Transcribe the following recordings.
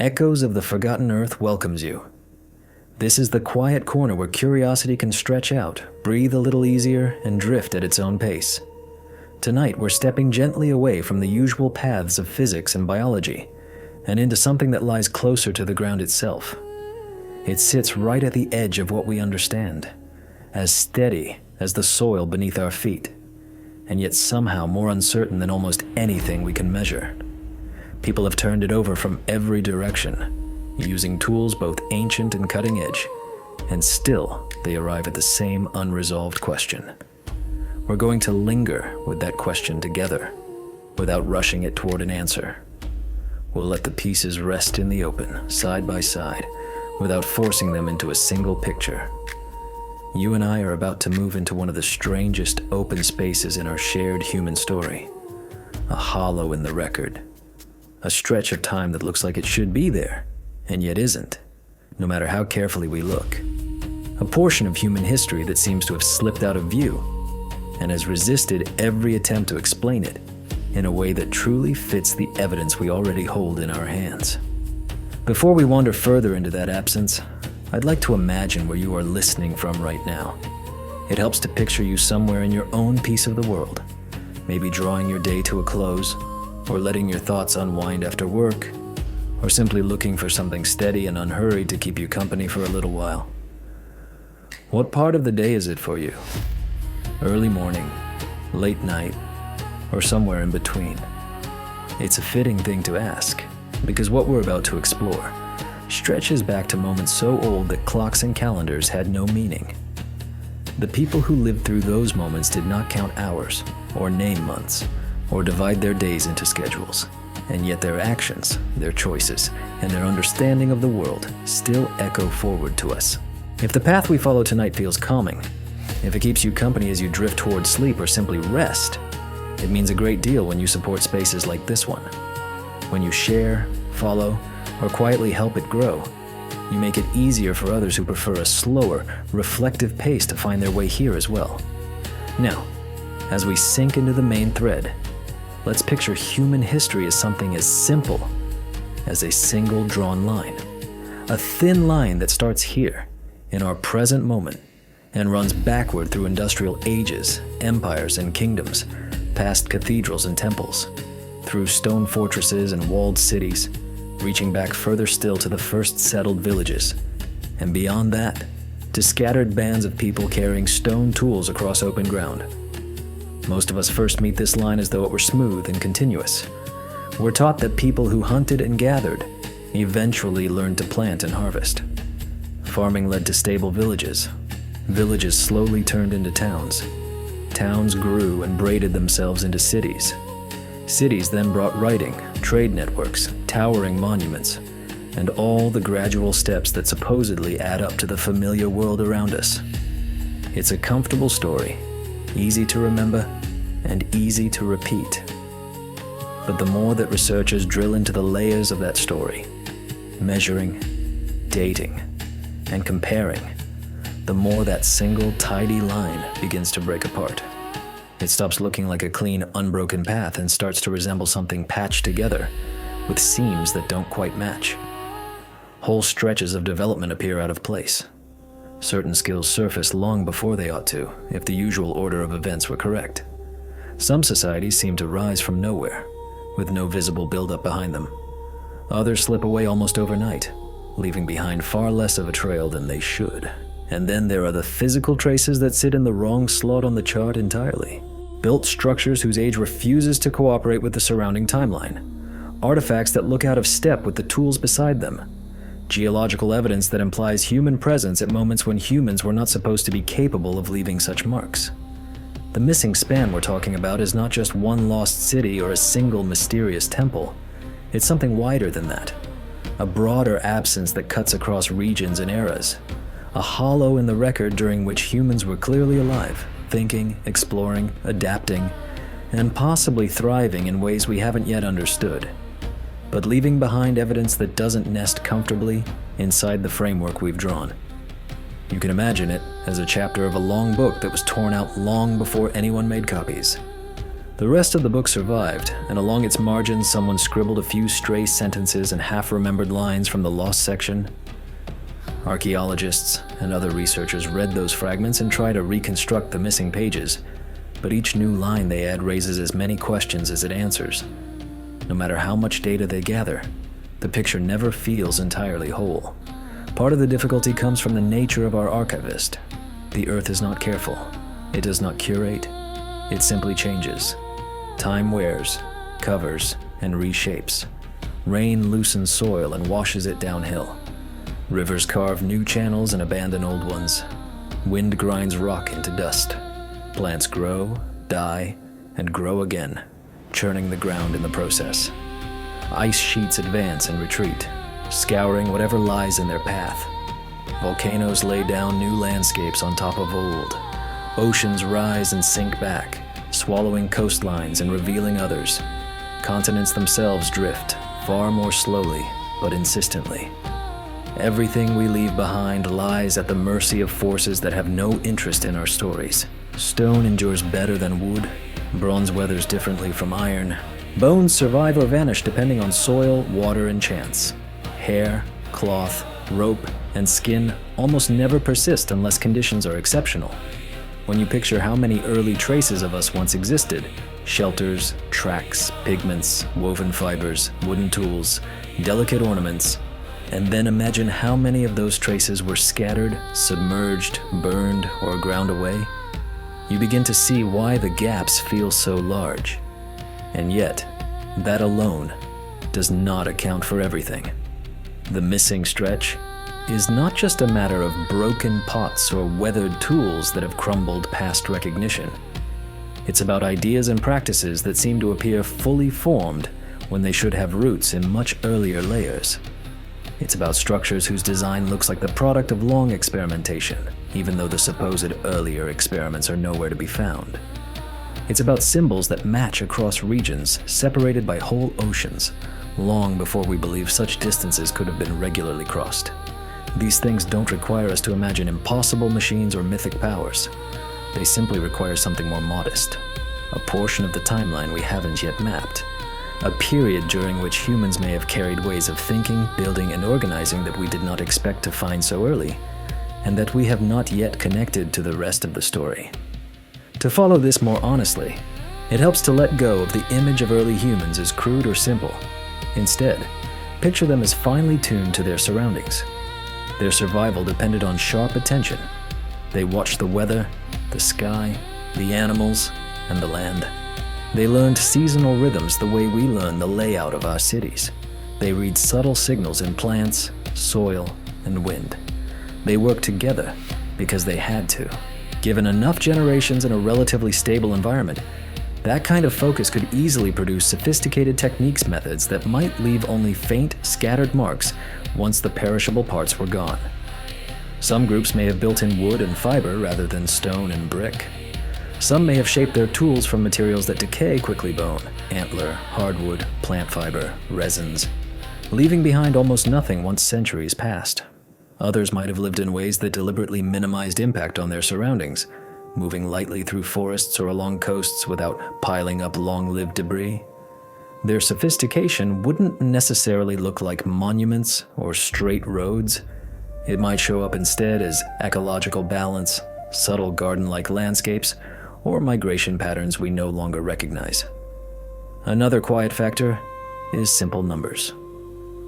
Echoes of the Forgotten Earth welcomes you. This is the quiet corner where curiosity can stretch out, breathe a little easier, and drift at its own pace. Tonight, we're stepping gently away from the usual paths of physics and biology, and into something that lies closer to the ground itself. It sits right at the edge of what we understand, as steady as the soil beneath our feet, and yet somehow more uncertain than almost anything we can measure. People have turned it over from every direction, using tools both ancient and cutting edge, and still they arrive at the same unresolved question. We're going to linger with that question together, without rushing it toward an answer. We'll let the pieces rest in the open, side by side, without forcing them into a single picture. You and I are about to move into one of the strangest open spaces in our shared human story. A hollow in the record. A stretch of time that looks like it should be there, and yet isn't, no matter how carefully we look. A portion of human history that seems to have slipped out of view, and has resisted every attempt to explain it in a way that truly fits the evidence we already hold in our hands. Before we wander further into that absence, I'd like to imagine where you are listening from right now. It helps to picture you somewhere in your own piece of the world, maybe drawing your day to a close, or letting your thoughts unwind after work, or simply looking for something steady and unhurried to keep you company for a little while. What part of the day is it for you? Early morning, late night, or somewhere in between? It's a fitting thing to ask, because what we're about to explore stretches back to moments so old that clocks and calendars had no meaning. The people who lived through those moments did not count hours, or name months, or divide their days into schedules, and yet their actions, their choices, and their understanding of the world still echo forward to us. If the path we follow tonight feels calming, if it keeps you company as you drift towards sleep or simply rest, it means a great deal when you support spaces like this one. When you share, follow, or quietly help it grow, you make it easier for others who prefer a slower, reflective pace to find their way here as well. Now, as we sink into the main thread, let's picture human history as something as simple as a single drawn line. A thin line that starts here, in our present moment, and runs backward through industrial ages, empires, and kingdoms, past cathedrals and temples, through stone fortresses and walled cities, reaching back further still to the first settled villages, and beyond that, to scattered bands of people carrying stone tools across open ground. Most of us first meet this line as though it were smooth and continuous. We're taught that people who hunted and gathered eventually learned to plant and harvest. Farming led to stable villages. Villages slowly turned into towns. Towns grew and braided themselves into cities. Cities then brought writing, trade networks, towering monuments, and all the gradual steps that supposedly add up to the familiar world around us. It's a comfortable story, easy to remember, and easy to repeat. But the more that researchers drill into the layers of that story, measuring, dating, and comparing, the more that single, tidy line begins to break apart. It stops looking like a clean, unbroken path and starts to resemble something patched together, with seams that don't quite match. Whole stretches of development appear out of place. Certain skills surface long before they ought to, if the usual order of events were correct. Some societies seem to rise from nowhere, with no visible buildup behind them. Others slip away almost overnight, leaving behind far less of a trail than they should. And then there are the physical traces that sit in the wrong slot on the chart entirely. Built structures whose age refuses to cooperate with the surrounding timeline. Artifacts that look out of step with the tools beside them. Geological evidence that implies human presence at moments when humans were not supposed to be capable of leaving such marks. The missing span we're talking about is not just one lost city or a single mysterious temple. It's something wider than that. A broader absence that cuts across regions and eras. A hollow in the record during which humans were clearly alive, thinking, exploring, adapting, and possibly thriving in ways we haven't yet understood, but leaving behind evidence that doesn't nest comfortably inside the framework we've drawn. You can imagine it as a chapter of a long book that was torn out long before anyone made copies. The rest of the book survived, and along its margins someone scribbled a few stray sentences and half-remembered lines from the lost section. Archaeologists and other researchers read those fragments and try to reconstruct the missing pages, but each new line they add raises as many questions as it answers. No matter how much data they gather, the picture never feels entirely whole. Part of the difficulty comes from the nature of our archivist. The earth is not careful. It does not curate. It simply changes. Time wears, covers, and reshapes. Rain loosens soil and washes it downhill. Rivers carve new channels and abandon old ones. Wind grinds rock into dust. Plants grow, die, and grow again, churning the ground in the process. Ice sheets advance and retreat, scouring whatever lies in their path. Volcanoes lay down new landscapes on top of old. Oceans rise and sink back, swallowing coastlines and revealing others. Continents themselves drift, far more slowly, but insistently. Everything we leave behind lies at the mercy of forces that have no interest in our stories. Stone endures better than wood. Bronze weathers differently from iron. Bones survive or vanish depending on soil, water, and chance. Hair, cloth, rope, and skin almost never persist unless conditions are exceptional. When you picture how many early traces of us once existed, shelters, tracks, pigments, woven fibers, wooden tools, delicate ornaments, and then imagine how many of those traces were scattered, submerged, burned, or ground away, you begin to see why the gaps feel so large. And yet, that alone does not account for everything. The missing stretch is not just a matter of broken pots or weathered tools that have crumbled past recognition. It's about ideas and practices that seem to appear fully formed when they should have roots in much earlier layers. It's about structures whose design looks like the product of long experimentation, even though the supposed earlier experiments are nowhere to be found. It's about symbols that match across regions separated by whole oceans, long before we believe such distances could have been regularly crossed. These things don't require us to imagine impossible machines or mythic powers. They simply require something more modest, a portion of the timeline we haven't yet mapped, a period during which humans may have carried ways of thinking, building, and organizing that we did not expect to find so early, and that we have not yet connected to the rest of the story. To follow this more honestly, it helps to let go of the image of early humans as crude or simple. Instead, picture them as finely tuned to their surroundings. Their survival depended on sharp attention. They watched the weather, the sky, the animals, and the land. They learned seasonal rhythms the way we learn the layout of our cities. They read subtle signals in plants, soil, and wind. They worked together because they had to. Given enough generations in a relatively stable environment, that kind of focus could easily produce sophisticated techniques methods that might leave only faint, scattered marks once the perishable parts were gone. Some groups may have built in wood and fiber rather than stone and brick. Some may have shaped their tools from materials that decay quickly: bone, antler, hardwood, plant fiber, resins, leaving behind almost nothing once centuries passed. Others might have lived in ways that deliberately minimized impact on their surroundings, moving lightly through forests or along coasts without piling up long-lived debris. Their sophistication wouldn't necessarily look like monuments or straight roads. It might show up instead as ecological balance, subtle garden-like landscapes, or migration patterns we no longer recognize. Another quiet factor is simple numbers.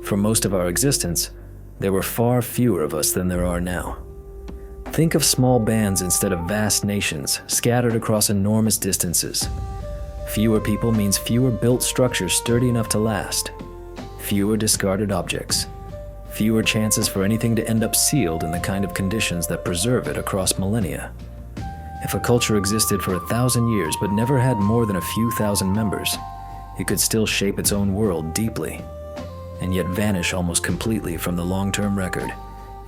For most of our existence, there were far fewer of us than there are now. Think of small bands instead of vast nations scattered across enormous distances. Fewer people means fewer built structures sturdy enough to last, fewer discarded objects, fewer chances for anything to end up sealed in the kind of conditions that preserve it across millennia. If a culture existed for 1,000 years but never had more than a few thousand members, it could still shape its own world deeply, and yet vanish almost completely from the long-term record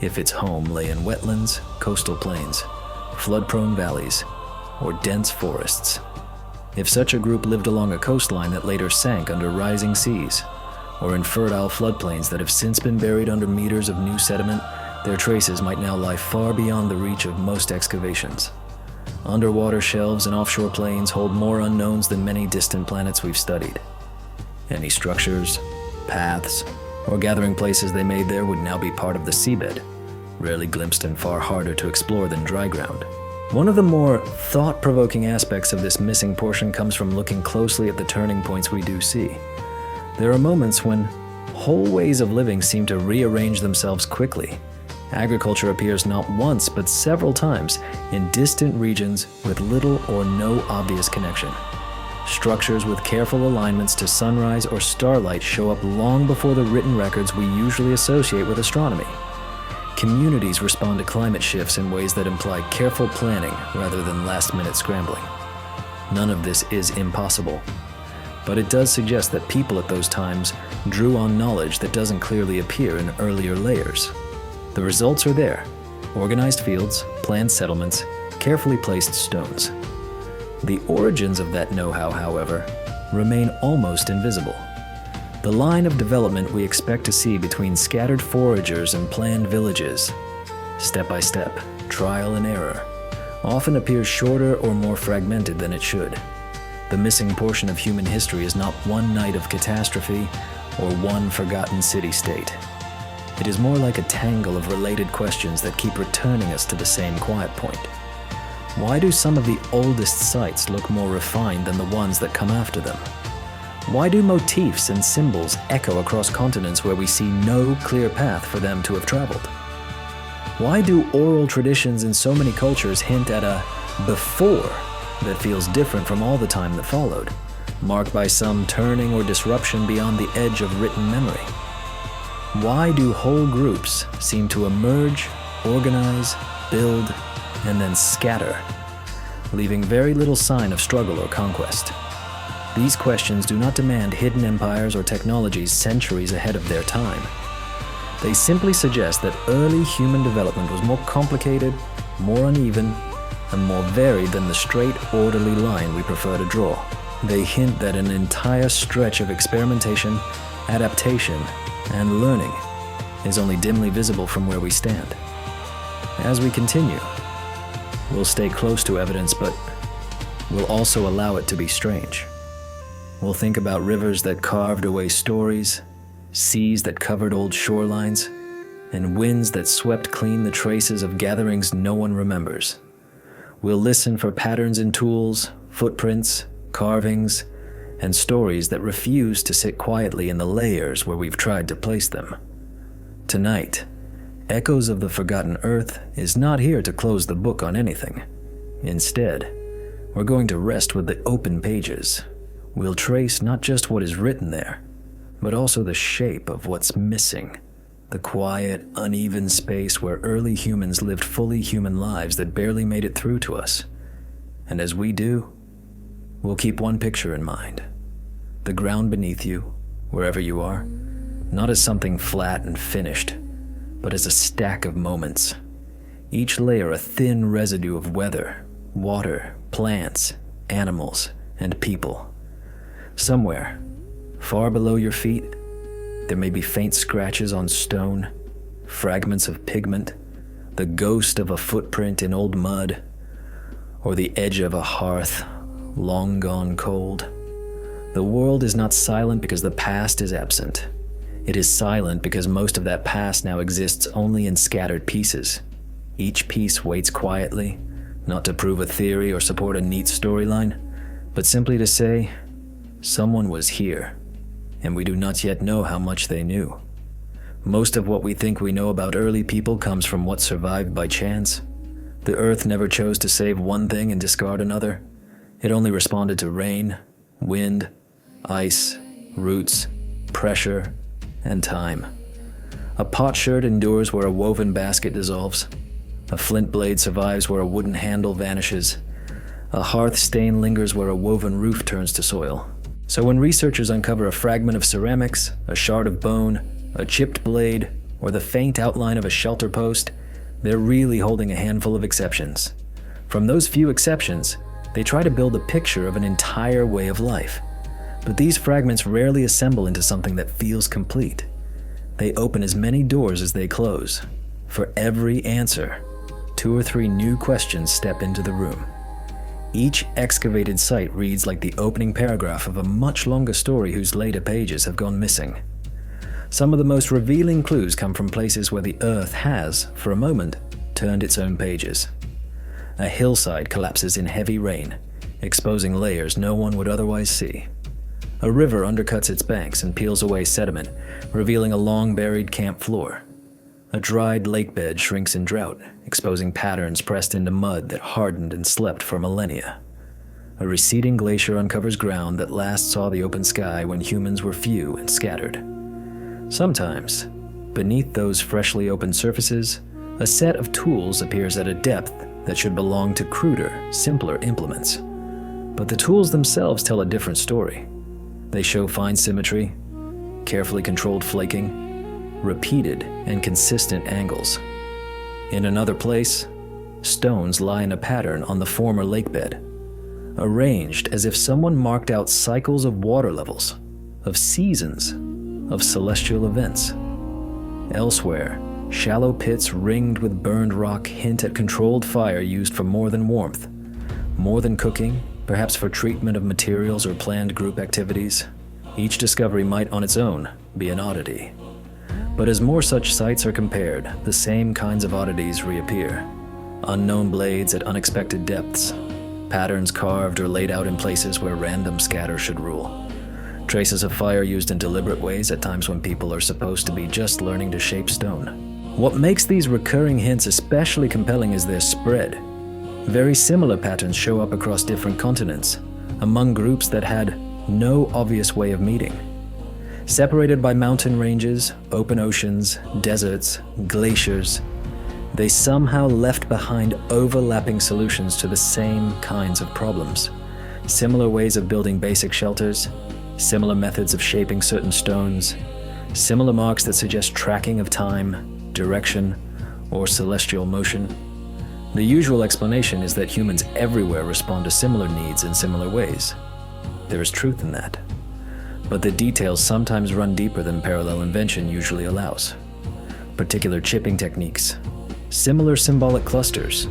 if its home lay in wetlands, coastal plains, flood-prone valleys, or dense forests. If such a group lived along a coastline that later sank under rising seas, or in fertile floodplains that have since been buried under meters of new sediment, their traces might now lie far beyond the reach of most excavations. Underwater shelves and offshore plains hold more unknowns than many distant planets we've studied. Any structures, paths, or gathering places they made there would now be part of the seabed, rarely glimpsed and far harder to explore than dry ground. One of the more thought-provoking aspects of this missing portion comes from looking closely at the turning points we do see. There are moments when whole ways of living seem to rearrange themselves quickly. Agriculture appears not once but several times in distant regions with little or no obvious connection. Structures with careful alignments to sunrise or starlight show up long before the written records we usually associate with astronomy. Communities respond to climate shifts in ways that imply careful planning rather than last-minute scrambling. None of this is impossible, but it does suggest that people at those times drew on knowledge that doesn't clearly appear in earlier layers. The results are there: organized fields, planned settlements, carefully placed stones. The origins of that know-how, however, remain almost invisible. The line of development we expect to see between scattered foragers and planned villages, step by step, trial and error, often appears shorter or more fragmented than it should. The missing portion of human history is not one night of catastrophe or one forgotten city-state. It is more like a tangle of related questions that keep returning us to the same quiet point. Why do some of the oldest sites look more refined than the ones that come after them? Why do motifs and symbols echo across continents where we see no clear path for them to have traveled? Why do oral traditions in so many cultures hint at a before that feels different from all the time that followed, marked by some turning or disruption beyond the edge of written memory? Why do whole groups seem to emerge, organize, build, and then scatter, leaving very little sign of struggle or conquest? These questions do not demand hidden empires or technologies centuries ahead of their time. They simply suggest that early human development was more complicated, more uneven, and more varied than the straight, orderly line we prefer to draw. They hint that an entire stretch of experimentation, adaptation, and learning is only dimly visible from where we stand. As we continue, we'll stay close to evidence, but we'll also allow it to be strange. We'll think about rivers that carved away stories, seas that covered old shorelines, and winds that swept clean the traces of gatherings no one remembers. We'll listen for patterns in tools, footprints, carvings, and stories that refuse to sit quietly in the layers where we've tried to place them. Tonight, Echoes of the Forgotten Earth is not here to close the book on anything. Instead, we're going to rest with the open pages. We'll trace not just what is written there, but also the shape of what's missing, the quiet, uneven space where early humans lived fully human lives that barely made it through to us. And as we do, we'll keep one picture in mind: the ground beneath you, wherever you are, not as something flat and finished, but as a stack of moments, each layer a thin residue of weather, water, plants, animals, and people. Somewhere, far below your feet, there may be faint scratches on stone, fragments of pigment, the ghost of a footprint in old mud, or the edge of a hearth long gone cold. The world is not silent because the past is absent. It is silent because most of that past now exists only in scattered pieces. Each piece waits quietly, not to prove a theory or support a neat storyline, but simply to say, someone was here, and we do not yet know how much they knew. Most of what we think we know about early people comes from what survived by chance. The earth never chose to save one thing and discard another. It only responded to rain, wind, ice, roots, pressure, and time. A potsherd endures where a woven basket dissolves. A flint blade survives where a wooden handle vanishes. A hearth stain lingers where a woven roof turns to soil. So when researchers uncover a fragment of ceramics, a shard of bone, a chipped blade, or the faint outline of a shelter post, they're really holding a handful of exceptions. From those few exceptions, they try to build a picture of an entire way of life. But these fragments rarely assemble into something that feels complete. They open as many doors as they close. For every answer, 2 or 3 new questions step into the room. Each excavated site reads like the opening paragraph of a much longer story whose later pages have gone missing. Some of the most revealing clues come from places where the earth has, for a moment, turned its own pages. A hillside collapses in heavy rain, exposing layers no one would otherwise see. A river undercuts its banks and peels away sediment, revealing a long-buried camp floor. A dried lake bed shrinks in drought, exposing patterns pressed into mud that hardened and slept for millennia. A receding glacier uncovers ground that last saw the open sky when humans were few and scattered. Sometimes, beneath those freshly opened surfaces, a set of tools appears at a depth that should belong to cruder, simpler implements. But the tools themselves tell a different story. They show fine symmetry, carefully controlled flaking, repeated and consistent angles. In another place, stones lie in a pattern on the former lake bed, arranged as if someone marked out cycles of water levels, of seasons, of celestial events. Elsewhere, shallow pits ringed with burned rock hint at controlled fire used for more than warmth, more than cooking, perhaps for treatment of materials or planned group activities. Each discovery might on its own be an oddity. But as more such sites are compared, the same kinds of oddities reappear. Unknown blades at unexpected depths, patterns carved or laid out in places where random scatter should rule, traces of fire used in deliberate ways at times when people are supposed to be just learning to shape stone. What makes these recurring hints especially compelling is their spread. Very similar patterns show up across different continents, among groups that had no obvious way of meeting. Separated by mountain ranges, open oceans, deserts, glaciers, they somehow left behind overlapping solutions to the same kinds of problems. Similar ways of building basic shelters, similar methods of shaping certain stones, similar marks that suggest tracking of time, direction, or celestial motion. The usual explanation is that humans everywhere respond to similar needs in similar ways. There is truth in that. But the details sometimes run deeper than parallel invention usually allows. Particular chipping techniques, similar symbolic clusters,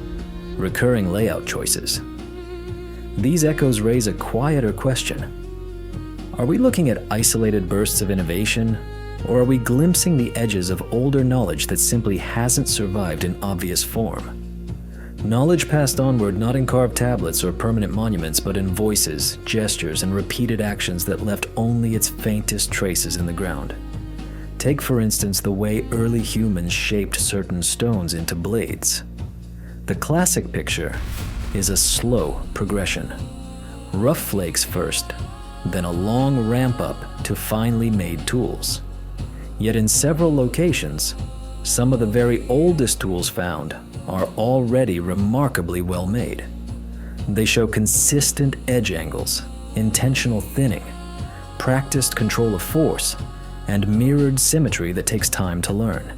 recurring layout choices. These echoes raise a quieter question. Are we looking at isolated bursts of innovation, or are we glimpsing the edges of older knowledge that simply hasn't survived in obvious form? Knowledge passed onward not in carved tablets or permanent monuments, but in voices, gestures, and repeated actions that left only its faintest traces in the ground. Take, for instance, the way early humans shaped certain stones into blades. The classic picture is a slow progression. Rough flakes first, then a long ramp up to finely made tools. Yet in several locations, some of the very oldest tools found are already remarkably well made. They show consistent edge angles, intentional thinning, practiced control of force, and mirrored symmetry that takes time to learn.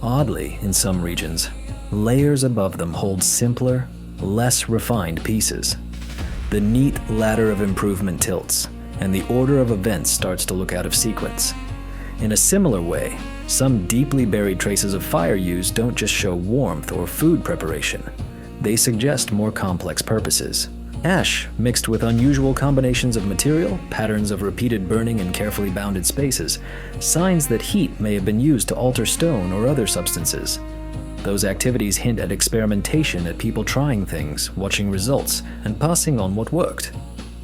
Oddly, in some regions, layers above them hold simpler, less refined pieces. The neat ladder of improvement tilts, and the order of events starts to look out of sequence. In a similar way, some deeply buried traces of fire use don't just show warmth or food preparation. They suggest more complex purposes. Ash, mixed with unusual combinations of material, patterns of repeated burning in carefully bounded spaces, signs that heat may have been used to alter stone or other substances. Those activities hint at experimentation, at people trying things, watching results, and passing on what worked.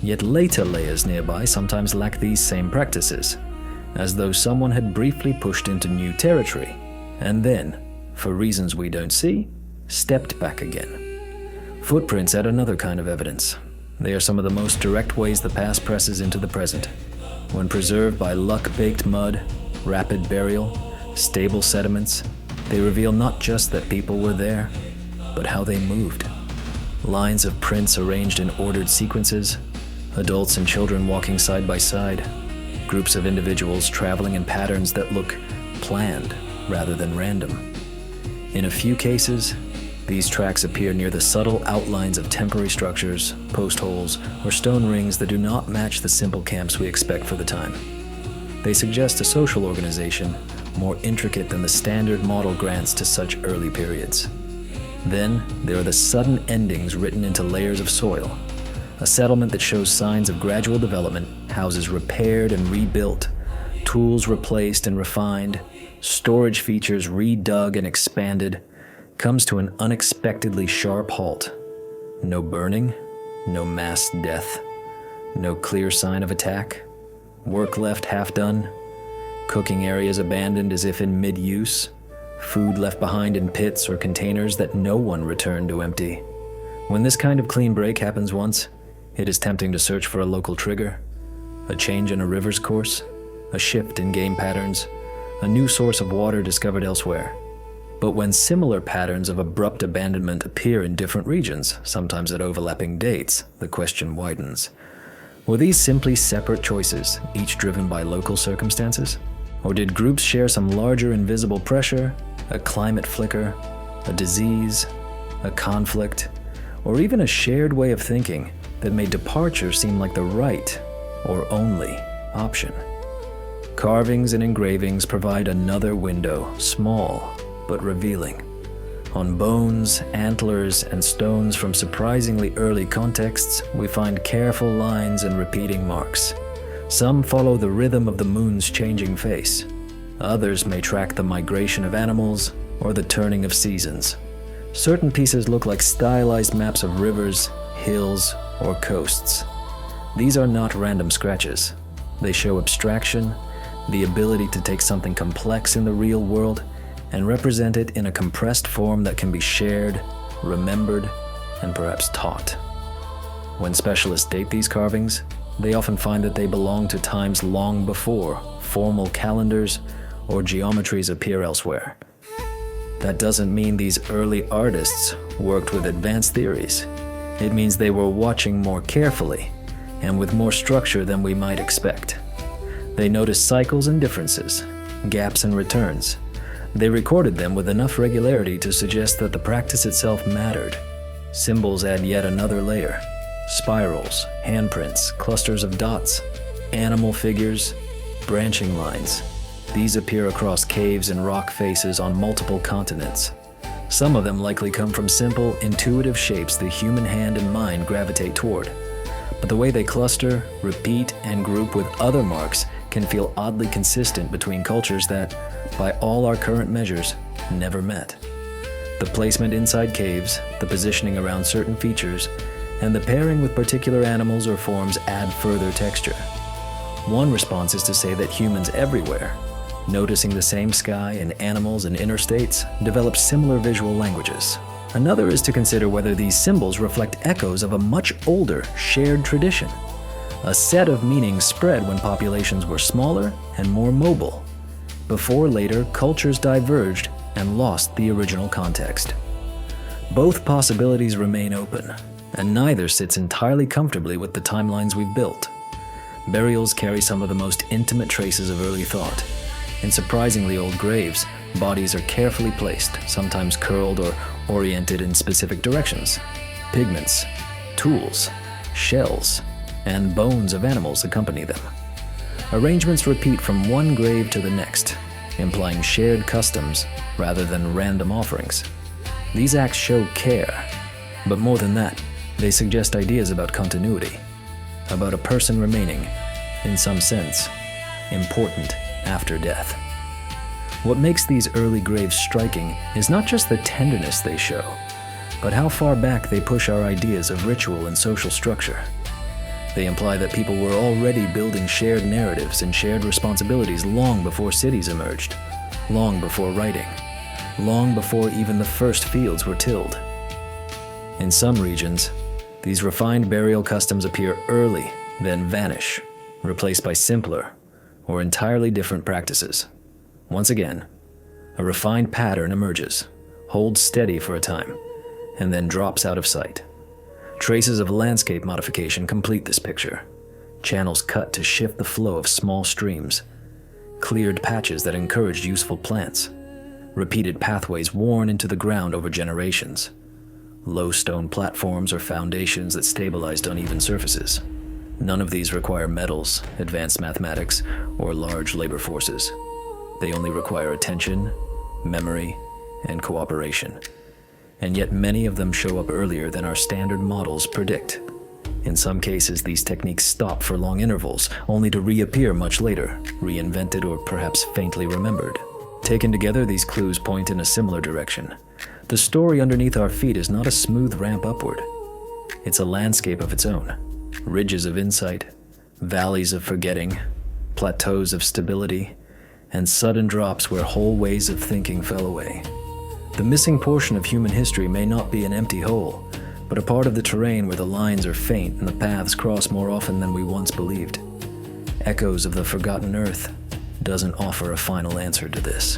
Yet later layers nearby sometimes lack these same practices, as though someone had briefly pushed into new territory, and then, for reasons we don't see, stepped back again. Footprints add another kind of evidence. They are some of the most direct ways the past presses into the present. When preserved by luck-baked mud, rapid burial, stable sediments, they reveal not just that people were there, but how they moved. Lines of prints arranged in ordered sequences, adults and children walking side by side, groups of individuals traveling in patterns that look planned rather than random. In a few cases, these tracks appear near the subtle outlines of temporary structures, post holes, or stone rings that do not match the simple camps we expect for the time. They suggest a social organization more intricate than the standard model grants to such early periods. Then there are the sudden endings written into layers of soil. A settlement that shows signs of gradual development, houses repaired and rebuilt, tools replaced and refined, storage features redug and expanded, comes to an unexpectedly sharp halt. No burning, no mass death, no clear sign of attack, work left half done, cooking areas abandoned as if in mid-use, food left behind in pits or containers that no one returned to empty. When this kind of clean break happens once, it is tempting to search for a local trigger, a change in a river's course, a shift in game patterns, a new source of water discovered elsewhere. But when similar patterns of abrupt abandonment appear in different regions, sometimes at overlapping dates, the question widens. Were these simply separate choices, each driven by local circumstances? Or did groups share some larger invisible pressure, a climate flicker, a disease, a conflict, or even a shared way of thinking that made departure seem like the right, or only, option? Carvings and engravings provide another window, small but revealing. On bones, antlers, and stones from surprisingly early contexts, we find careful lines and repeating marks. Some follow the rhythm of the moon's changing face. Others may track the migration of animals or the turning of seasons. Certain pieces look like stylized maps of rivers, hills, or coasts. These are not random scratches. They show abstraction, the ability to take something complex in the real world and represent it in a compressed form that can be shared, remembered, and perhaps taught. When specialists date these carvings, they often find that they belong to times long before formal calendars or geometries appear elsewhere. That doesn't mean these early artists worked with advanced theories. It means they were watching more carefully and with more structure than we might expect. They noticed cycles and differences, gaps and returns. They recorded them with enough regularity to suggest that the practice itself mattered. Symbols add yet another layer. Spirals, handprints, clusters of dots, animal figures, branching lines. These appear across caves and rock faces on multiple continents. Some of them likely come from simple, intuitive shapes the human hand and mind gravitate toward. But the way they cluster, repeat, and group with other marks can feel oddly consistent between cultures that, by all our current measures, never met. The placement inside caves, the positioning around certain features, and the pairing with particular animals or forms add further texture. One response is to say that humans everywhere, noticing the same sky and animals and interstates, develop similar visual languages. Another is to consider whether these symbols reflect echoes of a much older, shared tradition. A set of meanings spread when populations were smaller and more mobile. Before later, cultures diverged and lost the original context. Both possibilities remain open, and neither sits entirely comfortably with the timelines we've built. Burials carry some of the most intimate traces of early thought. In surprisingly old graves, bodies are carefully placed, sometimes curled or oriented in specific directions. Pigments, tools, shells, and bones of animals accompany them. Arrangements repeat from one grave to the next, implying shared customs rather than random offerings. These acts show care, but more than that, they suggest ideas about continuity, about a person remaining, in some sense, important after death. What makes these early graves striking is not just the tenderness they show, but how far back they push our ideas of ritual and social structure. They imply that people were already building shared narratives and shared responsibilities long before cities emerged, long before writing, long before even the first fields were tilled. In some regions, these refined burial customs appear early, then vanish, replaced by simpler or entirely different practices. Once again, a refined pattern emerges, holds steady for a time, and then drops out of sight. Traces of landscape modification complete this picture. Channels cut to shift the flow of small streams, cleared patches that encouraged useful plants, repeated pathways worn into the ground over generations, low stone platforms or foundations that stabilized uneven surfaces. None of these require metals, advanced mathematics, or large labor forces. They only require attention, memory, and cooperation. and yet many of them show up earlier than our standard models predict. In some cases, these techniques stop for long intervals, only to reappear much later, reinvented or perhaps faintly remembered. Taken together, these clues point in a similar direction. The story underneath our feet is not a smooth ramp upward. It's a landscape of its own. Ridges of insight, valleys of forgetting, plateaus of stability, and sudden drops where whole ways of thinking fell away. The missing portion of human history may not be an empty hole, but a part of the terrain where the lines are faint and the paths cross more often than we once believed. Echoes of the Forgotten Earth doesn't offer a final answer to this.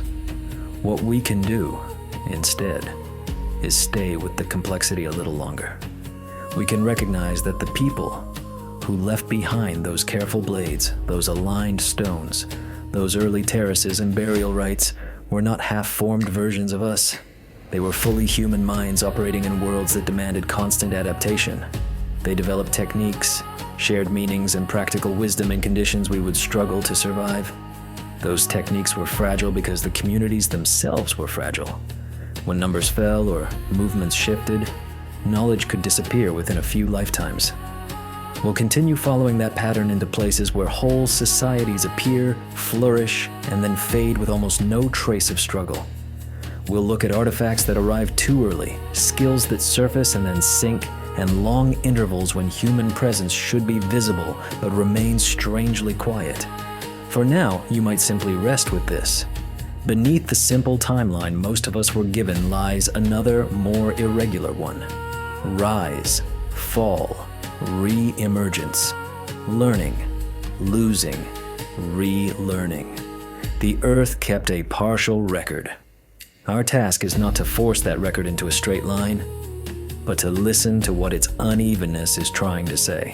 What we can do, instead, is stay with the complexity a little longer. We can recognize that the people who left behind those careful blades, those aligned stones, those early terraces and burial rites were not half-formed versions of us. They were fully human minds operating in worlds that demanded constant adaptation. They developed techniques, shared meanings, and practical wisdom in conditions we would struggle to survive. Those techniques were fragile because the communities themselves were fragile. When numbers fell or movements shifted, knowledge could disappear within a few lifetimes. We'll continue following that pattern into places where whole societies appear, flourish, and then fade with almost no trace of struggle. We'll look at artifacts that arrive too early, skills that surface and then sink, and long intervals when human presence should be visible but remains strangely quiet. For now, you might simply rest with this. Beneath the simple timeline most of us were given lies another, more irregular one. Rise, fall, re-emergence, learning, losing, relearning. The Earth kept a partial record. Our task is not to force that record into a straight line, but to listen to what its unevenness is trying to say.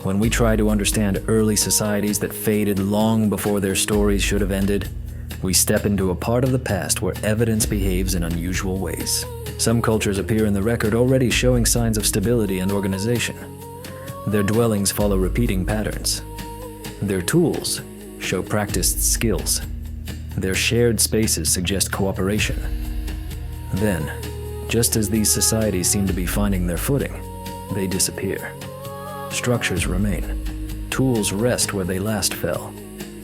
When we try to understand early societies that faded long before their stories should have ended, we step into a part of the past where evidence behaves in unusual ways. Some cultures appear in the record already showing signs of stability and organization. Their dwellings follow repeating patterns. Their tools show practiced skills. Their shared spaces suggest cooperation. Then, just as these societies seem to be finding their footing, they disappear. Structures remain. Tools rest where they last fell.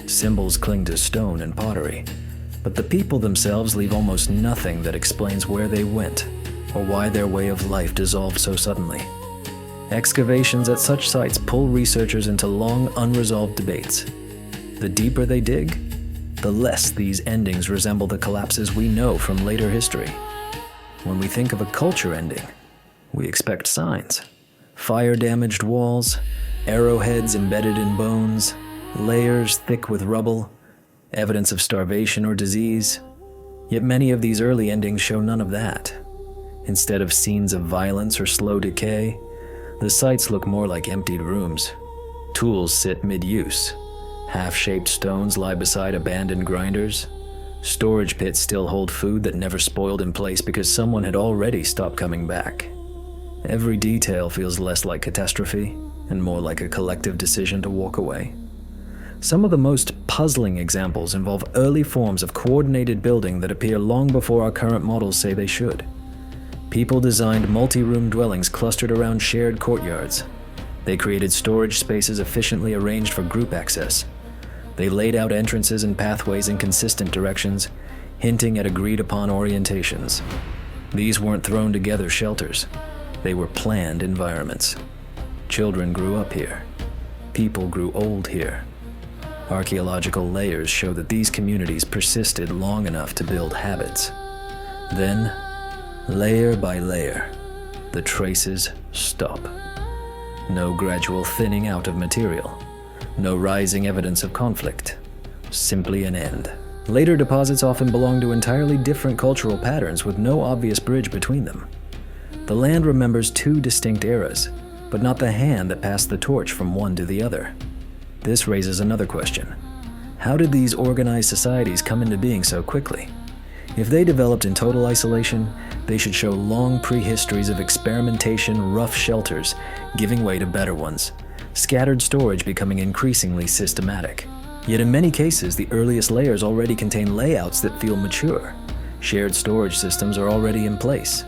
Symbols cling to stone and pottery. But the people themselves leave almost nothing that explains where they went or why their way of life dissolved so suddenly. Excavations at such sites pull researchers into long, unresolved debates. The deeper they dig, the less these endings resemble the collapses we know from later history. When we think of a culture ending, we expect signs. Fire-damaged walls, arrowheads embedded in bones, layers thick with rubble, evidence of starvation or disease. Yet many of these early endings show none of that. Instead of scenes of violence or slow decay, the sites look more like emptied rooms. Tools sit mid-use. Half-shaped stones lie beside abandoned grinders. Storage pits still hold food that never spoiled in place because someone had already stopped coming back. Every detail feels less like catastrophe and more like a collective decision to walk away. Some of the most puzzling examples involve early forms of coordinated building that appear long before our current models say they should. People designed multi-room dwellings clustered around shared courtyards. They created storage spaces efficiently arranged for group access. They laid out entrances and pathways in consistent directions, hinting at agreed-upon orientations. These weren't thrown together shelters. They were planned environments. Children grew up here. People grew old here. Archaeological layers show that these communities persisted long enough to build habits. Then, layer by layer, the traces stop. No gradual thinning out of material. No rising evidence of conflict. Simply an end. Later deposits often belong to entirely different cultural patterns with no obvious bridge between them. The land remembers two distinct eras, but not the hand that passed the torch from one to the other. This raises another question. How did these organized societies come into being so quickly? If they developed in total isolation, they should show long prehistories of experimentation, rough shelters, giving way to better ones, scattered storage becoming increasingly systematic. Yet in many cases, the earliest layers already contain layouts that feel mature. Shared storage systems are already in place.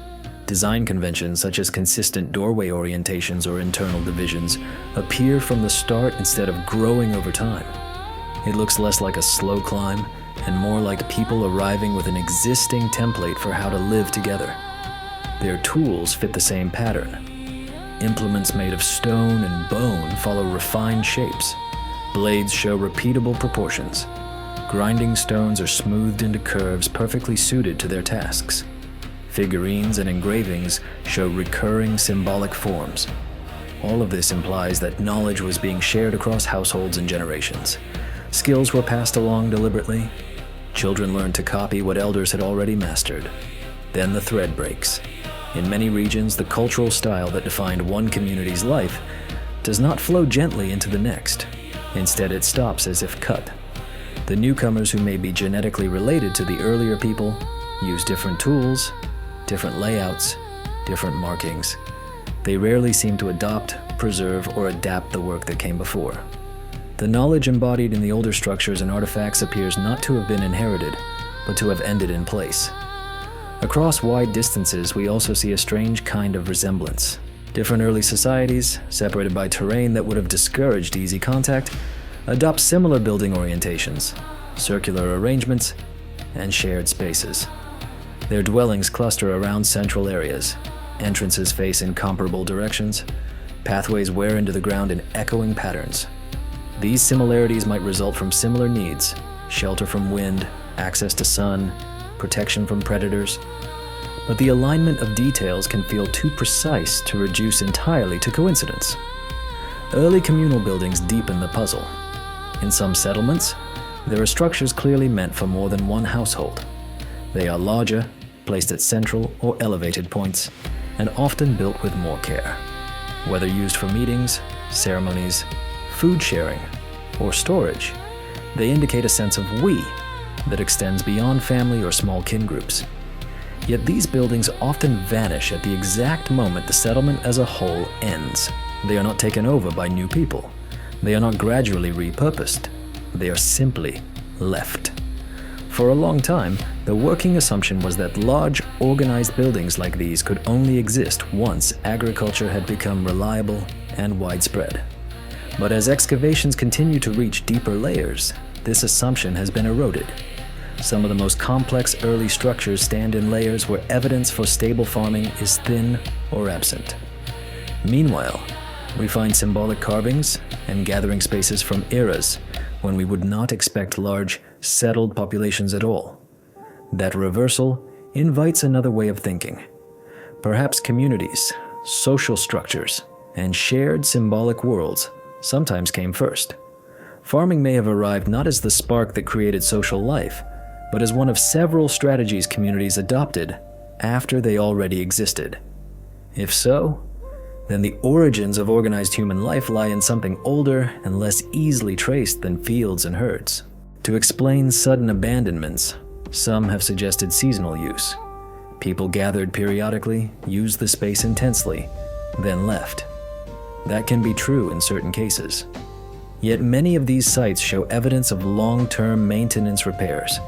Design conventions such as consistent doorway orientations or internal divisions appear from the start instead of growing over time. It looks less like a slow climb and more like people arriving with an existing template for how to live together. Their tools fit the same pattern. Implements made of stone and bone follow refined shapes. Blades show repeatable proportions. Grinding stones are smoothed into curves perfectly suited to their tasks. Figurines and engravings show recurring symbolic forms. All of this implies that knowledge was being shared across households and generations. Skills were passed along deliberately. Children learned to copy what elders had already mastered. Then the thread breaks. In many regions, the cultural style that defined one community's life does not flow gently into the next. Instead, it stops as if cut. The newcomers who may be genetically related to the earlier people use different tools, different layouts, different markings. They rarely seem to adopt, preserve, or adapt the work that came before. The knowledge embodied in the older structures and artifacts appears not to have been inherited, but to have ended in place. Across wide distances, we also see a strange kind of resemblance. Different early societies, separated by terrain that would have discouraged easy contact, adopt similar building orientations, circular arrangements, and shared spaces. Their dwellings cluster around central areas. Entrances face in comparable directions. Pathways wear into the ground in echoing patterns. These similarities might result from similar needs: shelter from wind, access to sun, protection from predators. But the alignment of details can feel too precise to reduce entirely to coincidence. Early communal buildings deepen the puzzle. In some settlements, there are structures clearly meant for more than one household. They are larger, placed at central or elevated points, and often built with more care. Whether used for meetings, ceremonies, food sharing, or storage, they indicate a sense of we that extends beyond family or small kin groups. Yet these buildings often vanish at the exact moment the settlement as a whole ends. They are not taken over by new people. They are not gradually repurposed. They are simply left. For a long time, the working assumption was that large, organized buildings like these could only exist once agriculture had become reliable and widespread. But as excavations continue to reach deeper layers, this assumption has been eroded. Some of the most complex early structures stand in layers where evidence for stable farming is thin or absent. Meanwhile, we find symbolic carvings and gathering spaces from eras when we would not expect large, settled populations at all. That reversal invites another way of thinking. Perhaps communities, social structures, and shared symbolic worlds sometimes came first. Farming may have arrived not as the spark that created social life, but as one of several strategies communities adopted after they already existed. If so, then the origins of organized human life lie in something older and less easily traced than fields and herds. To explain sudden abandonments, some have suggested seasonal use. People gathered periodically, used the space intensely, then left. That can be true in certain cases. Yet many of these sites show evidence of long-term maintenance repairs,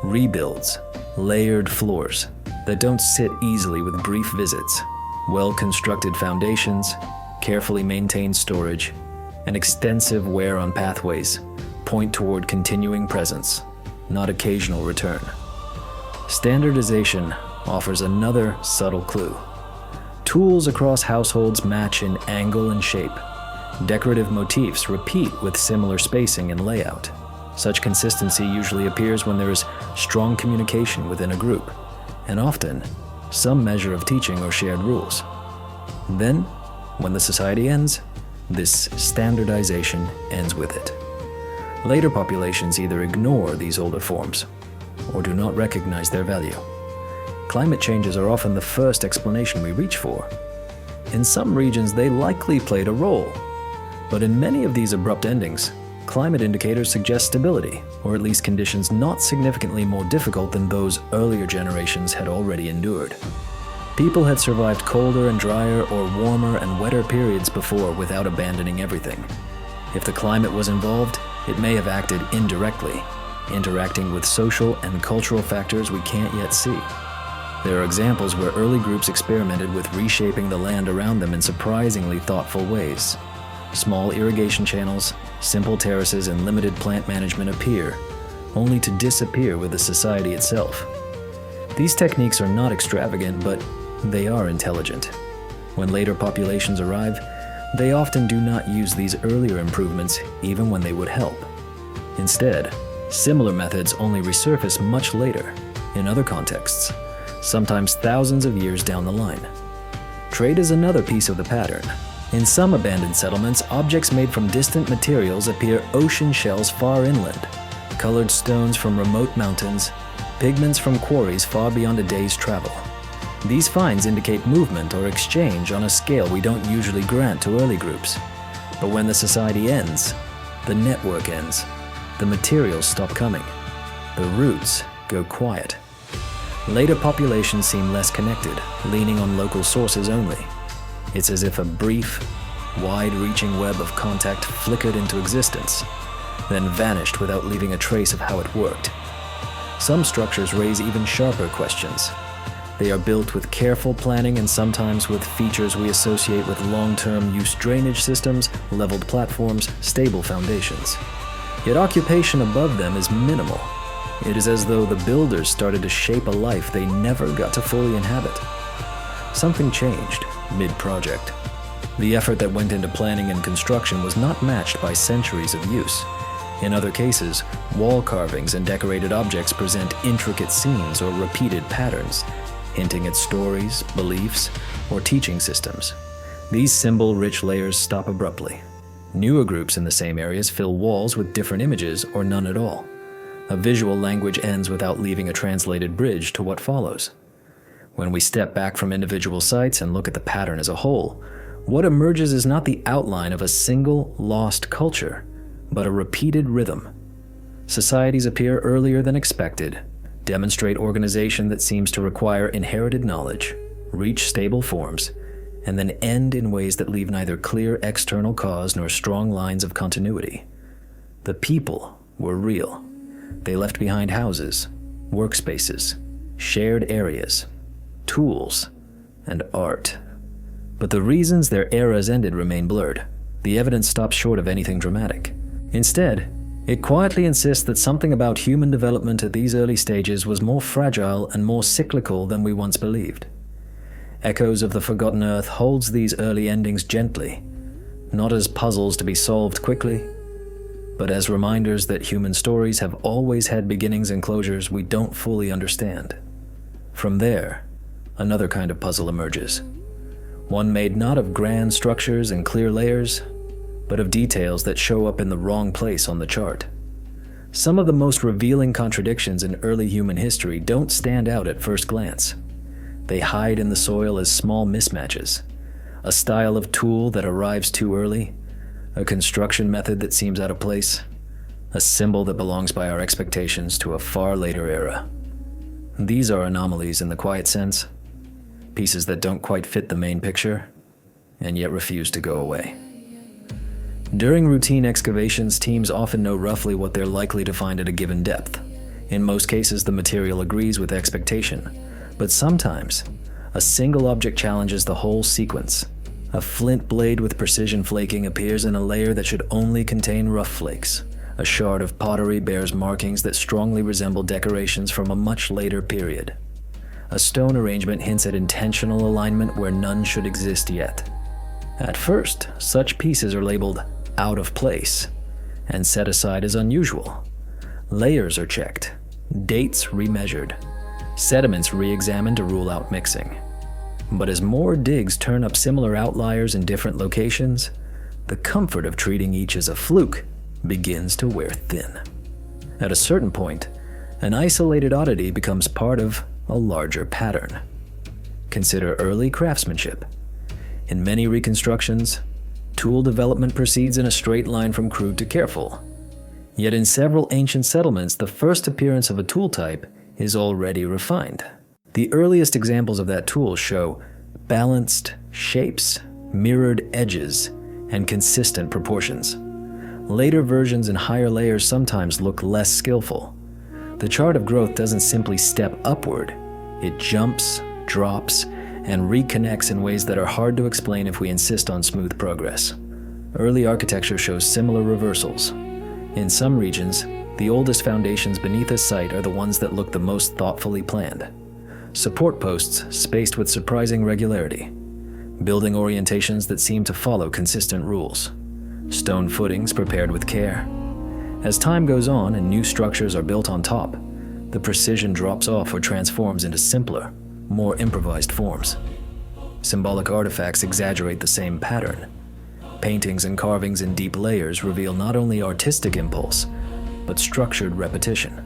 rebuilds, layered floors that don't sit easily with brief visits. Well-constructed foundations, carefully maintained storage, and extensive wear on pathways point toward continuing presence, not occasional return. Standardization offers another subtle clue. Tools across households match in angle and shape. Decorative motifs repeat with similar spacing and layout. Such consistency usually appears when there is strong communication within a group, and often some measure of teaching or shared rules. Then, when the society ends, this standardization ends with it. Later populations either ignore these older forms or do not recognize their value. Climate changes are often the first explanation we reach for. In some regions, they likely played a role, but in many of these abrupt endings, climate indicators suggest stability, or at least conditions not significantly more difficult than those earlier generations had already endured. People had survived colder and drier or warmer and wetter periods before without abandoning everything. If the climate was involved, it may have acted indirectly, interacting with social and cultural factors we can't yet see. There are examples where early groups experimented with reshaping the land around them in surprisingly thoughtful ways. Small irrigation channels, simple terraces, and limited plant management appear, only to disappear with the society itself. These techniques are not extravagant, but they are intelligent. When later populations arrive, they often do not use these earlier improvements even when they would help. Instead, similar methods only resurface much later, in other contexts, sometimes thousands of years down the line. Trade is another piece of the pattern. In some abandoned settlements, objects made from distant materials appear ocean shells far inland, colored stones from remote mountains, pigments from quarries far beyond a day's travel. These finds indicate movement or exchange on a scale we don't usually grant to early groups. But when the society ends, the network ends, the materials stop coming, the roots go quiet. Later populations seem less connected, leaning on local sources only. It's as if a brief, wide-reaching web of contact flickered into existence, then vanished without leaving a trace of how it worked. Some structures raise even sharper questions. They are built with careful planning and sometimes with features we associate with long-term use drainage systems, leveled platforms, stable foundations. Yet occupation above them is minimal. It is as though the builders started to shape a life they never got to fully inhabit. Something changed mid-project. The effort that went into planning and construction was not matched by centuries of use. In other cases, wall carvings and decorated objects present intricate scenes or repeated patterns, hinting at stories, beliefs, or teaching systems. These symbol-rich layers stop abruptly. Newer groups in the same areas fill walls with different images or none at all. A visual language ends without leaving a translated bridge to what follows. When we step back from individual sites and look at the pattern as a whole, what emerges is not the outline of a single lost culture, but a repeated rhythm. Societies appear earlier than expected, demonstrate organization that seems to require inherited knowledge, reach stable forms, and then end in ways that leave neither clear external cause nor strong lines of continuity. The people were real. They left behind houses, workspaces, shared areas, tools, and art. But the reasons their eras ended remain blurred. The evidence stops short of anything dramatic. Instead, it quietly insists that something about human development at these early stages was more fragile and more cyclical than we once believed. Echoes of the Forgotten Earth holds these early endings gently, not as puzzles to be solved quickly, but as reminders that human stories have always had beginnings and closures we don't fully understand. From there, another kind of puzzle emerges. One made not of grand structures and clear layers, but of details that show up in the wrong place on the chart. Some of the most revealing contradictions in early human history don't stand out at first glance. They hide in the soil as small mismatches, a style of tool that arrives too early, a construction method that seems out of place, a symbol that belongs by our expectations to a far later era. These are anomalies in the quiet sense, pieces that don't quite fit the main picture, and yet refuse to go away. During routine excavations, teams often know roughly what they're likely to find at a given depth. In most cases, the material agrees with expectation, but sometimes, a single object challenges the whole sequence. A flint blade with precision flaking appears in a layer that should only contain rough flakes. A shard of pottery bears markings that strongly resemble decorations from a much later period. A stone arrangement hints at intentional alignment where none should exist yet. At first, such pieces are labeled out of place and set aside as unusual. Layers are checked, dates remeasured, sediments re-examined to rule out mixing. But as more digs turn up similar outliers in different locations, the comfort of treating each as a fluke begins to wear thin. At a certain point, an isolated oddity becomes part of a larger pattern. Consider early craftsmanship. In many reconstructions, tool development proceeds in a straight line from crude to careful. Yet in several ancient settlements, the first appearance of a tool type is already refined. The earliest examples of that tool show balanced shapes, mirrored edges, and consistent proportions. Later versions in higher layers sometimes look less skillful, The chart of growth doesn't simply step upward, it jumps, drops, and reconnects in ways that are hard to explain if we insist on smooth progress. Early architecture shows similar reversals. In some regions, the oldest foundations beneath a site are the ones that look the most thoughtfully planned. Support posts spaced with surprising regularity. Building orientations that seem to follow consistent rules. Stone footings prepared with care. As time goes on and new structures are built on top, the precision drops off or transforms into simpler, more improvised forms. Symbolic artifacts exaggerate the same pattern. Paintings and carvings in deep layers reveal not only artistic impulse, but structured repetition.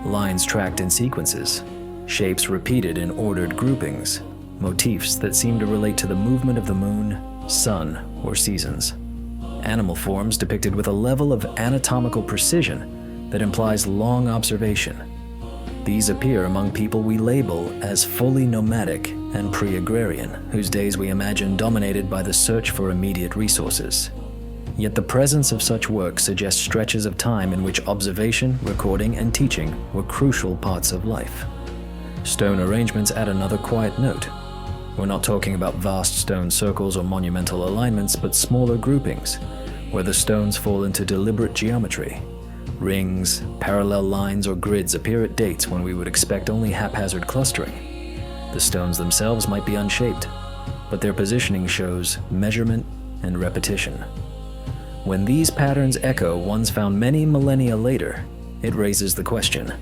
Lines tracked in sequences, shapes repeated in ordered groupings, motifs that seem to relate to the movement of the moon, sun, or seasons. Animal forms depicted with a level of anatomical precision that implies long observation. These appear among people we label as fully nomadic and pre-agrarian, whose days we imagine dominated by the search for immediate resources. Yet the presence of such work suggests stretches of time in which observation, recording, and teaching were crucial parts of life. Stone arrangements add another quiet note. We're not talking about vast stone circles or monumental alignments, but smaller groupings, where the stones fall into deliberate geometry. Rings, parallel lines, or grids appear at dates when we would expect only haphazard clustering. The stones themselves might be unshaped, but their positioning shows measurement and repetition. When these patterns echo ones found many millennia later, it raises the question: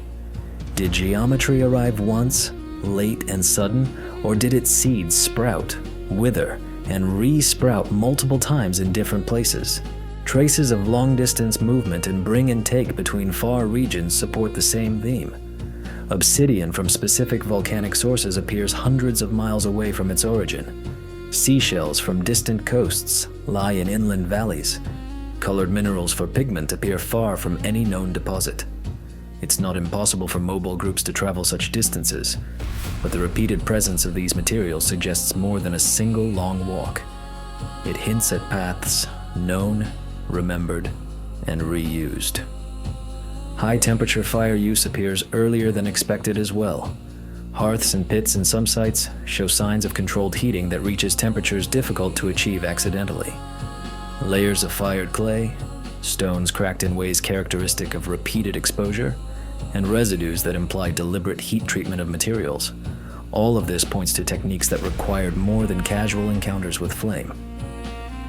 did geometry arrive once, late and sudden, or did its seeds sprout, wither, and re-sprout multiple times in different places? Traces of long-distance movement and bring and take between far regions support the same theme. Obsidian from specific volcanic sources appears hundreds of miles away from its origin. Seashells from distant coasts lie in inland valleys. Colored minerals for pigment appear far from any known deposit. It's not impossible for mobile groups to travel such distances, but the repeated presence of these materials suggests more than a single long walk. It hints at paths known, remembered, and reused. High-temperature fire use appears earlier than expected as well. Hearths and pits in some sites show signs of controlled heating that reaches temperatures difficult to achieve accidentally. Layers of fired clay, stones cracked in ways characteristic of repeated exposure, and residues that imply deliberate heat treatment of materials. All of this points to techniques that required more than casual encounters with flame.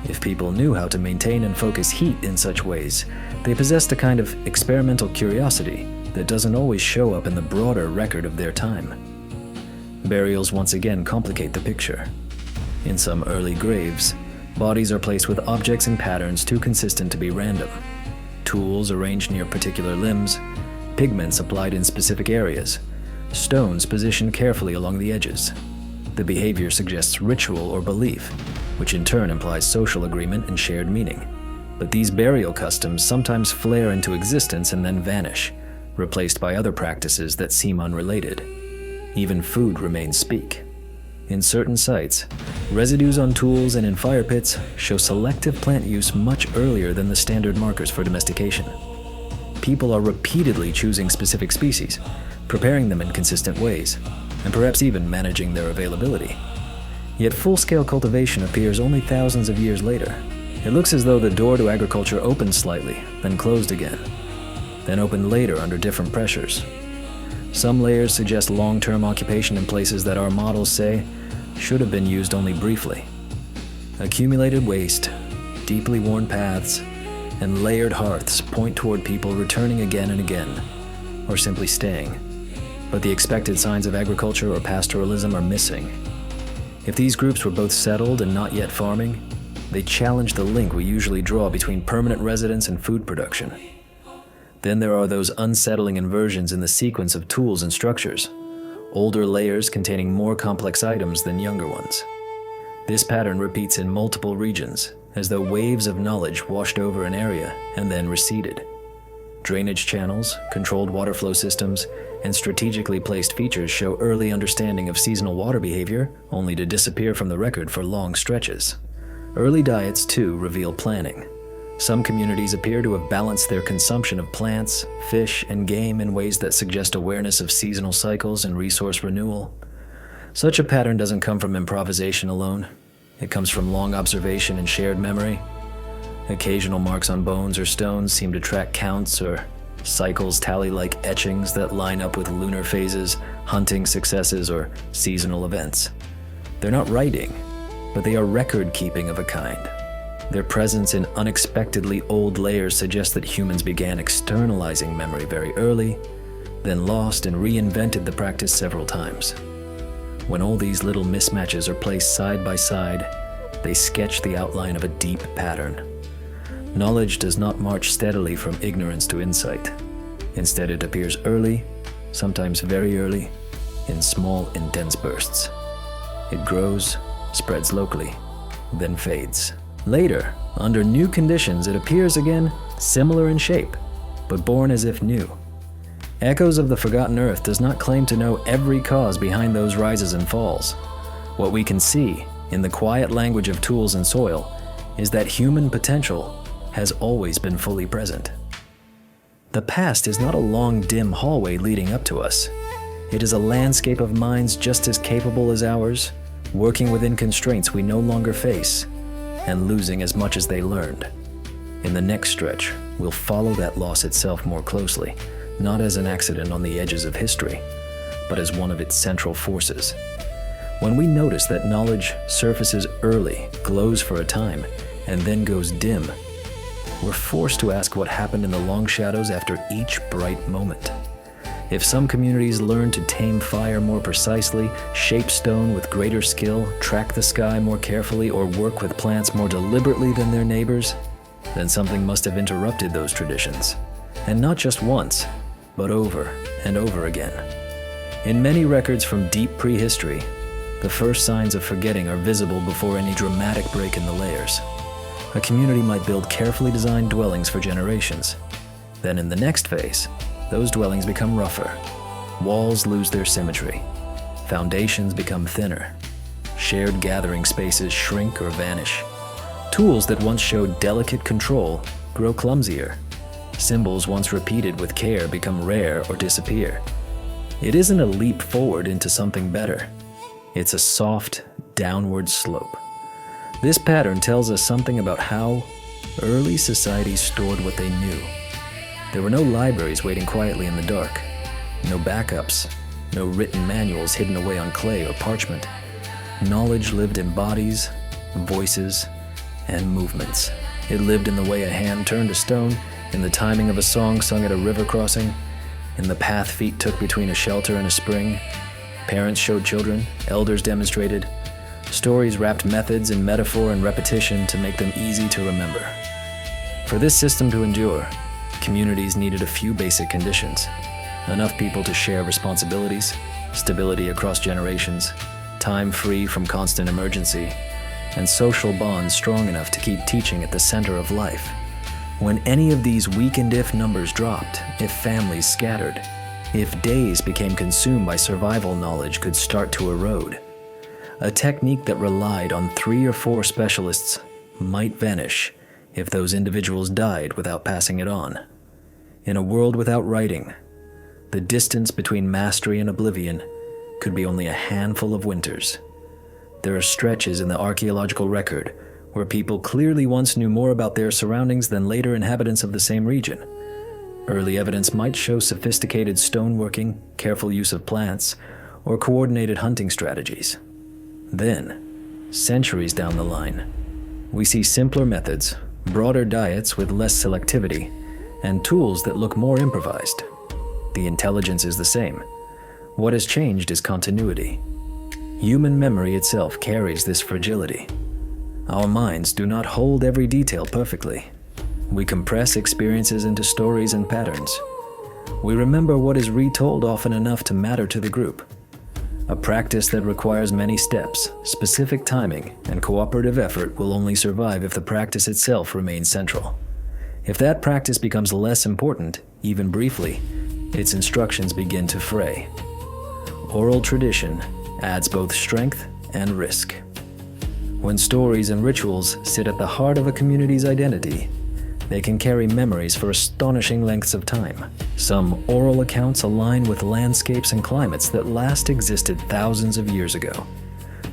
If people knew how to maintain and focus heat in such ways, they possessed a kind of experimental curiosity that doesn't always show up in the broader record of their time. Burials once again complicate the picture. In some early graves, bodies are placed with objects and patterns too consistent to be random. Tools arranged near particular limbs, pigments applied in specific areas, stones positioned carefully along the edges. The behavior suggests ritual or belief, which in turn implies social agreement and shared meaning. But these burial customs sometimes flare into existence and then vanish, replaced by other practices that seem unrelated. Even food remains speak. In certain sites, residues on tools and in fire pits show selective plant use much earlier than the standard markers for domestication. People are repeatedly choosing specific species, preparing them in consistent ways, and perhaps even managing their availability. Yet full-scale cultivation appears only thousands of years later. It looks as though the door to agriculture opened slightly, then closed again, then opened later under different pressures. Some layers suggest long-term occupation in places that our models say should have been used only briefly. Accumulated waste, deeply worn paths, and layered hearths point toward people returning again and again, or simply staying. But the expected signs of agriculture or pastoralism are missing. If these groups were both settled and not yet farming, they challenge the link we usually draw between permanent residence and food production. Then there are those unsettling inversions in the sequence of tools and structures, older layers containing more complex items than younger ones. This pattern repeats in multiple regions, as though waves of knowledge washed over an area and then receded. Drainage channels, controlled water flow systems, and strategically placed features show early understanding of seasonal water behavior, only to disappear from the record for long stretches. Early diets, too, reveal planning. Some communities appear to have balanced their consumption of plants, fish, and game in ways that suggest awareness of seasonal cycles and resource renewal. Such a pattern doesn't come from improvisation alone. It comes from long observation and shared memory. Occasional marks on bones or stones seem to track counts, or cycles tally like etchings that line up with lunar phases, hunting successes, or seasonal events. They're not writing, but they are record-keeping of a kind. Their presence in unexpectedly old layers suggests that humans began externalizing memory very early, then lost and reinvented the practice several times. When all these little mismatches are placed side by side, they sketch the outline of a deep pattern. Knowledge does not march steadily from ignorance to insight. Instead, it appears early, sometimes very early, in small, intense bursts. It grows, spreads locally, then fades. Later, under new conditions, it appears again, similar in shape, but born as if new. Echoes of the Forgotten Earth does not claim to know every cause behind those rises and falls. What we can see, in the quiet language of tools and soil, is that human potential has always been fully present. The past is not a long, dim hallway leading up to us. It is a landscape of minds just as capable as ours, working within constraints we no longer face, and losing as much as they learned. In the next stretch, we'll follow that loss itself more closely, not as an accident on the edges of history, but as one of its central forces. When we notice that knowledge surfaces early, glows for a time, and then goes dim, we're forced to ask what happened in the long shadows after each bright moment. If some communities learn to tame fire more precisely, shape stone with greater skill, track the sky more carefully, or work with plants more deliberately than their neighbors, then something must have interrupted those traditions. And not just once, but over and over again. In many records from deep prehistory, the first signs of forgetting are visible before any dramatic break in the layers. A community might build carefully designed dwellings for generations. Then in the next phase, those dwellings become rougher. Walls lose their symmetry. Foundations become thinner. Shared gathering spaces shrink or vanish. Tools that once showed delicate control grow clumsier. Symbols once repeated with care become rare or disappear. It isn't a leap forward into something better. It's a soft, downward slope. This pattern tells us something about how early societies stored what they knew. There were no libraries waiting quietly in the dark, no backups, no written manuals hidden away on clay or parchment. Knowledge lived in bodies, voices, and movements. It lived in the way a hand turned a stone, in the timing of a song sung at a river crossing, in the path feet took between a shelter and a spring. Parents showed children, elders demonstrated. Stories wrapped methods in metaphor and repetition to make them easy to remember. For this system to endure, communities needed a few basic conditions: enough people to share responsibilities, stability across generations, time free from constant emergency, and social bonds strong enough to keep teaching at the center of life. When any of these weakened if numbers dropped, if families scattered, if days became consumed by survival knowledge could start to erode. A technique that relied on 3 or 4 specialists might vanish if those individuals died without passing it on. In a world without writing, the distance between mastery and oblivion could be only a handful of winters. There are stretches in the archaeological record where people clearly once knew more about their surroundings than later inhabitants of the same region. Early evidence might show sophisticated stoneworking, careful use of plants, or coordinated hunting strategies. Then, centuries down the line, we see simpler methods, broader diets with less selectivity, and tools that look more improvised. The intelligence is the same. What has changed is continuity. Human memory itself carries this fragility. Our minds do not hold every detail perfectly. We compress experiences into stories and patterns. We remember what is retold often enough to matter to the group. A practice that requires many steps, specific timing, and cooperative effort will only survive if the practice itself remains central. If that practice becomes less important, even briefly, its instructions begin to fray. Oral tradition adds both strength and risk. When stories and rituals sit at the heart of a community's identity, They can carry memories for astonishing lengths of time. Some oral accounts align with landscapes and climates that last existed thousands of years ago.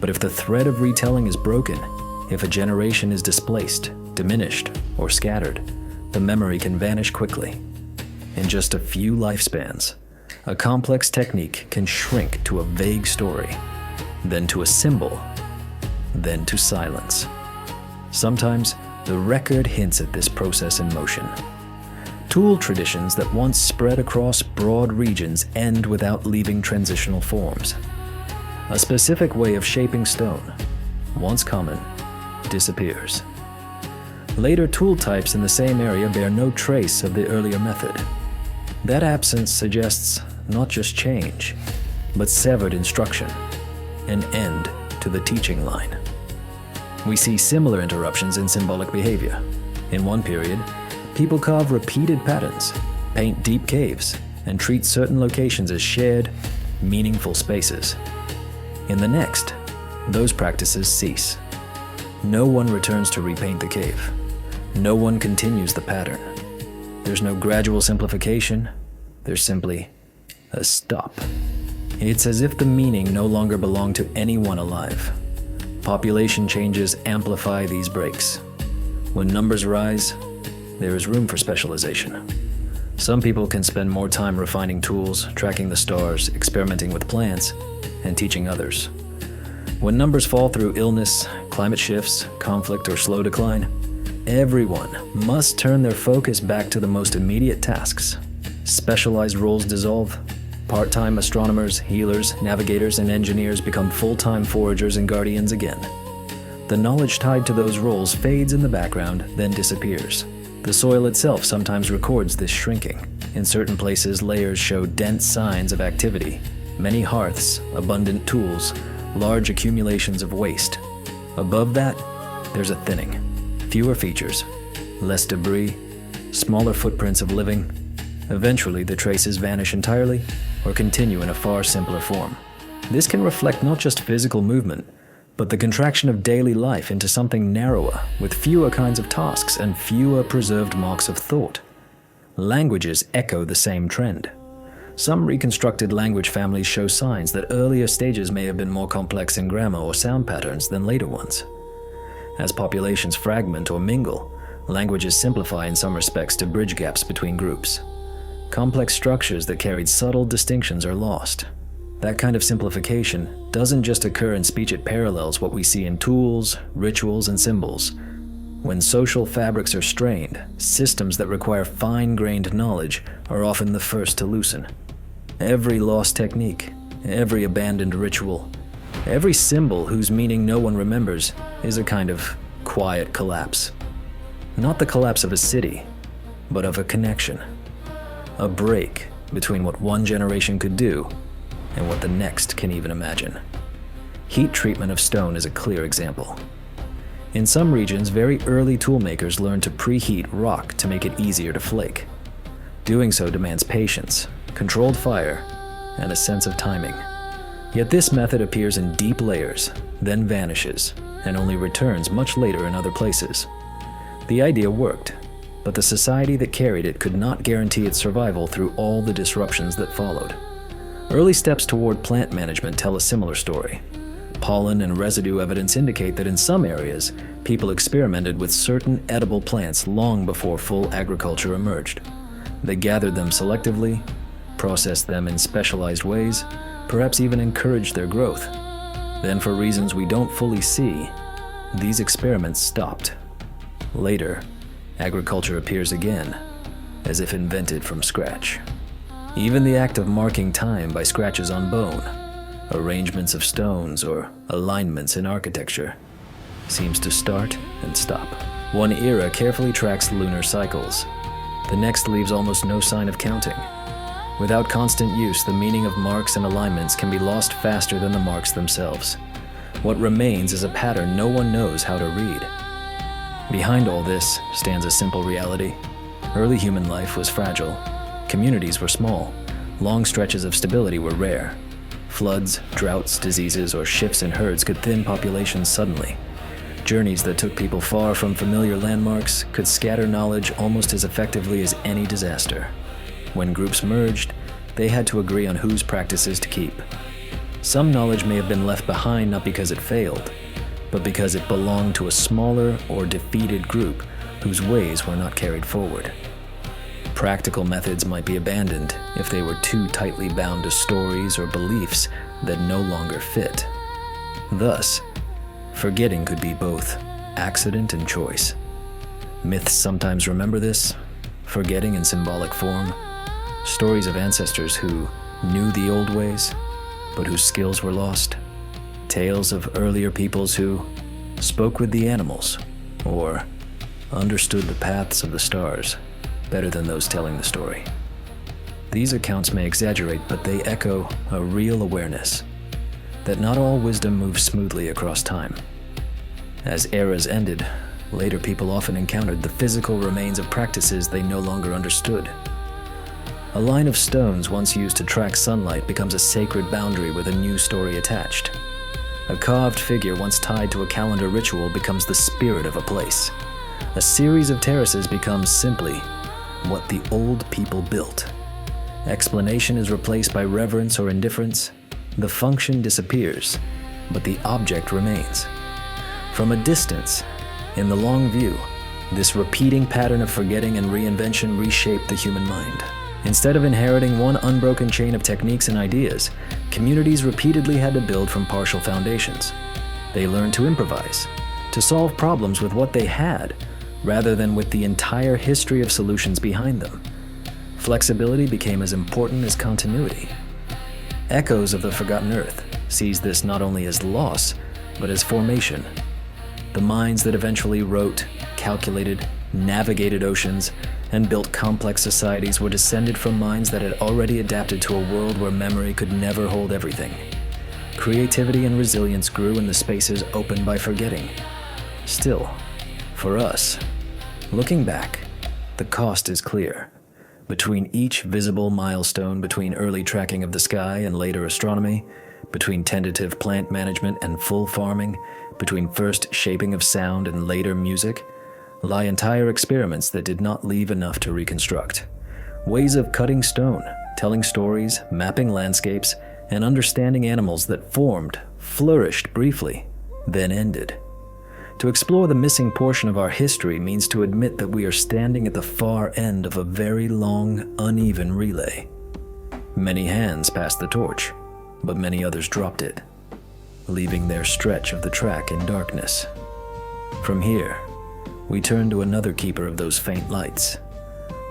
But if the thread of retelling is broken, if a generation is displaced, diminished, or scattered, the memory can vanish quickly. In just a few lifespans, a complex technique can shrink to a vague story, then to a symbol, then to silence. Sometimes, the record hints at this process in motion. Tool traditions that once spread across broad regions end without leaving transitional forms. A specific way of shaping stone, once common, disappears. Later tool types in the same area bear no trace of the earlier method. That absence suggests not just change, but severed instruction, an end to the teaching line. We see similar interruptions in symbolic behavior. In one period, people carve repeated patterns, paint deep caves, and treat certain locations as shared, meaningful spaces. In the next, those practices cease. No one returns to repaint the cave. No one continues the pattern. There's no gradual simplification. There's simply a stop. It's as if the meaning no longer belonged to anyone alive. Population changes amplify these breaks. When numbers rise, there is room for specialization. Some people can spend more time refining tools, tracking the stars, experimenting with plants, and teaching others. When numbers fall through illness, climate shifts, conflict, or slow decline, everyone must turn their focus back to the most immediate tasks. Specialized roles dissolve. Part-time astronomers, healers, navigators, and engineers become full-time foragers and guardians again. The knowledge tied to those roles fades in the background, then disappears. The soil itself sometimes records this shrinking. In certain places, layers show dense signs of activity. Many hearths, abundant tools, large accumulations of waste. Above that, there's a thinning. Fewer features, less debris, smaller footprints of living. Eventually, the traces vanish entirely or continue in a far simpler form. This can reflect not just physical movement, but the contraction of daily life into something narrower, with fewer kinds of tasks and fewer preserved marks of thought. Languages echo the same trend. Some reconstructed language families show signs that earlier stages may have been more complex in grammar or sound patterns than later ones. As populations fragment or mingle, languages simplify in some respects to bridge gaps between groups. Complex structures that carried subtle distinctions are lost. That kind of simplification doesn't just occur in speech, it parallels what we see in tools, rituals, and symbols. When social fabrics are strained, systems that require fine-grained knowledge are often the first to loosen. Every lost technique, every abandoned ritual, every symbol whose meaning no one remembers is a kind of quiet collapse. Not the collapse of a city, but of a connection. A break between what one generation could do and what the next can even imagine. Heat treatment of stone is a clear example. In some regions, very early toolmakers learned to preheat rock to make it easier to flake. Doing so demands patience, controlled fire, and a sense of timing. Yet this method appears in deep layers, then vanishes, and only returns much later in other places. The idea worked, but the society that carried it could not guarantee its survival through all the disruptions that followed. Early steps toward plant management tell a similar story. Pollen and residue evidence indicate that in some areas, people experimented with certain edible plants long before full agriculture emerged. They gathered them selectively, processed them in specialized ways, perhaps even encouraged their growth. Then, for reasons we don't fully see, these experiments stopped. Later, agriculture appears again, as if invented from scratch. Even the act of marking time by scratches on bone, arrangements of stones, or alignments in architecture seems to start and stop. One era carefully tracks lunar cycles. The next leaves almost no sign of counting. Without constant use, the meaning of marks and alignments can be lost faster than the marks themselves. What remains is a pattern no one knows how to read. Behind all this stands a simple reality. Early human life was fragile. Communities were small. Long stretches of stability were rare. Floods, droughts, diseases, or shifts in herds could thin populations suddenly. Journeys that took people far from familiar landmarks could scatter knowledge almost as effectively as any disaster. When groups merged, they had to agree on whose practices to keep. Some knowledge may have been left behind not because it failed, but because it belonged to a smaller or defeated group whose ways were not carried forward. Practical methods might be abandoned if they were too tightly bound to stories or beliefs that no longer fit. Thus, forgetting could be both accident and choice. Myths sometimes remember this, forgetting in symbolic form, stories of ancestors who knew the old ways, but whose skills were lost, tales of earlier peoples who spoke with the animals or understood the paths of the stars better than those telling the story. These accounts may exaggerate, but they echo a real awareness that not all wisdom moves smoothly across time. As eras ended, later people often encountered the physical remains of practices they no longer understood. A line of stones once used to track sunlight becomes a sacred boundary with a new story attached. A carved figure once tied to a calendar ritual becomes the spirit of a place. A series of terraces becomes simply what the old people built. Explanation is replaced by reverence or indifference. The function disappears, but the object remains. From a distance, in the long view, this repeating pattern of forgetting and reinvention reshaped the human mind. Instead of inheriting one unbroken chain of techniques and ideas, communities repeatedly had to build from partial foundations. They learned to improvise, to solve problems with what they had, rather than with the entire history of solutions behind them. Flexibility became as important as continuity. Echoes of the Forgotten Earth sees this not only as loss, but as formation. The minds that eventually wrote, calculated, navigated oceans, and built complex societies were descended from minds that had already adapted to a world where memory could never hold everything. Creativity and resilience grew in the spaces opened by forgetting. Still, for us, looking back, the cost is clear. Between each visible milestone, between early tracking of the sky and later astronomy, between tentative plant management and full farming, between first shaping of sound and later music, lie entire experiments that did not leave enough to reconstruct. Ways of cutting stone, telling stories, mapping landscapes, and understanding animals that formed, flourished briefly, then ended. To explore the missing portion of our history means to admit that we are standing at the far end of a very long, uneven relay. Many hands passed the torch, but many others dropped it, leaving their stretch of the track in darkness. From here, we turn to another keeper of those faint lights.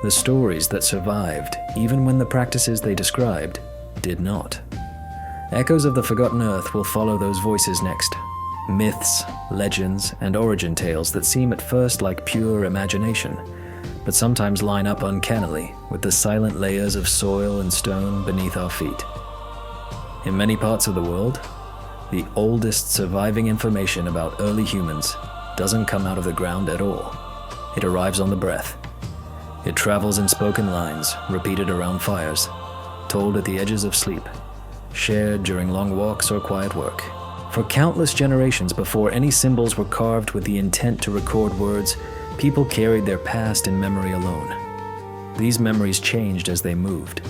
The stories that survived, even when the practices they described did not. Echoes of the Forgotten Earth will follow those voices next. Myths, legends, and origin tales that seem at first like pure imagination, but sometimes line up uncannily with the silent layers of soil and stone beneath our feet. In many parts of the world, the oldest surviving information about early humans doesn't come out of the ground at all. It arrives on the breath. It travels in spoken lines, repeated around fires, told at the edges of sleep, shared during long walks or quiet work. For countless generations before any symbols were carved with the intent to record words, people carried their past in memory alone. These memories changed as they moved.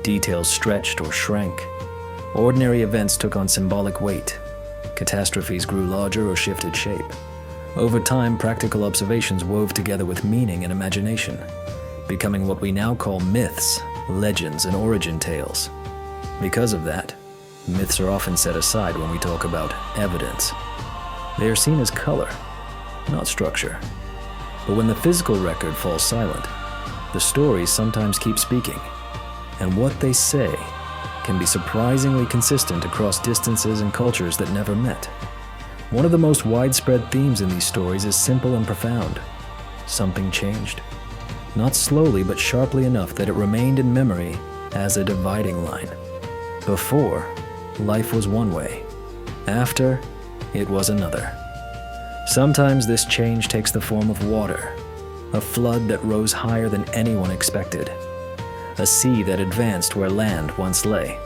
Details stretched or shrank. Ordinary events took on symbolic weight. Catastrophes grew larger or shifted shape. Over time, practical observations wove together with meaning and imagination, becoming what we now call myths, legends, and origin tales. Because of that, myths are often set aside when we talk about evidence. They are seen as color, not structure. But when the physical record falls silent, the stories sometimes keep speaking, and what they say can be surprisingly consistent across distances and cultures that never met. One of the most widespread themes in these stories is simple and profound. Something changed. Not slowly, but sharply enough that it remained in memory as a dividing line. Before, life was one way. After, it was another. Sometimes this change takes the form of water, a flood that rose higher than anyone expected, a sea that advanced where land once lay,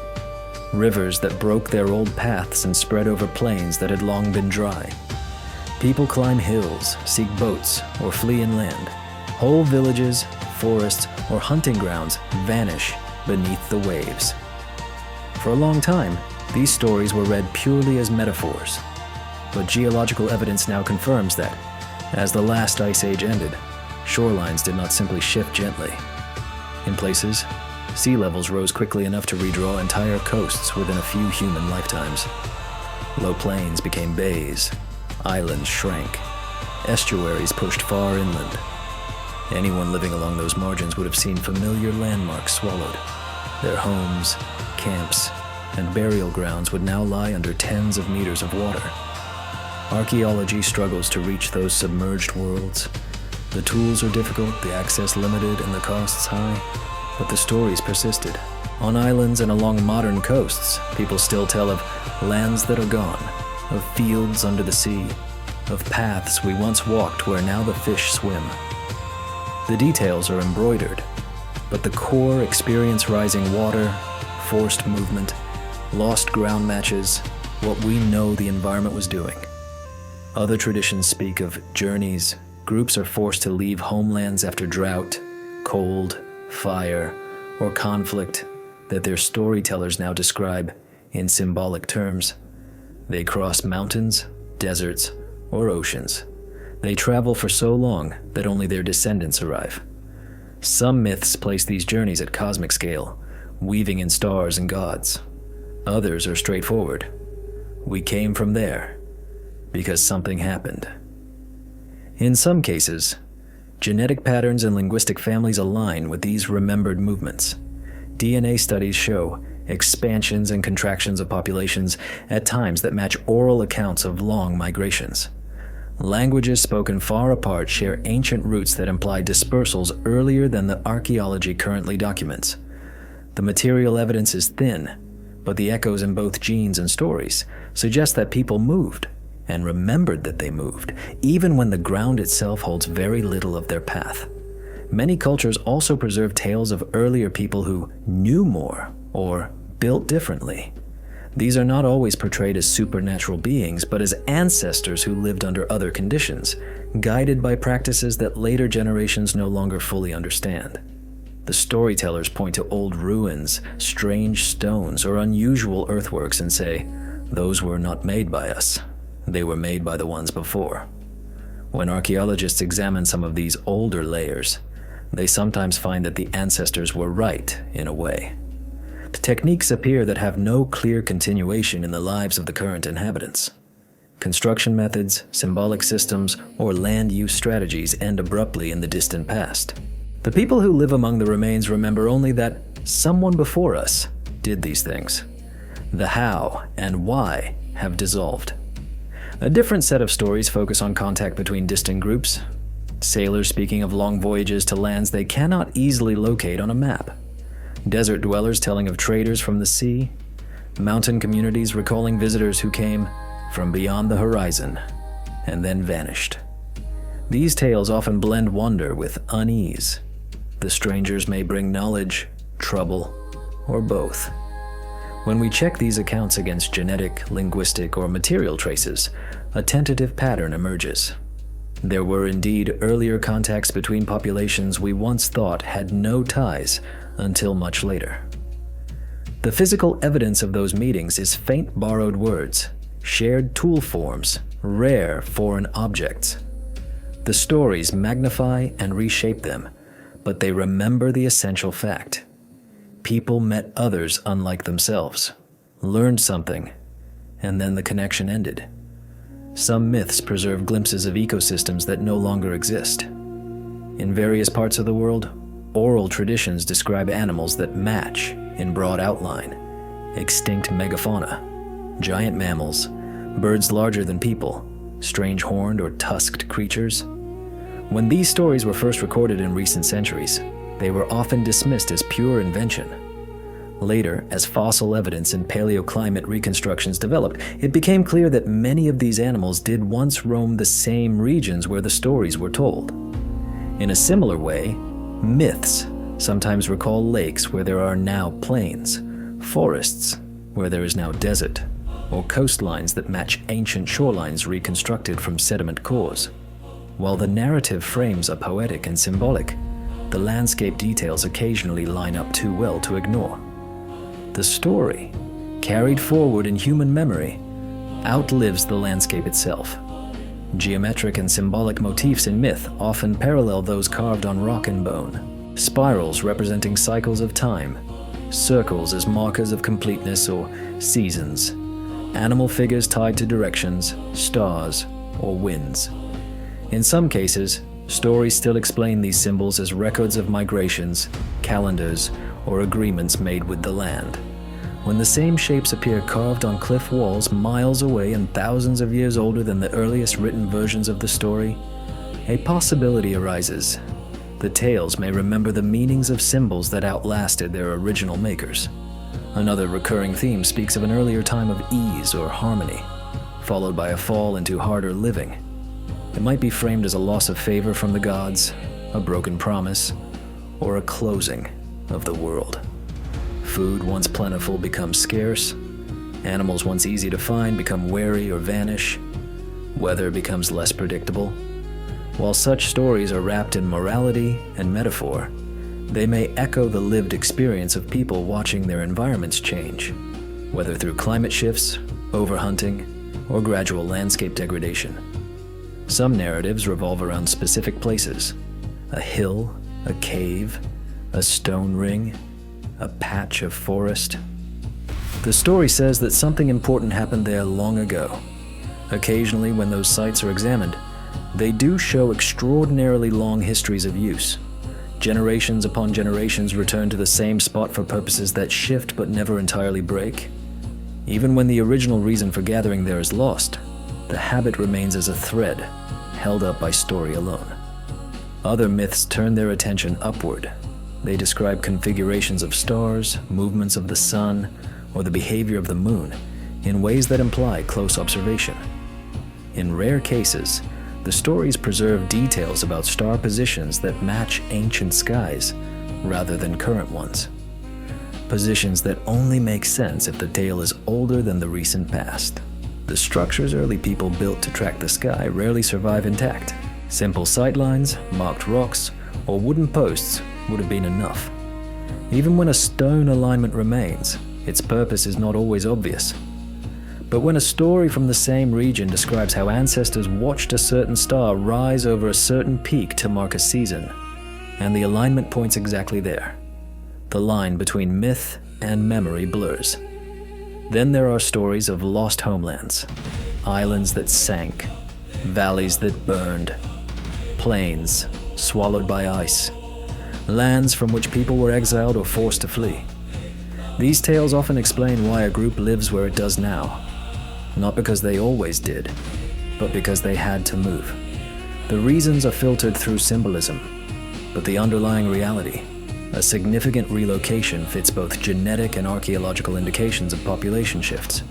rivers that broke their old paths and spread over plains that had long been dry. People climb hills, seek boats, or flee inland. Whole villages, forests, or hunting grounds vanish beneath the waves. For a long time, these stories were read purely as metaphors. But geological evidence now confirms that, as the last ice age ended, shorelines did not simply shift gently. In places, sea levels rose quickly enough to redraw entire coasts within a few human lifetimes. Low plains became bays, islands shrank, estuaries pushed far inland. Anyone living along those margins would have seen familiar landmarks swallowed. Their homes, camps, and burial grounds would now lie under tens of meters of water. Archaeology struggles to reach those submerged worlds. The tools are difficult, the access limited, and the costs high, but the stories persisted. On islands and along modern coasts, people still tell of lands that are gone, of fields under the sea, of paths we once walked where now the fish swim. The details are embroidered, but the core experience rising water, forced movement, lost ground matches, what we know the environment was doing. Other traditions speak of journeys. Groups are forced to leave homelands after drought, cold, fire, or conflict that their storytellers now describe in symbolic terms. They cross mountains, deserts, or oceans. They travel for so long that only their descendants arrive. Some myths place these journeys at cosmic scale, weaving in stars and gods. Others are straightforward. We came from there because something happened. In some cases, genetic patterns and linguistic families align with these remembered movements. DNA studies show expansions and contractions of populations at times that match oral accounts of long migrations. Languages spoken far apart share ancient roots that imply dispersals earlier than the archaeology currently documents. The material evidence is thin, but the echoes in both genes and stories suggest that people moved and remembered that they moved, even when the ground itself holds very little of their path. Many cultures also preserve tales of earlier people who knew more or built differently. These are not always portrayed as supernatural beings, but as ancestors who lived under other conditions, guided by practices that later generations no longer fully understand. The storytellers point to old ruins, strange stones, or unusual earthworks and say, "Those were not made by us. They were made by the ones before." When archaeologists examine some of these older layers, they sometimes find that the ancestors were right in a way. The techniques appear that have no clear continuation in the lives of the current inhabitants. Construction methods, symbolic systems, or land use strategies end abruptly in the distant past. The people who live among the remains remember only that someone before us did these things. The how and why have dissolved. A different set of stories focus on contact between distant groups. Sailors speaking of long voyages to lands they cannot easily locate on a map. Desert dwellers telling of traders from the sea. Mountain communities recalling visitors who came from beyond the horizon and then vanished. These tales often blend wonder with unease. The strangers may bring knowledge, trouble, or both. When we check these accounts against genetic, linguistic, or material traces, a tentative pattern emerges. There were indeed earlier contacts between populations we once thought had no ties until much later. The physical evidence of those meetings is faint borrowed words, shared tool forms, rare foreign objects. The stories magnify and reshape them, but they remember the essential fact. People met others unlike themselves, learned something, and then the connection ended. Some myths preserve glimpses of ecosystems that no longer exist. In various parts of the world, oral traditions describe animals that match in broad outline. Extinct megafauna, giant mammals, birds larger than people, strange horned or tusked creatures. When these stories were first recorded in recent centuries, they were often dismissed as pure invention. Later, as fossil evidence and paleoclimate reconstructions developed, it became clear that many of these animals did once roam the same regions where the stories were told. In a similar way, myths sometimes recall lakes where there are now plains, forests where there is now desert, or coastlines that match ancient shorelines reconstructed from sediment cores. While the narrative frames are poetic and symbolic, the landscape details occasionally line up too well to ignore. The story, carried forward in human memory, outlives the landscape itself. Geometric and symbolic motifs in myth often parallel those carved on rock and bone. Spirals representing cycles of time, circles as markers of completeness or seasons, animal figures tied to directions, stars, or winds. In some cases, stories still explain these symbols as records of migrations, calendars, or agreements made with the land. When the same shapes appear carved on cliff walls miles away and thousands of years older than the earliest written versions of the story, a possibility arises. The tales may remember the meanings of symbols that outlasted their original makers. Another recurring theme speaks of an earlier time of ease or harmony, followed by a fall into harder living. It might be framed as a loss of favor from the gods, a broken promise, or a closing of the world. Food once plentiful becomes scarce, animals once easy to find become wary or vanish, weather becomes less predictable. While such stories are wrapped in morality and metaphor, they may echo the lived experience of people watching their environments change, whether through climate shifts, overhunting, or gradual landscape degradation. Some narratives revolve around specific places: a hill, a cave, a stone ring, a patch of forest. The story says that something important happened there long ago. Occasionally, when those sites are examined, they do show extraordinarily long histories of use. Generations upon generations return to the same spot for purposes that shift but never entirely break. Even when the original reason for gathering there is lost, the habit remains as a thread, held up by story alone. Other myths turn their attention upward. They describe configurations of stars, movements of the sun, or the behavior of the moon in ways that imply close observation. In rare cases, the stories preserve details about star positions that match ancient skies rather than current ones. Positions that only make sense if the tale is older than the recent past. The structures early people built to track the sky rarely survive intact. Simple sightlines, marked rocks, or wooden posts would have been enough. Even when a stone alignment remains, its purpose is not always obvious. But when a story from the same region describes how ancestors watched a certain star rise over a certain peak to mark a season, and the alignment points exactly there, the line between myth and memory blurs. Then there are stories of lost homelands, islands that sank, valleys that burned, plains swallowed by ice, lands from which people were exiled or forced to flee. These tales often explain why a group lives where it does now, not because they always did, but because they had to move. The reasons are filtered through symbolism, but the underlying reality, a significant relocation, fits both genetic and archaeological indications of population shifts.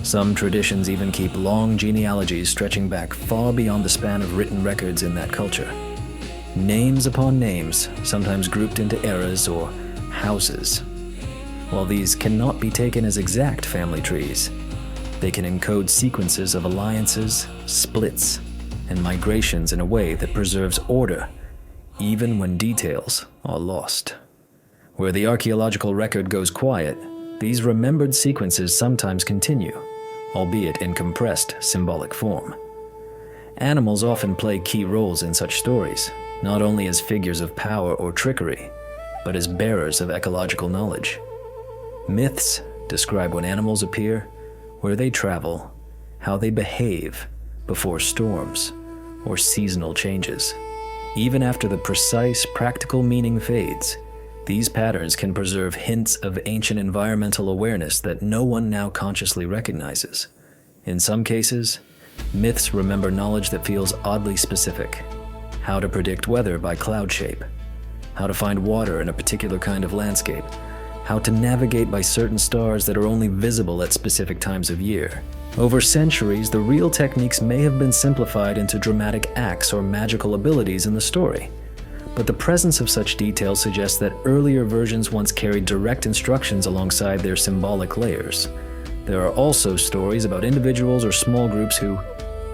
Some traditions even keep long genealogies stretching back far beyond the span of written records in that culture. Names upon names, sometimes grouped into eras or houses. While these cannot be taken as exact family trees, they can encode sequences of alliances, splits, and migrations in a way that preserves order, even when details are lost. Where the archaeological record goes quiet, these remembered sequences sometimes continue, albeit in compressed symbolic form. Animals often play key roles in such stories, not only as figures of power or trickery, but as bearers of ecological knowledge. Myths describe when animals appear, where they travel, how they behave before storms or seasonal changes. Even after the precise, practical meaning fades, these patterns can preserve hints of ancient environmental awareness that no one now consciously recognizes. In some cases, myths remember knowledge that feels oddly specific. How to predict weather by cloud shape, how to find water in a particular kind of landscape, how to navigate by certain stars that are only visible at specific times of year. Over centuries, the real techniques may have been simplified into dramatic acts or magical abilities in the story. But the presence of such details suggests that earlier versions once carried direct instructions alongside their symbolic layers. There are also stories about individuals or small groups who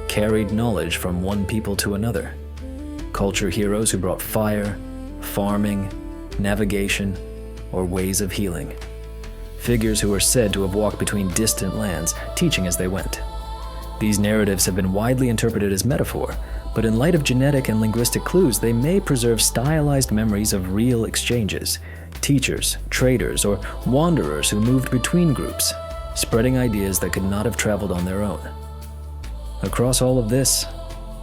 carried knowledge from one people to another. Culture heroes who brought fire, farming, navigation, or ways of healing. Figures who are said to have walked between distant lands, teaching as they went. These narratives have been widely interpreted as metaphor, but in light of genetic and linguistic clues, they may preserve stylized memories of real exchanges, teachers, traders, or wanderers who moved between groups, spreading ideas that could not have traveled on their own. Across all of this,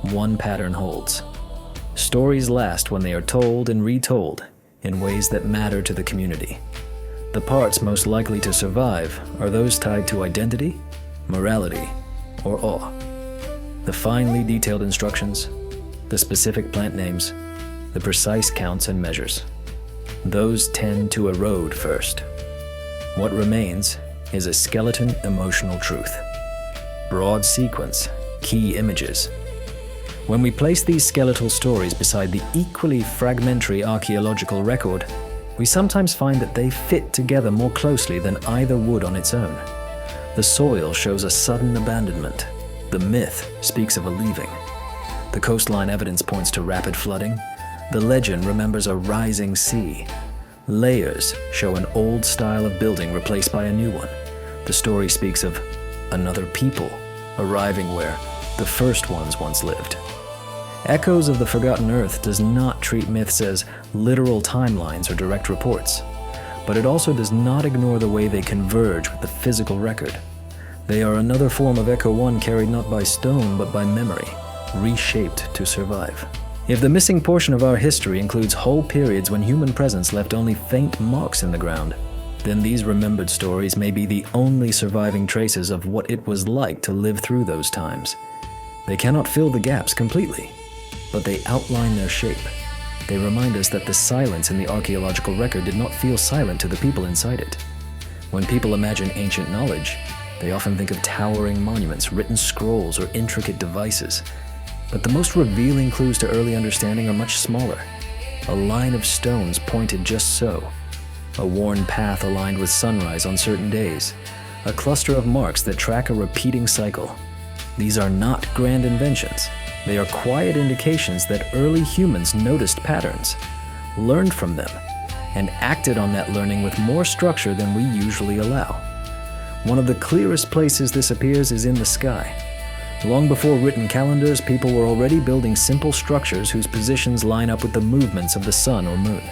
one pattern holds. Stories last when they are told and retold in ways that matter to the community. The parts most likely to survive are those tied to identity, morality, or awe. The finely detailed instructions, the specific plant names, the precise counts and measures. Those tend to erode first. What remains is a skeleton emotional truth. Broad sequence, key images. When we place these skeletal stories beside the equally fragmentary archaeological record, we sometimes find that they fit together more closely than either would on its own. The soil shows a sudden abandonment. The myth speaks of a leaving. The coastline evidence points to rapid flooding. The legend remembers a rising sea. Layers show an old style of building replaced by a new one. The story speaks of another people arriving where the first ones once lived. Echoes of the Forgotten Earth does not treat myths as literal timelines or direct reports, but it also does not ignore the way they converge with the physical record. They are another form of Echo 1 carried not by stone but by memory, reshaped to survive. If the missing portion of our history includes whole periods when human presence left only faint marks in the ground, then these remembered stories may be the only surviving traces of what it was like to live through those times. They cannot fill the gaps completely, but they outline their shape. They remind us that the silence in the archaeological record did not feel silent to the people inside it. When people imagine ancient knowledge, they often think of towering monuments, written scrolls, or intricate devices. But the most revealing clues to early understanding are much smaller. A line of stones pointed just so. A worn path aligned with sunrise on certain days. A cluster of marks that track a repeating cycle. These are not grand inventions. They are quiet indications that early humans noticed patterns, learned from them, and acted on that learning with more structure than we usually allow. One of the clearest places this appears is in the sky. Long before written calendars, people were already building simple structures whose positions line up with the movements of the sun or moon.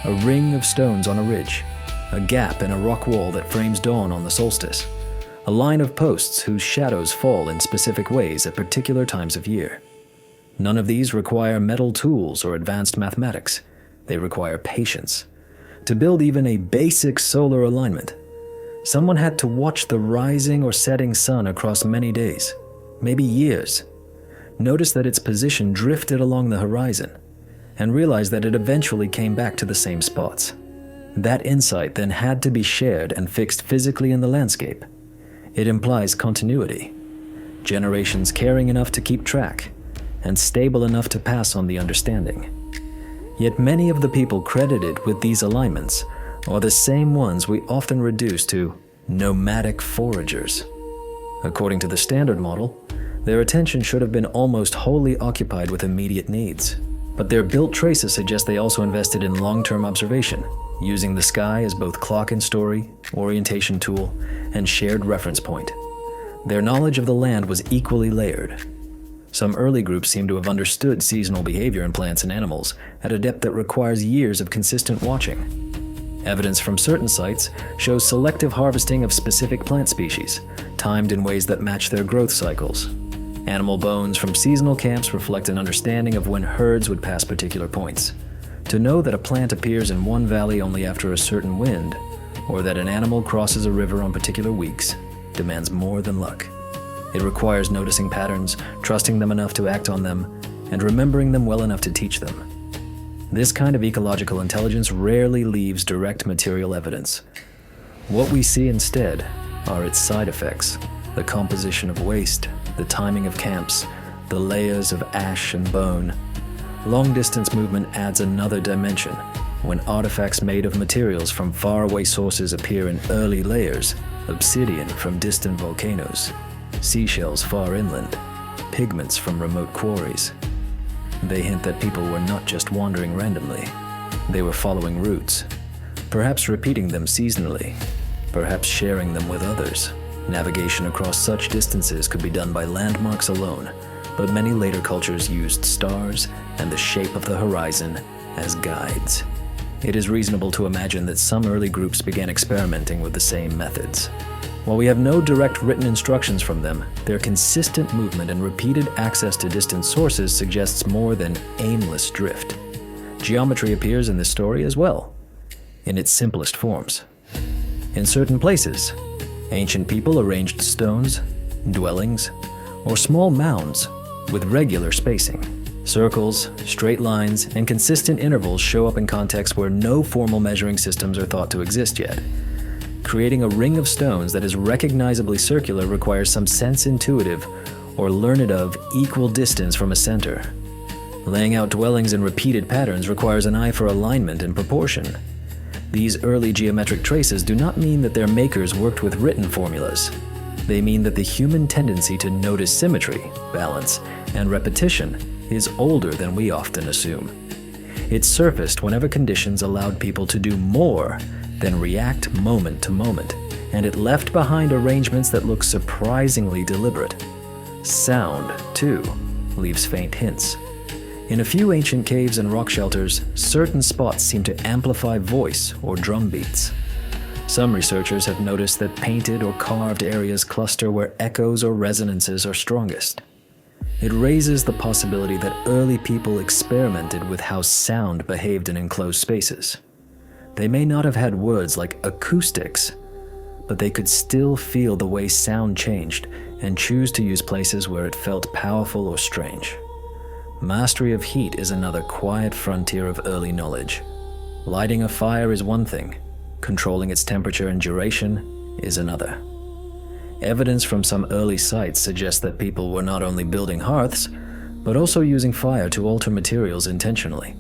A ring of stones on a ridge, a gap in a rock wall that frames dawn on the solstice, a line of posts whose shadows fall in specific ways at particular times of year. None of these require metal tools or advanced mathematics. They require patience. To build even a basic solar alignment, someone had to watch the rising or setting sun across many days, maybe years. Notice that its position drifted along the horizon, and realize that it eventually came back to the same spots. That insight then had to be shared and fixed physically in the landscape. It implies continuity, generations caring enough to keep track, and stable enough to pass on the understanding. Yet many of the people credited with these alignments are the same ones we often reduce to nomadic foragers. According to the standard model, their attention should have been almost wholly occupied with immediate needs. But their built traces suggest they also invested in long-term observation, using the sky as both clock and story, orientation tool, and shared reference point. Their knowledge of the land was equally layered. Some early groups seem to have understood seasonal behavior in plants and animals at a depth that requires years of consistent watching. Evidence from certain sites shows selective harvesting of specific plant species, timed in ways that match their growth cycles. Animal bones from seasonal camps reflect an understanding of when herds would pass particular points. To know that a plant appears in one valley only after a certain wind, or that an animal crosses a river on particular weeks, demands more than luck. It requires noticing patterns, trusting them enough to act on them, and remembering them well enough to teach them. This kind of ecological intelligence rarely leaves direct material evidence. What we see instead are its side effects: the composition of waste, the timing of camps, the layers of ash and bone. Long-distance movement adds another dimension. When artifacts made of materials from faraway sources appear in early layers, obsidian from distant volcanoes, seashells far inland, pigments from remote quarries. They hint that people were not just wandering randomly. They were following routes, perhaps repeating them seasonally, perhaps sharing them with others. Navigation across such distances could be done by landmarks alone, but many later cultures used stars and the shape of the horizon as guides. It is reasonable to imagine that some early groups began experimenting with the same methods. While we have no direct written instructions from them, their consistent movement and repeated access to distant sources suggests more than aimless drift. Geometry appears in this story as well, in its simplest forms. In certain places, ancient people arranged stones, dwellings, or small mounds with regular spacing. Circles, straight lines, and consistent intervals show up in contexts where no formal measuring systems are thought to exist yet. Creating a ring of stones that is recognizably circular requires some sense-intuitive or learned of equal distance from a center. Laying out dwellings in repeated patterns requires an eye for alignment and proportion. These early geometric traces do not mean that their makers worked with written formulas. They mean that the human tendency to notice symmetry, balance, and repetition is older than we often assume. It surfaced whenever conditions allowed people to do more than react moment to moment, and it left behind arrangements that look surprisingly deliberate. Sound, too, leaves faint hints. In a few ancient caves and rock shelters, certain spots seem to amplify voice or drum beats. Some researchers have noticed that painted or carved areas cluster where echoes or resonances are strongest. It raises the possibility that early people experimented with how sound behaved in enclosed spaces. They may not have had words like acoustics, but they could still feel the way sound changed and choose to use places where it felt powerful or strange. Mastery of heat is another quiet frontier of early knowledge. Lighting a fire is one thing, controlling its temperature and duration is another. Evidence from some early sites suggests that people were not only building hearths, but also using fire to alter materials intentionally.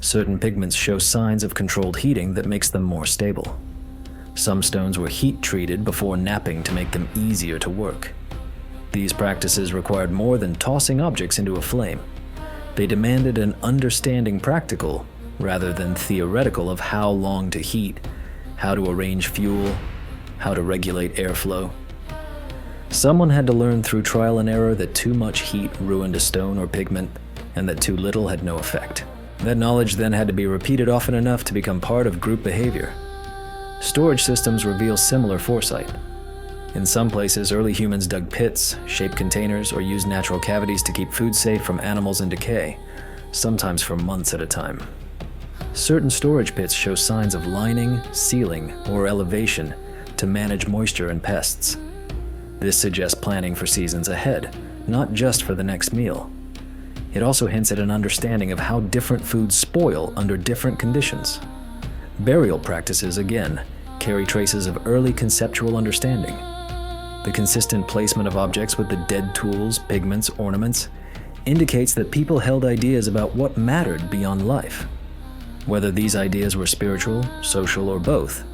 Certain pigments show signs of controlled heating that makes them more stable. Some stones were heat-treated before knapping to make them easier to work. These practices required more than tossing objects into a flame. They demanded an understanding practical, rather than theoretical, of how long to heat, how to arrange fuel, how to regulate airflow. Someone had to learn through trial and error that too much heat ruined a stone or pigment, and that too little had no effect. That knowledge then had to be repeated often enough to become part of group behavior. Storage systems reveal similar foresight. In some places, early humans dug pits, shaped containers, or used natural cavities to keep food safe from animals in decay, sometimes for months at a time. Certain storage pits show signs of lining, sealing, or elevation to manage moisture and pests. This suggests planning for seasons ahead, not just for the next meal. It also hints at an understanding of how different foods spoil under different conditions. Burial practices, again, carry traces of early conceptual understanding. The consistent placement of objects with the dead tools, pigments, ornaments indicates that people held ideas about what mattered beyond life. Whether these ideas were spiritual, social, or both,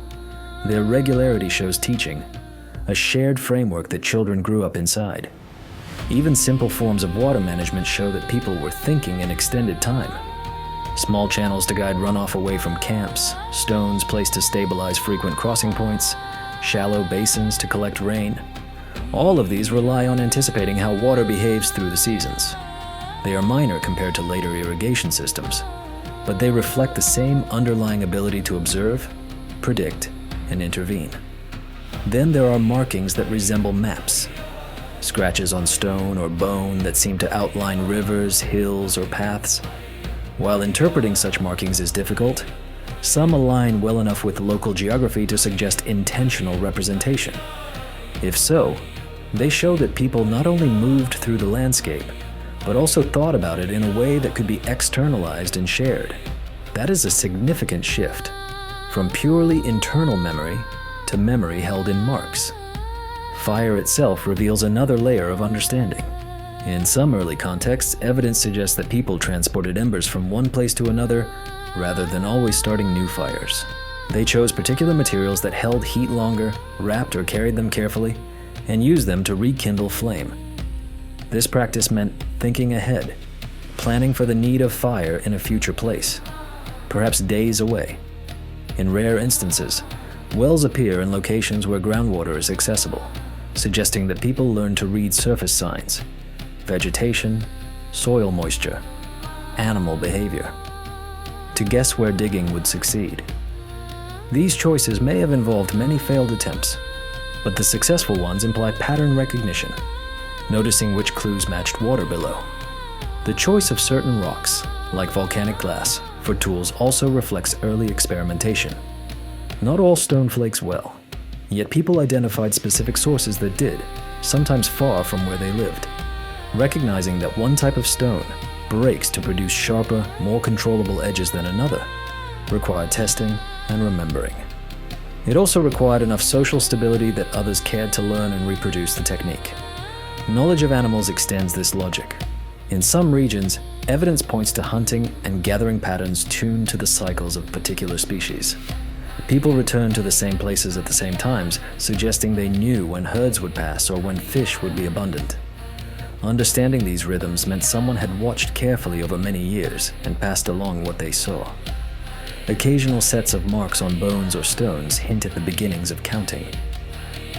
their regularity shows teaching, a shared framework that children grew up inside. Even simple forms of water management show that people were thinking in extended time. Small channels to guide runoff away from camps, stones placed to stabilize frequent crossing points, shallow basins to collect rain. All of these rely on anticipating how water behaves through the seasons. They are minor compared to later irrigation systems, but they reflect the same underlying ability to observe, predict, and intervene. Then there are markings that resemble maps. Scratches on stone or bone that seem to outline rivers, hills, or paths. While interpreting such markings is difficult, some align well enough with local geography to suggest intentional representation. If so, they show that people not only moved through the landscape, but also thought about it in a way that could be externalized and shared. That is a significant shift, from purely internal memory to memory held in marks. Fire itself reveals another layer of understanding. In some early contexts, evidence suggests that people transported embers from one place to another rather than always starting new fires. They chose particular materials that held heat longer, wrapped or carried them carefully, and used them to rekindle flame. This practice meant thinking ahead, planning for the need of fire in a future place, perhaps days away. In rare instances, wells appear in locations where groundwater is accessible, suggesting that people learn to read surface signs, vegetation, soil moisture, animal behavior, to guess where digging would succeed. These choices may have involved many failed attempts, but the successful ones imply pattern recognition, noticing which clues matched water below. The choice of certain rocks, like volcanic glass, for tools also reflects early experimentation. Not all stone flakes well, yet people identified specific sources that did, sometimes far from where they lived. Recognizing that one type of stone breaks to produce sharper, more controllable edges than another required testing and remembering. It also required enough social stability that others cared to learn and reproduce the technique. Knowledge of animals extends this logic. In some regions, evidence points to hunting and gathering patterns tuned to the cycles of particular species. People returned to the same places at the same times, suggesting they knew when herds would pass or when fish would be abundant. Understanding these rhythms meant someone had watched carefully over many years and passed along what they saw. Occasional sets of marks on bones or stones hint at the beginnings of counting.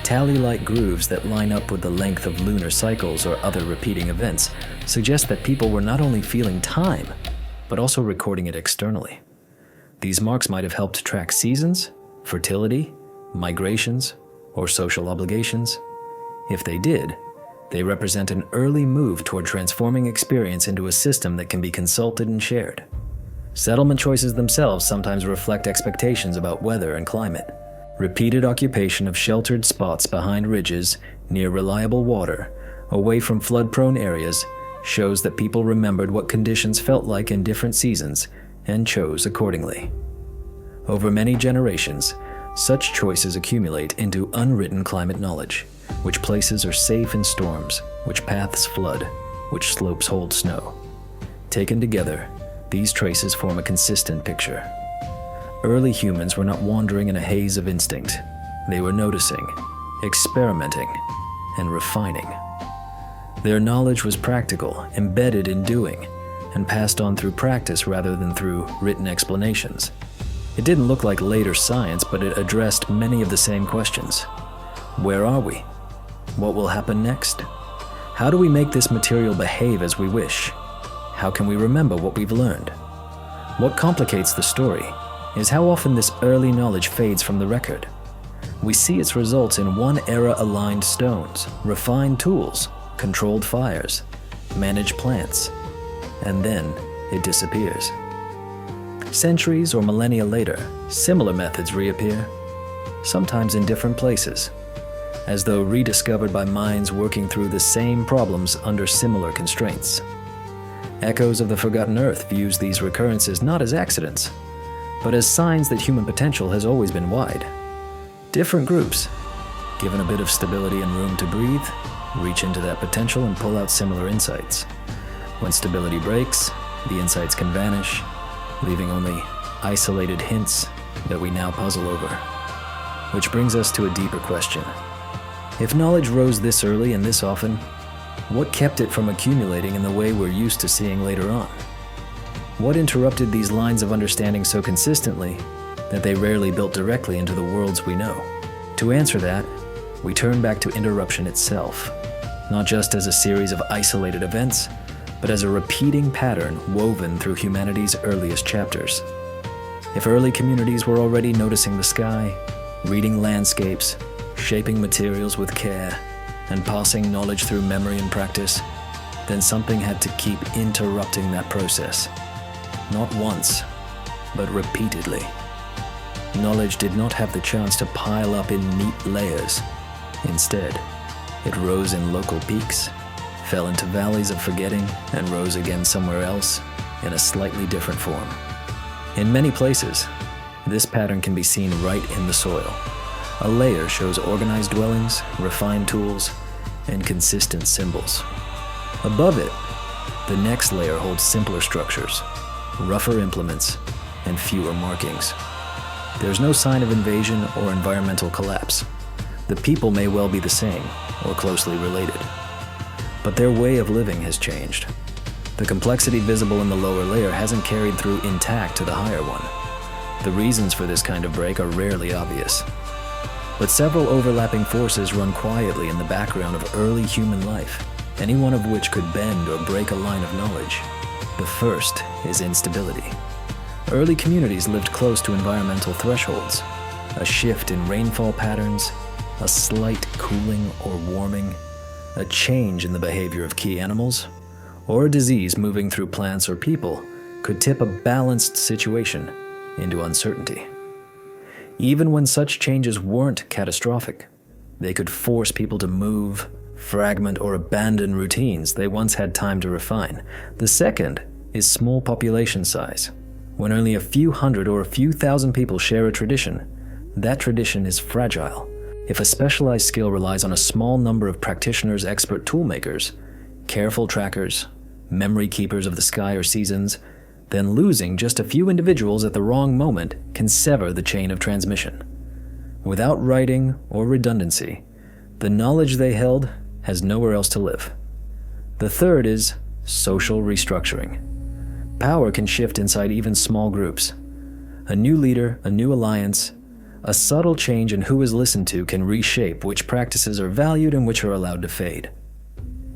Tally-like grooves that line up with the length of lunar cycles or other repeating events suggest that people were not only feeling time, but also recording it externally. These marks might have helped track seasons, fertility, migrations, or social obligations. If they did, they represent an early move toward transforming experience into a system that can be consulted and shared. Settlement choices themselves sometimes reflect expectations about weather and climate. Repeated occupation of sheltered spots behind ridges, near reliable water, away from flood-prone areas, shows that people remembered what conditions felt like in different seasons and chose accordingly. Over many generations, such choices accumulate into unwritten climate knowledge, which places are safe in storms, which paths flood, which slopes hold snow. Taken together, these traces form a consistent picture. Early humans were not wandering in a haze of instinct. They were noticing, experimenting, and refining. Their knowledge was practical, embedded in doing, and passed on through practice rather than through written explanations. It didn't look like later science, but it addressed many of the same questions. Where are we? What will happen next? How do we make this material behave as we wish? How can we remember what we've learned? What complicates the story is how often this early knowledge fades from the record. We see its results in one-era-aligned stones, refined tools, controlled fires, managed plants, and then it disappears. Centuries or millennia later, similar methods reappear, sometimes in different places, as though rediscovered by minds working through the same problems under similar constraints. Echoes of the Forgotten Earth views these recurrences not as accidents, but as signs that human potential has always been wide. Different groups, given a bit of stability and room to breathe, reach into that potential and pull out similar insights. When stability breaks, the insights can vanish, leaving only isolated hints that we now puzzle over. Which brings us to a deeper question. If knowledge rose this early and this often, what kept it from accumulating in the way we're used to seeing later on? What interrupted these lines of understanding so consistently that they rarely built directly into the worlds we know? To answer that, we turn back to interruption itself, not just as a series of isolated events, but as a repeating pattern woven through humanity's earliest chapters. If early communities were already noticing the sky, reading landscapes, shaping materials with care, and passing knowledge through memory and practice, then something had to keep interrupting that process. Not once, but repeatedly. Knowledge did not have the chance to pile up in neat layers. Instead, it rose in local peaks, fell into valleys of forgetting, and rose again somewhere else in a slightly different form. In many places, this pattern can be seen right in the soil. A layer shows organized dwellings, refined tools, and consistent symbols. Above it, the next layer holds simpler structures, rougher implements, and fewer markings. There's no sign of invasion or environmental collapse. The people may well be the same or closely related, but their way of living has changed. The complexity visible in the lower layer hasn't carried through intact to the higher one. The reasons for this kind of break are rarely obvious, but several overlapping forces run quietly in the background of early human life, any one of which could bend or break a line of knowledge. The first is instability. Early communities lived close to environmental thresholds. A shift in rainfall patterns, a slight cooling or warming, a change in the behavior of key animals, or a disease moving through plants or people could tip a balanced situation into uncertainty. Even when such changes weren't catastrophic, they could force people to move, fragment, or abandon routines they once had time to refine. The second is small population size. When only a few hundred or a few thousand people share a tradition, that tradition is fragile. If a specialized skill relies on a small number of practitioners, expert toolmakers, careful trackers, memory keepers of the sky or seasons, then losing just a few individuals at the wrong moment can sever the chain of transmission. Without writing or redundancy, the knowledge they held has nowhere else to live. The third is social restructuring. Power can shift inside even small groups. A new leader, a new alliance, a subtle change in who is listened to can reshape which practices are valued and which are allowed to fade.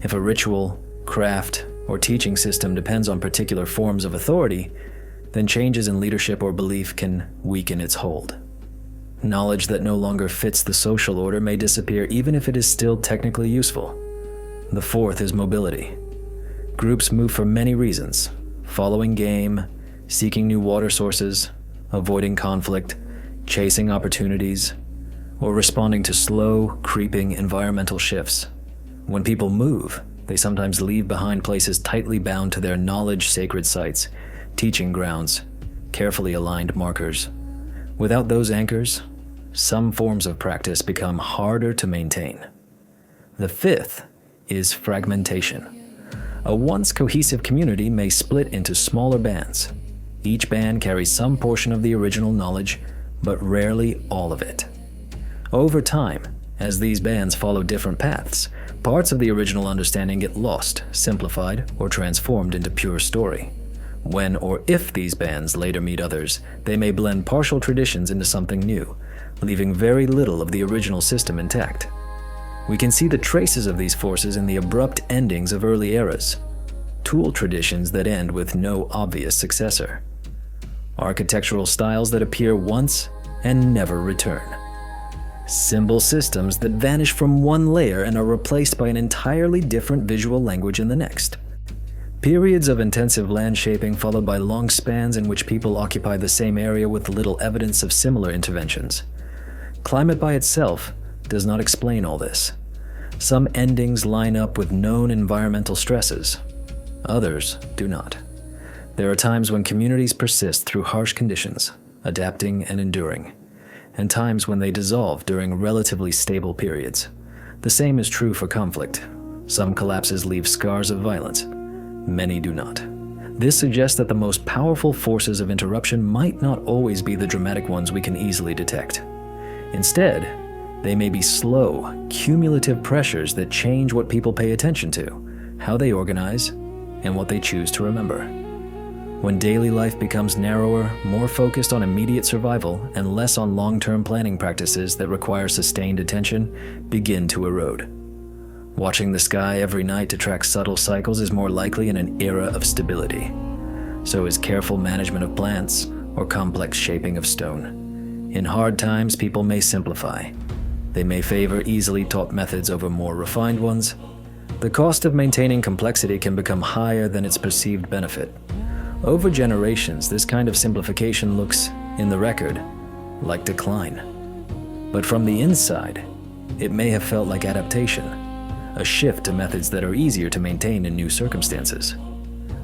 If a ritual, craft, or teaching system depends on particular forms of authority, then changes in leadership or belief can weaken its hold. Knowledge that no longer fits the social order may disappear even if it is still technically useful. The fourth is mobility. Groups move for many reasons: following game, seeking new water sources, avoiding conflict, chasing opportunities, or responding to slow, creeping environmental shifts. When people move, they sometimes leave behind places tightly bound to their knowledge-sacred sites, teaching grounds, carefully aligned markers. Without those anchors, some forms of practice become harder to maintain. The fifth is fragmentation. A once cohesive community may split into smaller bands. Each band carries some portion of the original knowledge, but rarely all of it. Over time, as these bands follow different paths, parts of the original understanding get lost, simplified, or transformed into pure story. When or if these bands later meet others, they may blend partial traditions into something new, leaving very little of the original system intact. We can see the traces of these forces in the abrupt endings of early eras, tool traditions that end with no obvious successor, architectural styles that appear once and never return, symbol systems that vanish from one layer and are replaced by an entirely different visual language in the next. Periods of intensive land shaping followed by long spans in which people occupy the same area with little evidence of similar interventions. Climate by itself does not explain all this. Some endings line up with known environmental stresses. Others do not. There are times when communities persist through harsh conditions, adapting and enduring, and times when they dissolve during relatively stable periods. The same is true for conflict. Some collapses leave scars of violence. Many do not. This suggests that the most powerful forces of interruption might not always be the dramatic ones we can easily detect. Instead, they may be slow, cumulative pressures that change what people pay attention to, how they organize, and what they choose to remember. When daily life becomes narrower, more focused on immediate survival, and less on long-term planning practices that require sustained attention begin to erode. Watching the sky every night to track subtle cycles is more likely in an era of stability. So is careful management of plants or complex shaping of stone. In hard times, people may simplify. They may favor easily taught methods over more refined ones. The cost of maintaining complexity can become higher than its perceived benefit. Over generations, this kind of simplification looks, in the record, like decline. But from the inside, it may have felt like adaptation, a shift to methods that are easier to maintain in new circumstances.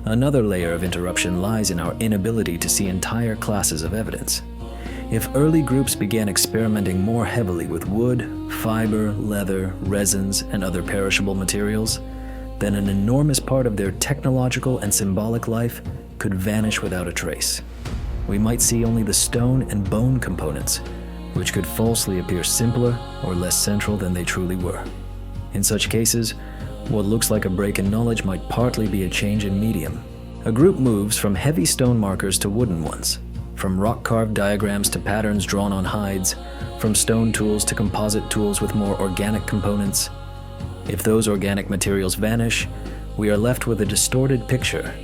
Another layer of interruption lies in our inability to see entire classes of evidence. If early groups began experimenting more heavily with wood, fiber, leather, resins, and other perishable materials, then an enormous part of their technological and symbolic life could vanish without a trace. we might see only the stone and bone components, which could falsely appear simpler or less central than they truly were. In such cases, what looks like a break in knowledge might partly be a change in medium. A group moves from heavy stone markers to wooden ones, from rock-carved diagrams to patterns drawn on hides, from stone tools to composite tools with more organic components. If those organic materials vanish, we are left with a distorted picture,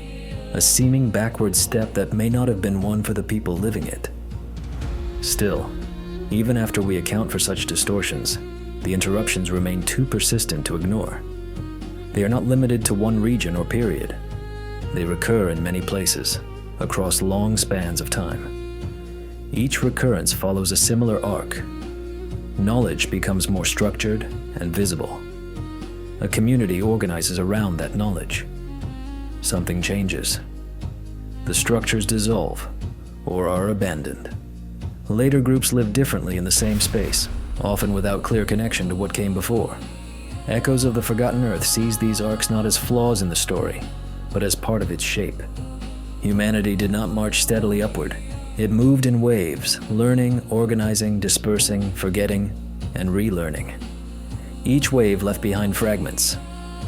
a seeming backward step that may not have been one for the people living it. Still, even after we account for such distortions, the interruptions remain too persistent to ignore. They are not limited to one region or period. They recur in many places, across long spans of time. Each recurrence follows a similar arc. Knowledge becomes more structured and visible. A community organizes around that knowledge. Something changes. The structures dissolve or are abandoned. Later groups live differently in the same space, often without clear connection to what came before. Echoes of the Forgotten Earth sees these arcs not as flaws in the story, but as part of its shape. Humanity did not march steadily upward. It moved in waves, learning, organizing, dispersing, forgetting, and relearning. Each wave left behind fragments.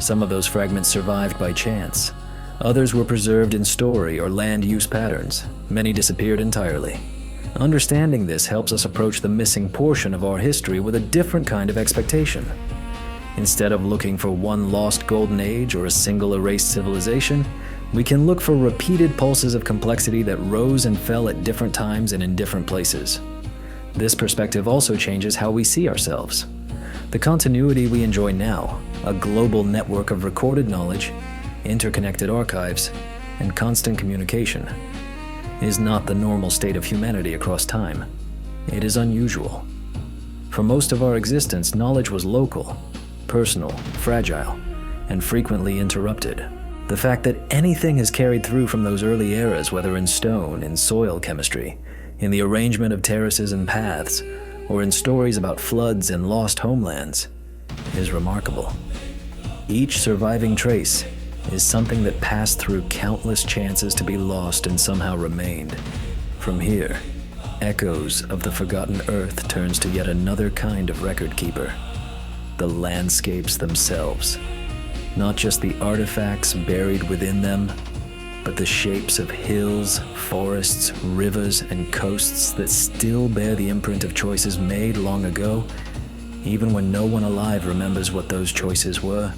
Some of those fragments survived by chance. Others were preserved in story or land use patterns. Many disappeared entirely. Understanding this helps us approach the missing portion of our history with a different kind of expectation. Instead of looking for one lost golden age or a single erased civilization, we can look for repeated pulses of complexity that rose and fell at different times and in different places. This perspective also changes how we see ourselves. The continuity we enjoy now, a global network of recorded knowledge, interconnected archives, and constant communication, is not the normal state of humanity across time. It is unusual. For most of our existence, knowledge was local, personal, fragile, and frequently interrupted. The fact that anything has carried through from those early eras, whether in stone, in soil chemistry, in the arrangement of terraces and paths, or in stories about floods and lost homelands, is remarkable. Each surviving trace is something that passed through countless chances to be lost and somehow remained. From here, echoes of the Forgotten Earth turns to yet another kind of record keeper, the landscapes themselves. Not just the artifacts buried within them, but the shapes of hills, forests, rivers, and coasts that still bear the imprint of choices made long ago, even when no one alive remembers what those choices were.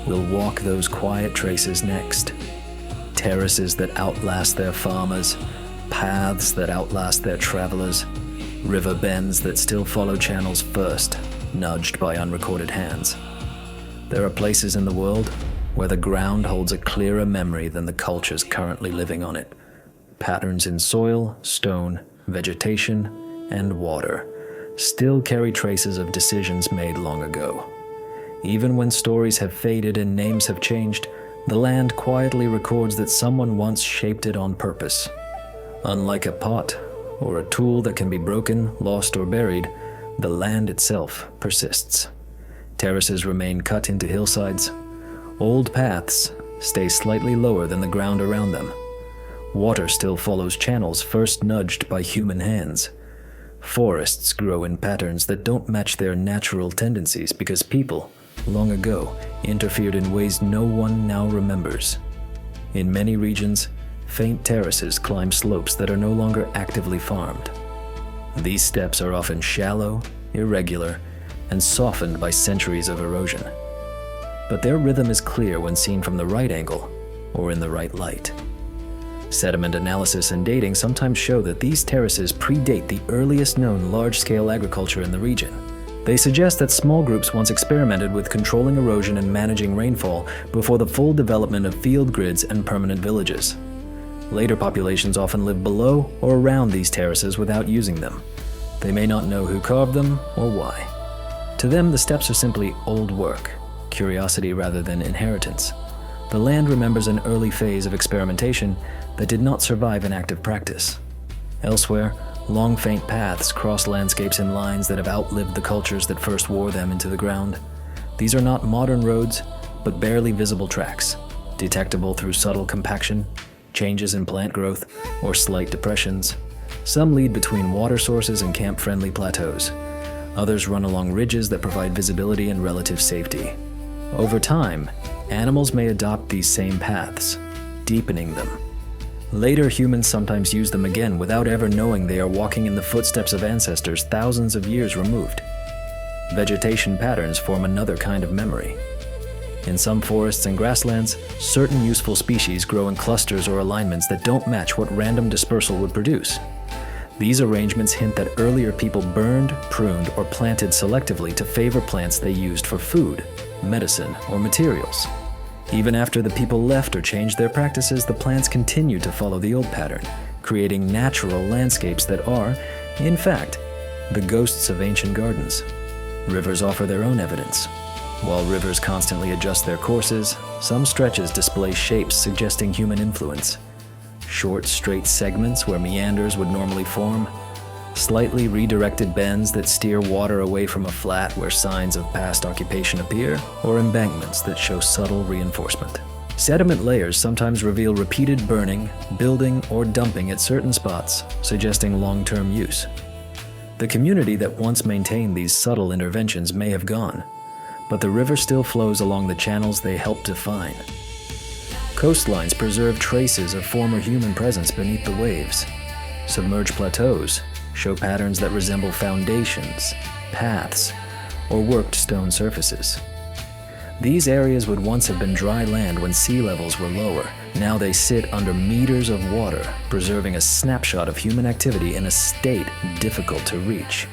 We'll walk those quiet traces next. Terraces that outlast their farmers, paths that outlast their travelers, river bends that still follow channels first, nudged by unrecorded hands. There are places in the world where the ground holds a clearer memory than the cultures currently living on it. Patterns in soil, stone, vegetation, and water still carry traces of decisions made long ago. Even when stories have faded and names have changed, the land quietly records that someone once shaped it on purpose. Unlike a pot or a tool that can be broken, lost, or buried, the land itself persists. Terraces remain cut into hillsides. Old paths stay slightly lower than the ground around them. Water still follows channels first nudged by human hands. Forests grow in patterns that don't match their natural tendencies because people, long ago, interfered in ways no one now remembers. In many regions, faint terraces climb slopes that are no longer actively farmed. These steps are often shallow, irregular, and softened by centuries of erosion. But their rhythm is clear when seen from the right angle or in the right light. Sediment analysis and dating sometimes show that these terraces predate the earliest known large-scale agriculture in the region. They suggest that small groups once experimented with controlling erosion and managing rainfall before the full development of field grids and permanent villages. Later populations often live below or around these terraces without using them. They may not know who carved them or why. To them, the steps are simply old work, curiosity rather than inheritance. The land remembers an early phase of experimentation that did not survive an active practice. Elsewhere, long faint paths cross landscapes in lines that have outlived the cultures that first wore them into the ground. These are not modern roads, but barely visible tracks, detectable through subtle compaction, changes in plant growth, or slight depressions. Some lead between water sources and camp-friendly plateaus. Others run along ridges that provide visibility and relative safety. Over time, animals may adopt these same paths, deepening them. Later, humans sometimes use them again without ever knowing they are walking in the footsteps of ancestors thousands of years removed. Vegetation patterns form another kind of memory. In some forests and grasslands, certain useful species grow in clusters or alignments that don't match what random dispersal would produce. These arrangements hint that earlier people burned, pruned, or planted selectively to favor plants they used for food, medicine, or materials. Even after the people left or changed their practices, the plants continued to follow the old pattern, creating natural landscapes that are, in fact, the ghosts of ancient gardens. Rivers offer their own evidence. While rivers constantly adjust their courses, some stretches display shapes suggesting human influence. Short, straight segments where meanders would normally form, slightly redirected bends that steer water away from a flat where signs of past occupation appear, or embankments that show subtle reinforcement. Sediment layers sometimes reveal repeated burning, building, or dumping at certain spots, suggesting long-term use. The community that once maintained these subtle interventions may have gone, but the river still flows along the channels they helped define. Coastlines preserve traces of former human presence beneath the waves. Submerged plateaus show patterns that resemble foundations, paths, or worked stone surfaces. These areas would once have been dry land when sea levels were lower. Now they sit under meters of water, preserving a snapshot of human activity in a state difficult to reach.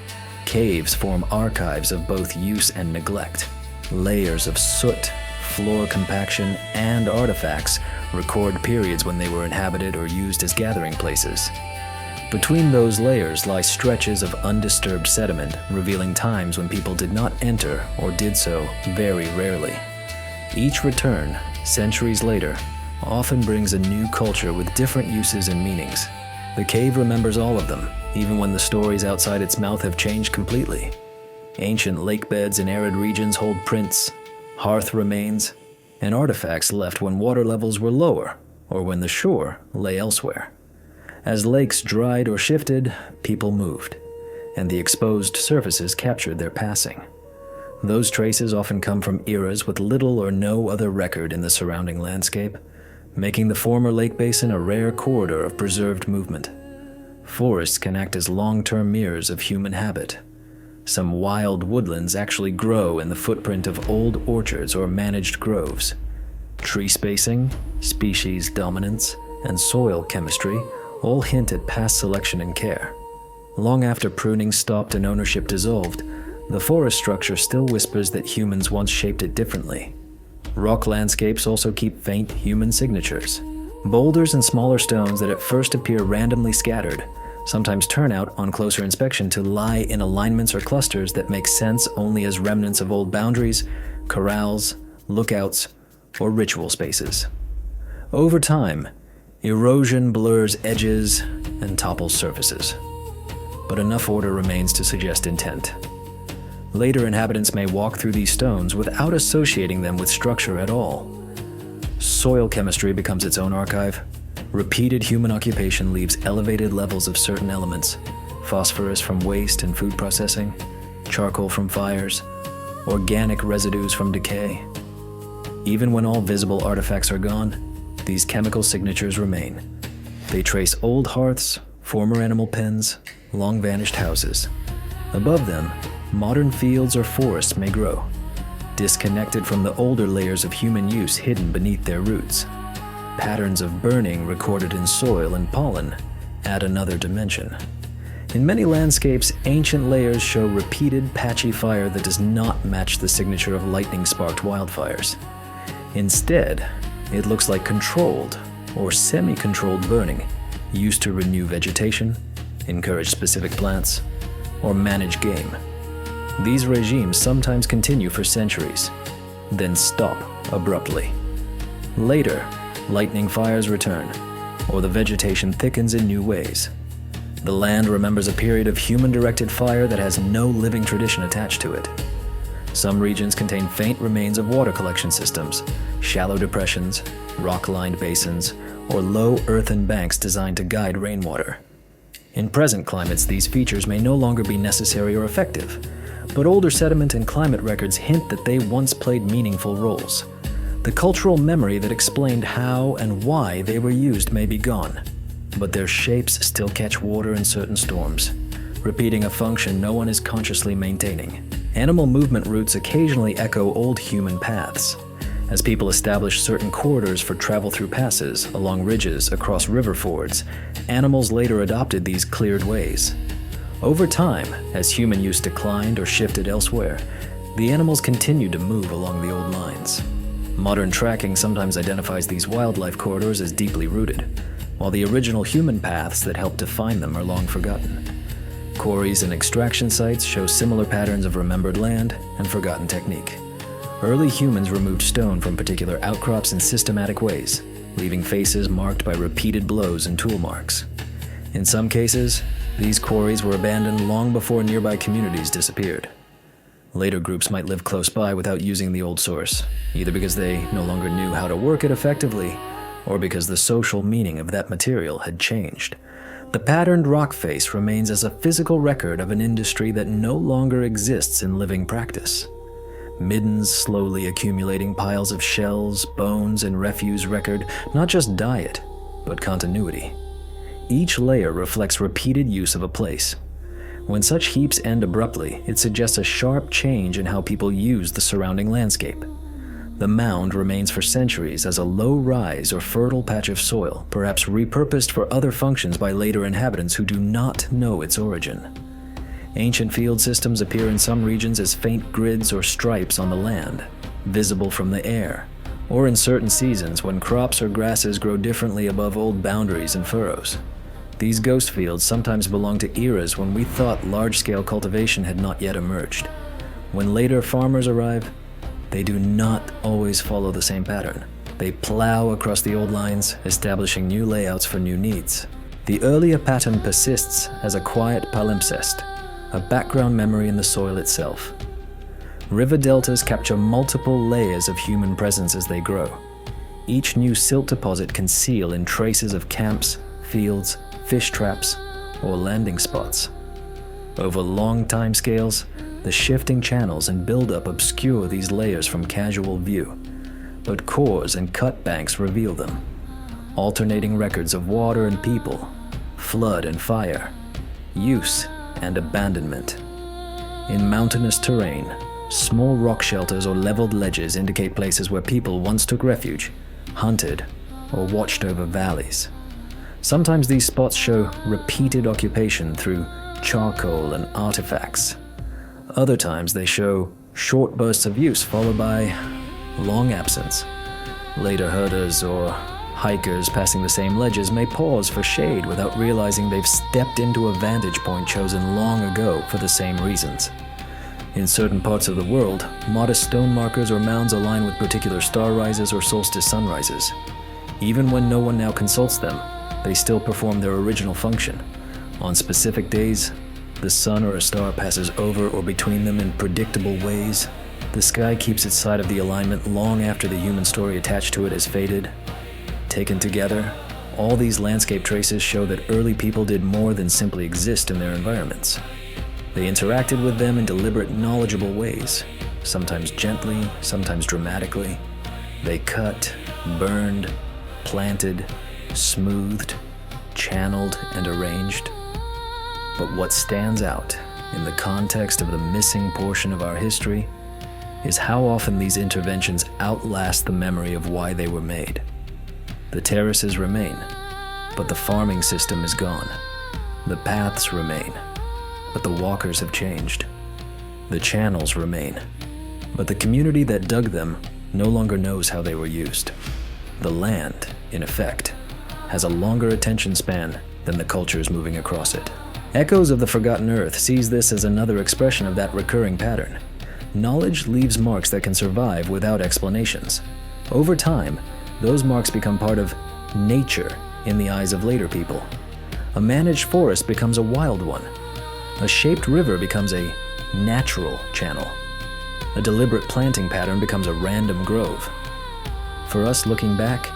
Caves form archives of both use and neglect. Layers of soot, floor compaction, and artifacts record periods when they were inhabited or used as gathering places. Between those layers lie stretches of undisturbed sediment, revealing times when people did not enter or did so very rarely. Each return, centuries later, often brings a new culture with different uses and meanings. The cave remembers all of them, even when the stories outside its mouth have changed completely. Ancient lake beds in arid regions hold prints, hearth remains, and artifacts left when water levels were lower or when the shore lay elsewhere. As lakes dried or shifted, people moved, and the exposed surfaces captured their passing. Those traces often come from eras with little or no other record in the surrounding landscape, making the former lake basin a rare corridor of preserved movement. Forests can act as long-term mirrors of human habit. Some wild woodlands actually grow in the footprint of old orchards or managed groves. Tree spacing, species dominance, and soil chemistry all hint at past selection and care. Long after pruning stopped and ownership dissolved, the forest structure still whispers that humans once shaped it differently. Rock landscapes also keep faint human signatures. Boulders and smaller stones that at first appear randomly scattered sometimes turn out on closer inspection to lie in alignments or clusters that make sense only as remnants of old boundaries, corrals, lookouts, or ritual spaces. Over time, erosion blurs edges and topples surfaces, but enough order remains to suggest intent. Later inhabitants may walk through these stones without associating them with structure at all. Soil chemistry becomes its own archive. Repeated human occupation leaves elevated levels of certain elements: phosphorus from waste and food processing, charcoal from fires, organic residues from decay. Even when all visible artifacts are gone, these chemical signatures remain. They trace old hearths, former animal pens, long-vanished houses. Above them, modern fields or forests may grow, disconnected from the older layers of human use hidden beneath their roots. Patterns of burning recorded in soil and pollen add another dimension. In many landscapes, ancient layers show repeated patchy fire that does not match the signature of lightning-sparked wildfires. Instead, it looks like controlled or semi-controlled burning, used to renew vegetation, encourage specific plants, or manage game. These regimes sometimes continue for centuries, then stop abruptly. Later, lightning fires return, or the vegetation thickens in new ways. The land remembers a period of human-directed fire that has no living tradition attached to it. Some regions contain faint remains of water collection systems, shallow depressions, rock-lined basins, or low earthen banks designed to guide rainwater. In present climates, these features may no longer be necessary or effective, but older sediment and climate records hint that they once played meaningful roles. The cultural memory that explained how and why they were used may be gone, but their shapes still catch water in certain storms, repeating a function no one is consciously maintaining. Animal movement routes occasionally echo old human paths. As people established certain corridors for travel through passes, along ridges, across river fords, animals later adopted these cleared ways. Over time, as human use declined or shifted elsewhere, the animals continued to move along the old lines. Modern tracking sometimes identifies these wildlife corridors as deeply rooted, while the original human paths that helped define them are long forgotten. Quarries and extraction sites show similar patterns of remembered land and forgotten technique. Early humans removed stone from particular outcrops in systematic ways, leaving faces marked by repeated blows and tool marks. In some cases, these quarries were abandoned long before nearby communities disappeared. Later groups might live close by without using the old source, either because they no longer knew how to work it effectively, or because the social meaning of that material had changed. The patterned rock face remains as a physical record of an industry that no longer exists in living practice. Middens slowly accumulating piles of shells, bones, and refuse record not just diet, but continuity. Each layer reflects repeated use of a place. When such heaps end abruptly, it suggests a sharp change in how people use the surrounding landscape. The mound remains for centuries as a low-rise or fertile patch of soil, perhaps repurposed for other functions by later inhabitants who do not know its origin. Ancient field systems appear in some regions as faint grids or stripes on the land, visible from the air, or in certain seasons when crops or grasses grow differently above old boundaries and furrows. These ghost fields sometimes belong to eras when we thought large-scale cultivation had not yet emerged. When later farmers arrive, they do not always follow the same pattern. They plow across the old lines, establishing new layouts for new needs. The earlier pattern persists as a quiet palimpsest, a background memory in the soil itself. River deltas capture multiple layers of human presence as they grow. Each new silt deposit can seal in traces of camps, fields, fish traps, or landing spots. Over long time scales, the shifting channels and buildup obscure these layers from casual view, but cores and cut banks reveal them, alternating records of water and people, flood and fire, use and abandonment. In mountainous terrain, small rock shelters or leveled ledges indicate places where people once took refuge, hunted, or watched over valleys. Sometimes these spots show repeated occupation through charcoal and artifacts. Other times they show short bursts of use followed by long absence. Later herders or hikers passing the same ledges may pause for shade without realizing they've stepped into a vantage point chosen long ago for the same reasons. In certain parts of the world, modest stone markers or mounds align with particular star rises or solstice sunrises. Even when no one now consults them, they still perform their original function. On specific days, the sun or a star passes over or between them in predictable ways. The sky keeps its side of the alignment long after the human story attached to it has faded. Taken together, all these landscape traces show that early people did more than simply exist in their environments. They interacted with them in deliberate, knowledgeable ways, sometimes gently, sometimes dramatically. They cut, burned, planted, smoothed, channeled, and arranged. But what stands out in the context of the missing portion of our history is how often these interventions outlast the memory of why they were made. The terraces remain, but the farming system is gone. The paths remain, but the walkers have changed. The channels remain, but the community that dug them no longer knows how they were used. The land, in effect, has a longer attention span than the cultures moving across it. Echoes of the Forgotten Earth sees this as another expression of that recurring pattern. Knowledge leaves marks that can survive without explanations. Over time, those marks become part of nature in the eyes of later people. A managed forest becomes a wild one. A shaped river becomes a natural channel. A deliberate planting pattern becomes a random grove. For us looking back,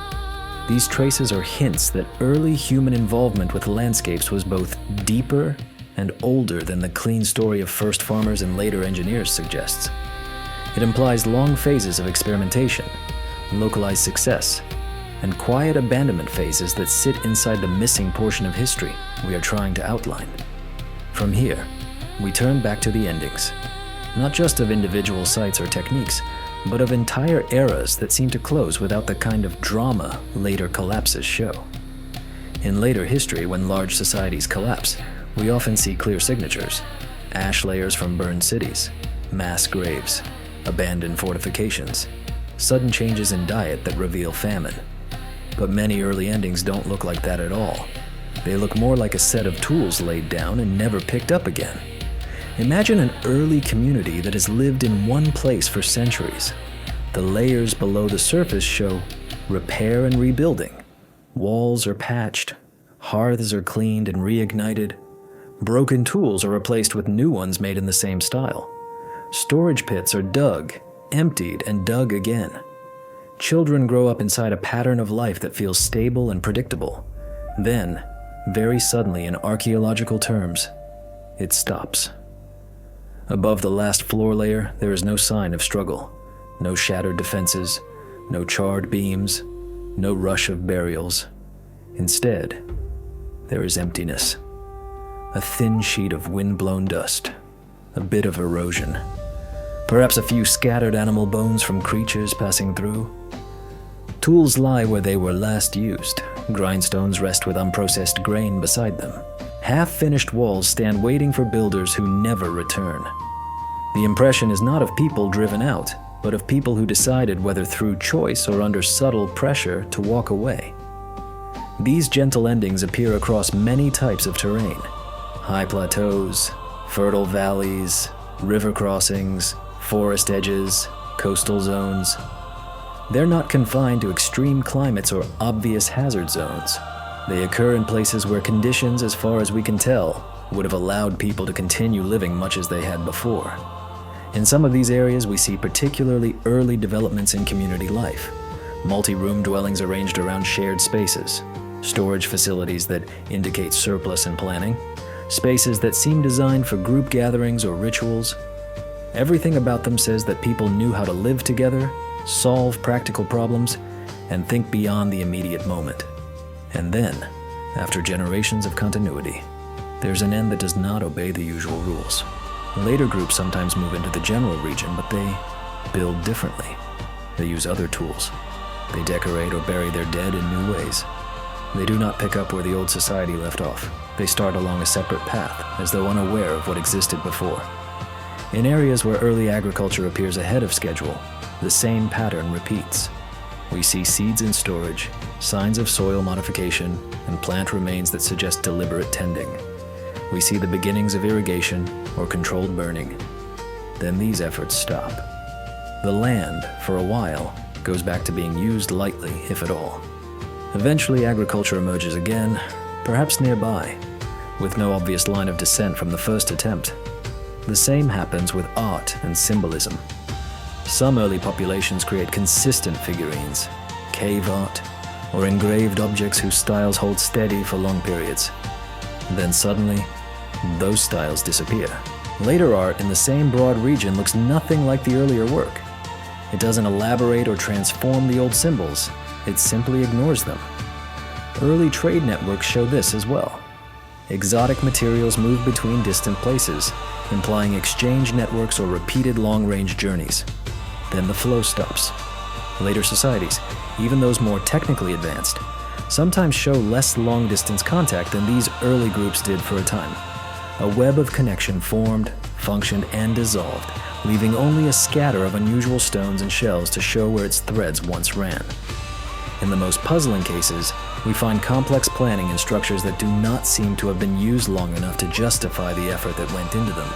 These traces are hints that early human involvement with landscapes was both deeper and older than the clean story of first farmers and later engineers suggests. It implies long phases of experimentation, localized success, and quiet abandonment phases that sit inside the missing portion of history we are trying to outline. From here, we turn back to the endings, not just of individual sites or techniques, but of entire eras that seem to close without the kind of drama later collapses show. In later history, when large societies collapse, we often see clear signatures: ash layers from burned cities, mass graves, abandoned fortifications, sudden changes in diet that reveal famine. But many early endings don't look like that at all. They look more like a set of tools laid down and never picked up again. Imagine an early community that has lived in one place for centuries. The layers below the surface show repair and rebuilding. Walls are patched, hearths are cleaned and reignited. Broken tools are replaced with new ones made in the same style. Storage pits are dug, emptied, and dug again. Children grow up inside a pattern of life that feels stable and predictable. Then, very suddenly in archaeological terms, it stops. Above the last floor layer, there is no sign of struggle, no shattered defenses, no charred beams, no rush of burials. Instead, there is emptiness. A thin sheet of wind-blown dust, a bit of erosion, perhaps a few scattered animal bones from creatures passing through. Tools lie where they were last used. Grindstones rest with unprocessed grain beside them. Half-finished walls stand waiting for builders who never return. The impression is not of people driven out, but of people who decided, whether through choice or under subtle pressure, to walk away. These gentle endings appear across many types of terrain: high plateaus, fertile valleys, river crossings, forest edges, coastal zones. They're not confined to extreme climates or obvious hazard zones. They occur in places where conditions, as far as we can tell, would have allowed people to continue living much as they had before. In some of these areas, we see particularly early developments in community life: multi-room dwellings arranged around shared spaces, storage facilities that indicate surplus and planning, spaces that seem designed for group gatherings or rituals. Everything about them says that people knew how to live together, solve practical problems, and think beyond the immediate moment. And then, after generations of continuity, there's an end that does not obey the usual rules. Later groups sometimes move into the general region, but they build differently. They use other tools. They decorate or bury their dead in new ways. They do not pick up where the old society left off. They start along a separate path, as though unaware of what existed before. In areas where early agriculture appears ahead of schedule, the same pattern repeats. We see seeds in storage, signs of soil modification, and plant remains that suggest deliberate tending. We see the beginnings of irrigation or controlled burning. Then these efforts stop. The land, for a while, goes back to being used lightly, if at all. Eventually, agriculture emerges again, perhaps nearby, with no obvious line of descent from the first attempt. The same happens with art and symbolism. Some early populations create consistent figurines, cave art, or engraved objects whose styles hold steady for long periods. Then suddenly, those styles disappear. Later art in the same broad region looks nothing like the earlier work. It doesn't elaborate or transform the old symbols, it simply ignores them. Early trade networks show this as well. Exotic materials move between distant places, implying exchange networks or repeated long-range journeys. Then the flow stops. Later societies, even those more technically advanced, sometimes show less long-distance contact than these early groups did for a time. A web of connection formed, functioned, and dissolved, leaving only a scatter of unusual stones and shells to show where its threads once ran. In the most puzzling cases, we find complex planning in structures that do not seem to have been used long enough to justify the effort that went into them.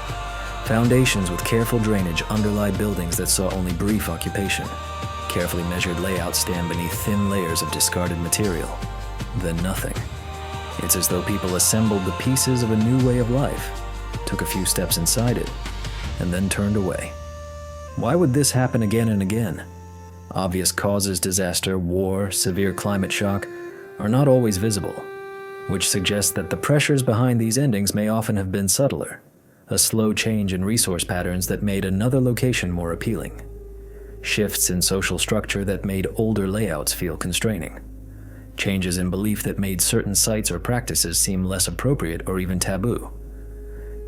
Foundations with careful drainage underlie buildings that saw only brief occupation. Carefully measured layouts stand beneath thin layers of discarded material. Then nothing. It's as though people assembled the pieces of a new way of life, took a few steps inside it, and then turned away. Why would this happen again and again? Obvious causes, disaster, war, severe climate shock, are not always visible, which suggests that the pressures behind these endings may often have been subtler, a slow change in resource patterns that made another location more appealing, shifts in social structure that made older layouts feel constraining, changes in belief that made certain sites or practices seem less appropriate or even taboo,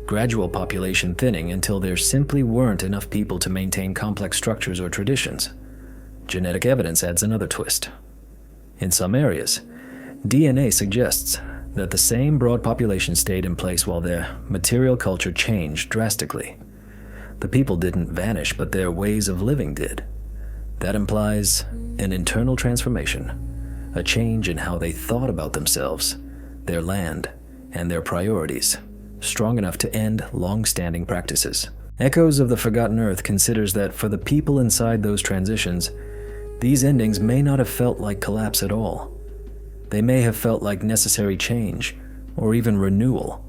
gradual population thinning until there simply weren't enough people to maintain complex structures or traditions. Genetic evidence adds another twist. In some areas, DNA suggests that the same broad population stayed in place while their material culture changed drastically. The people didn't vanish, but their ways of living did. That implies an internal transformation, a change in how they thought about themselves, their land, and their priorities, strong enough to end long-standing practices. Echoes of the Forgotten Earth considers that for the people inside those transitions, these endings may not have felt like collapse at all. They may have felt like necessary change, or even renewal.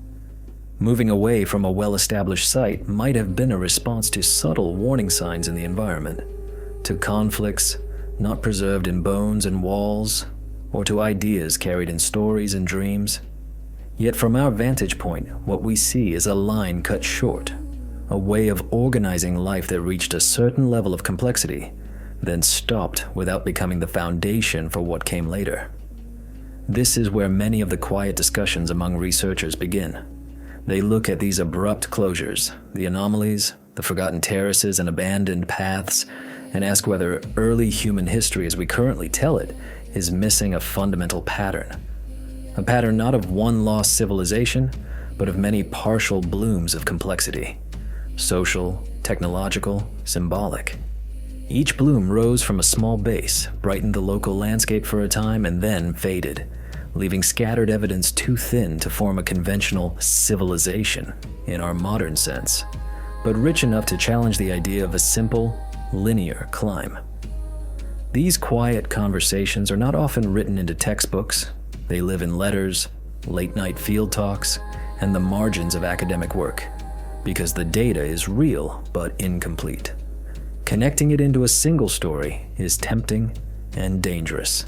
Moving away from a well-established site might have been a response to subtle warning signs in the environment, to conflicts not preserved in bones and walls, or to ideas carried in stories and dreams. Yet from our vantage point, what we see is a line cut short, a way of organizing life that reached a certain level of complexity, then stopped without becoming the foundation for what came later. This is where many of the quiet discussions among researchers begin. They look at these abrupt closures, the anomalies, the forgotten terraces and abandoned paths, and ask whether early human history as we currently tell it is missing a fundamental pattern. A pattern not of one lost civilization, but of many partial blooms of complexity. Social, technological, symbolic. Each bloom rose from a small base, brightened the local landscape for a time, and then faded, leaving scattered evidence too thin to form a conventional civilization in our modern sense, but rich enough to challenge the idea of a simple, linear climb. These quiet conversations are not often written into textbooks. They live in letters, late-night field talks, and the margins of academic work, because the data is real but incomplete. Connecting it into a single story is tempting and dangerous.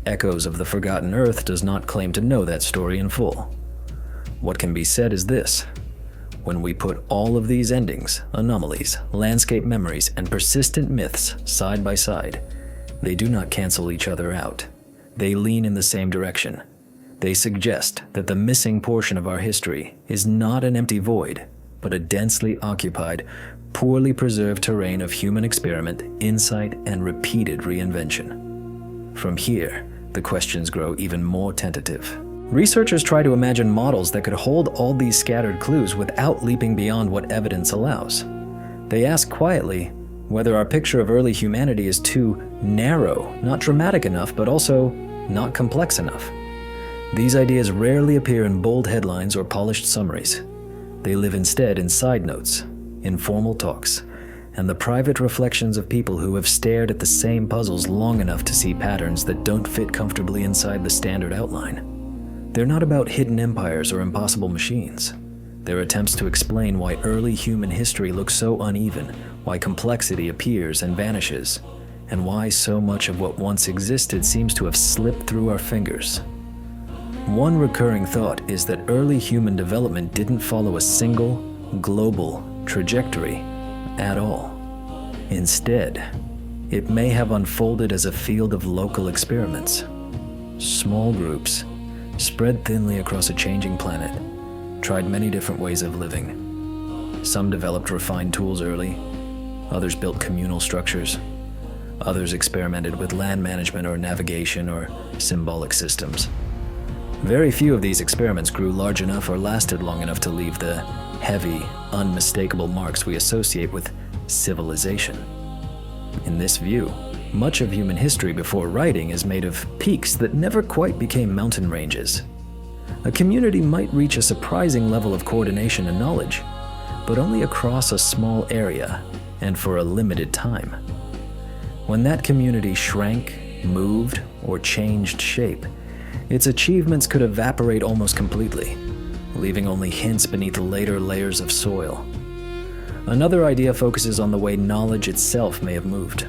Echoes of the Forgotten Earth does not claim to know that story in full. What can be said is this: when we put all of these endings, anomalies, landscape memories, and persistent myths side by side, they do not cancel each other out. They lean in the same direction. They suggest that the missing portion of our history is not an empty void, but a densely occupied, poorly preserved terrain of human experiment, insight, and repeated reinvention. From here, the questions grow even more tentative. Researchers try to imagine models that could hold all these scattered clues without leaping beyond what evidence allows. They ask quietly whether our picture of early humanity is too narrow, not dramatic enough, but also not complex enough. These ideas rarely appear in bold headlines or polished summaries. They live instead in side notes, informal talks, and the private reflections of people who have stared at the same puzzles long enough to see patterns that don't fit comfortably inside the standard outline. They're not about hidden empires or impossible machines. They're attempts to explain why early human history looks so uneven, why complexity appears and vanishes, and why so much of what once existed seems to have slipped through our fingers. One recurring thought is that early human development didn't follow a single, global trajectory at all. Instead, it may have unfolded as a field of local experiments. Small groups, spread thinly across a changing planet, tried many different ways of living. Some developed refined tools early, others built communal structures, others experimented with land management or navigation or symbolic systems. Very few of these experiments grew large enough or lasted long enough to leave the heavy, unmistakable marks we associate with civilization. In this view, much of human history before writing is made of peaks that never quite became mountain ranges. A community might reach a surprising level of coordination and knowledge, but only across a small area and for a limited time. When that community shrank, moved, or changed shape, its achievements could evaporate almost completely, leaving only hints beneath later layers of soil. Another idea focuses on the way knowledge itself may have moved.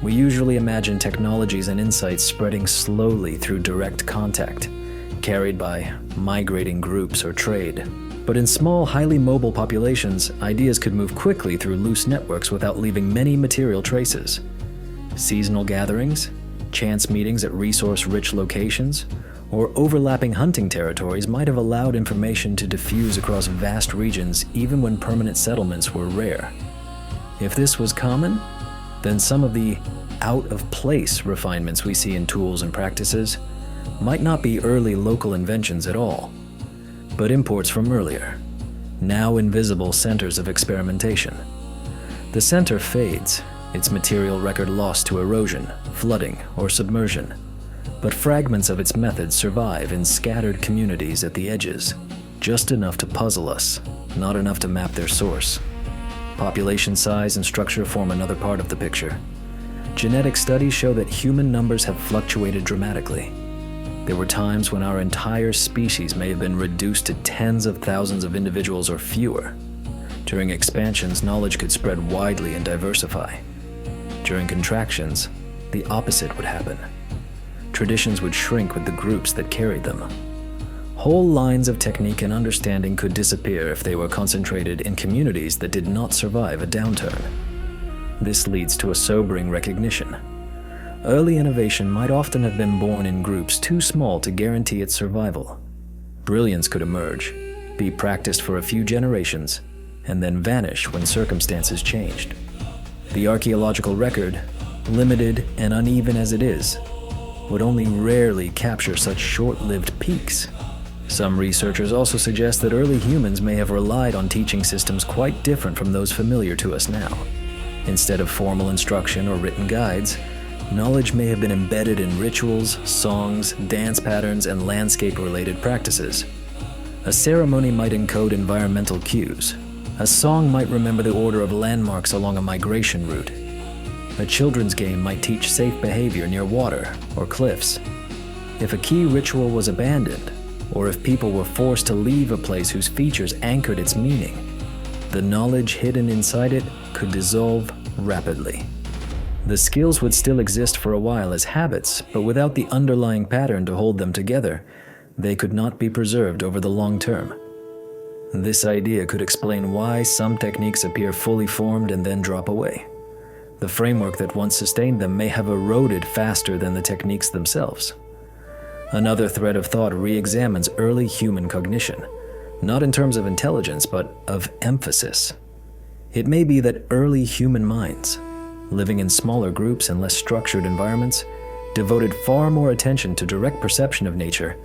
We usually imagine technologies and insights spreading slowly through direct contact, carried by migrating groups or trade. But in small, highly mobile populations, ideas could move quickly through loose networks without leaving many material traces. Seasonal gatherings, chance meetings at resource-rich locations, or overlapping hunting territories might have allowed information to diffuse across vast regions even when permanent settlements were rare. If this was common, then some of the out-of-place refinements we see in tools and practices might not be early local inventions at all, but imports from earlier, now invisible centers of experimentation. The center fades, its material record lost to erosion, flooding, or submersion, but fragments of its methods survive in scattered communities at the edges, just enough to puzzle us, not enough to map their source. Population size and structure form another part of the picture. Genetic studies show that human numbers have fluctuated dramatically. There were times when our entire species may have been reduced to tens of thousands of individuals or fewer. During expansions, knowledge could spread widely and diversify. During contractions, the opposite would happen. Traditions would shrink with the groups that carried them. Whole lines of technique and understanding could disappear if they were concentrated in communities that did not survive a downturn. This leads to a sobering recognition. Early innovation might often have been born in groups too small to guarantee its survival. Brilliance could emerge, be practiced for a few generations, and then vanish when circumstances changed. The archaeological record, limited and uneven as it is, would only rarely capture such short-lived peaks. Some researchers also suggest that early humans may have relied on teaching systems quite different from those familiar to us now. Instead of formal instruction or written guides, knowledge may have been embedded in rituals, songs, dance patterns, and landscape-related practices. A ceremony might encode environmental cues. A song might remember the order of landmarks along a migration route. A children's game might teach safe behavior near water or cliffs. If a key ritual was abandoned, or if people were forced to leave a place whose features anchored its meaning, the knowledge hidden inside it could dissolve rapidly. The skills would still exist for a while as habits, but without the underlying pattern to hold them together, they could not be preserved over the long term. This idea could explain why some techniques appear fully formed and then drop away. The framework that once sustained them may have eroded faster than the techniques themselves. Another thread of thought re-examines early human cognition, not in terms of intelligence, but of emphasis. It may be that early human minds, living in smaller groups and less structured environments, devoted far more attention to direct perception of nature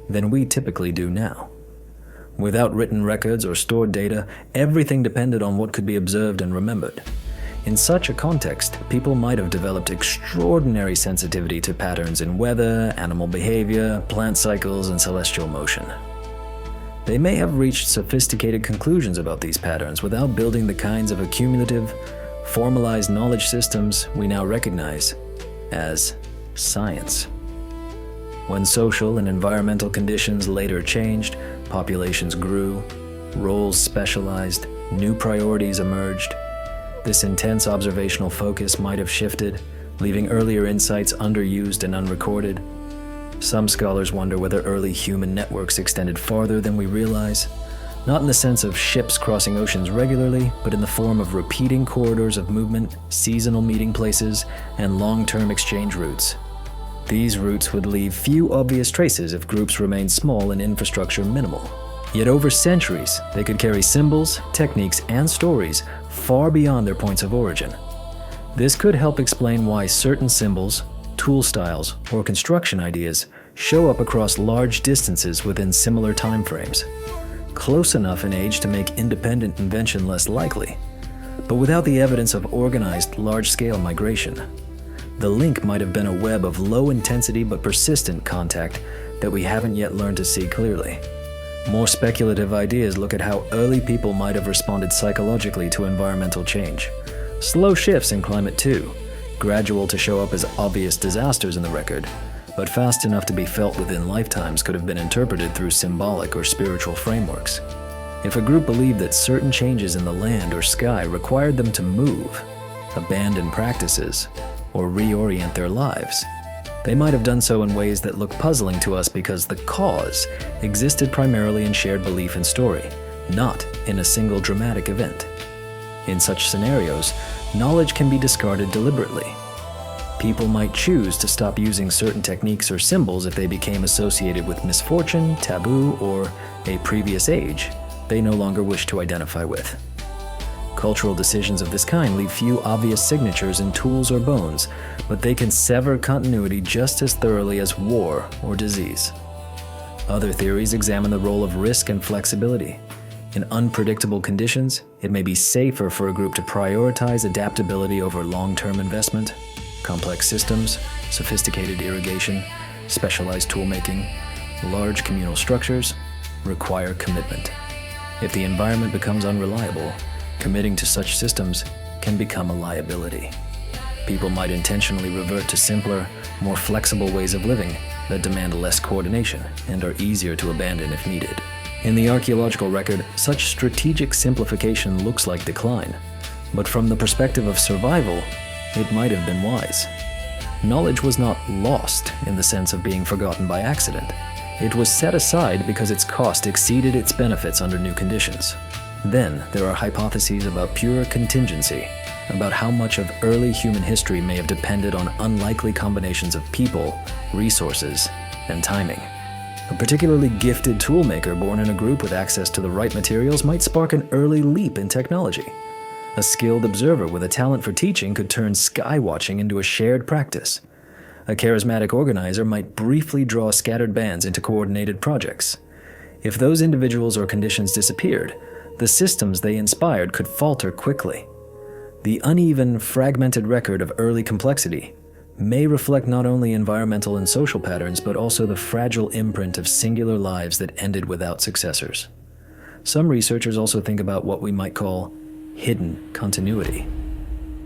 than we typically do now. Without written records or stored data, everything depended on what could be observed and remembered. In such a context, people might have developed extraordinary sensitivity to patterns in weather, animal behavior, plant cycles, and celestial motion. They may have reached sophisticated conclusions about these patterns without building the kinds of accumulative, formalized knowledge systems we now recognize as science. When social and environmental conditions later changed, populations grew, roles specialized, new priorities emerged. This intense observational focus might have shifted, leaving earlier insights underused and unrecorded. Some scholars wonder whether early human networks extended farther than we realize, not in the sense of ships crossing oceans regularly, but in the form of repeating corridors of movement, seasonal meeting places, and long-term exchange routes. These routes would leave few obvious traces if groups remained small and infrastructure minimal. Yet over centuries, they could carry symbols, techniques, and stories far beyond their points of origin. This could help explain why certain symbols, tool styles, or construction ideas show up across large distances within similar time frames, close enough in age to make independent invention less likely, but without the evidence of organized, large-scale migration. The link might have been a web of low-intensity but persistent contact that we haven't yet learned to see clearly. More speculative ideas look at how early people might have responded psychologically to environmental change. Slow shifts in climate too, gradual to show up as obvious disasters in the record, but fast enough to be felt within lifetimes could have been interpreted through symbolic or spiritual frameworks. If a group believed that certain changes in the land or sky required them to move, abandon practices, or reorient their lives. They might have done so in ways that look puzzling to us because the cause existed primarily in shared belief and story, not in a single dramatic event. In such scenarios, knowledge can be discarded deliberately. People might choose to stop using certain techniques or symbols if they became associated with misfortune, taboo, or a previous age they no longer wish to identify with. Cultural decisions of this kind leave few obvious signatures in tools or bones, but they can sever continuity just as thoroughly as war or disease. Other theories examine the role of risk and flexibility. In unpredictable conditions, it may be safer for a group to prioritize adaptability over long-term investment. Complex systems, sophisticated irrigation, specialized toolmaking, large communal structures require commitment. If the environment becomes unreliable, committing to such systems can become a liability. People might intentionally revert to simpler, more flexible ways of living that demand less coordination and are easier to abandon if needed. In the archaeological record, such strategic simplification looks like decline, but from the perspective of survival, it might have been wise. Knowledge was not lost in the sense of being forgotten by accident. It was set aside because its cost exceeded its benefits under new conditions. Then there are hypotheses about pure contingency, about how much of early human history may have depended on unlikely combinations of people, resources, and timing. A particularly gifted toolmaker born in a group with access to the right materials might spark an early leap in technology. A skilled observer with a talent for teaching could turn skywatching into a shared practice. A charismatic organizer might briefly draw scattered bands into coordinated projects. If those individuals or conditions disappeared, the systems they inspired could falter quickly. The uneven, fragmented record of early complexity may reflect not only environmental and social patterns, but also the fragile imprint of singular lives that ended without successors. Some researchers also think about what we might call hidden continuity.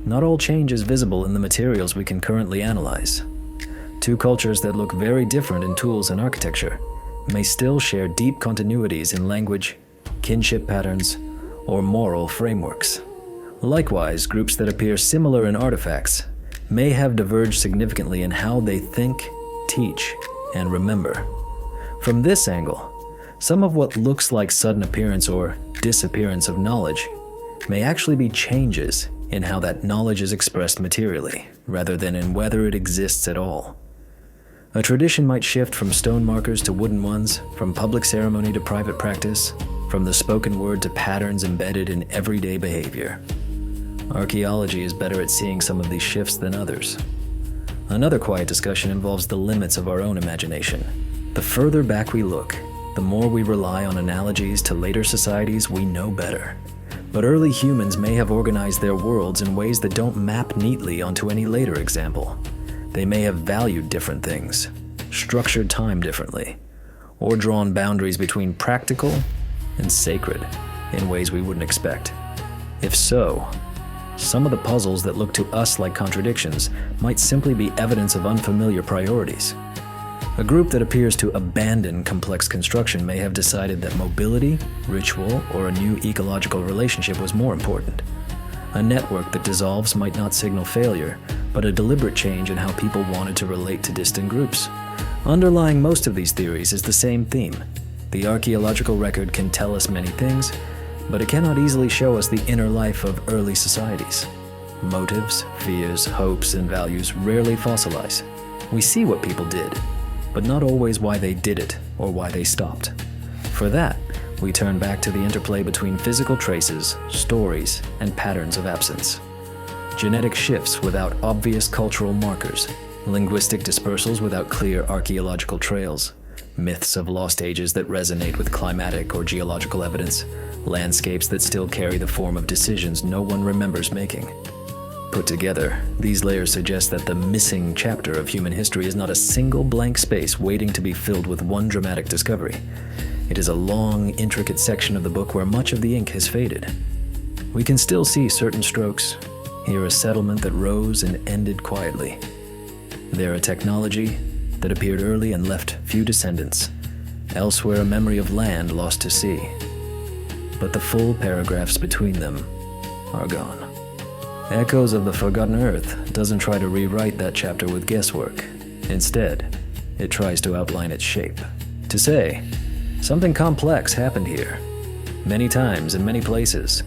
Not all change is visible in the materials we can currently analyze. Two cultures that look very different in tools and architecture may still share deep continuities in language, kinship patterns, or moral frameworks. Likewise, groups that appear similar in artifacts may have diverged significantly in how they think, teach, and remember. From this angle, some of what looks like sudden appearance or disappearance of knowledge may actually be changes in how that knowledge is expressed materially, rather than in whether it exists at all. A tradition might shift from stone markers to wooden ones, from public ceremony to private practice, from the spoken word to patterns embedded in everyday behavior. Archaeology is better at seeing some of these shifts than others. Another quiet discussion involves the limits of our own imagination. The further back we look, the more we rely on analogies to later societies we know better. But early humans may have organized their worlds in ways that don't map neatly onto any later example. They may have valued different things, structured time differently, or drawn boundaries between practical and sacred in ways we wouldn't expect. If so, some of the puzzles that look to us like contradictions might simply be evidence of unfamiliar priorities. A group that appears to abandon complex construction may have decided that mobility, ritual, or a new ecological relationship was more important. A network that dissolves might not signal failure, but a deliberate change in how people wanted to relate to distant groups. Underlying most of these theories is the same theme. The archaeological record can tell us many things, but it cannot easily show us the inner life of early societies. Motives, fears, hopes, and values rarely fossilize. We see what people did, but not always why they did it or why they stopped. For that, we turn back to the interplay between physical traces, stories, and patterns of absence. Genetic shifts without obvious cultural markers, linguistic dispersals without clear archaeological trails, myths of lost ages that resonate with climatic or geological evidence, landscapes that still carry the form of decisions no one remembers making. Put together, these layers suggest that the missing chapter of human history is not a single blank space waiting to be filled with one dramatic discovery. It is a long, intricate section of the book where much of the ink has faded. We can still see certain strokes, hear a settlement that rose and ended quietly. There a technology that appeared early and left few descendants. Elsewhere a memory of land lost to sea. But the full paragraphs between them are gone. Echoes of the Forgotten Earth doesn't try to rewrite that chapter with guesswork. Instead, it tries to outline its shape. To say, something complex happened here. Many times in many places,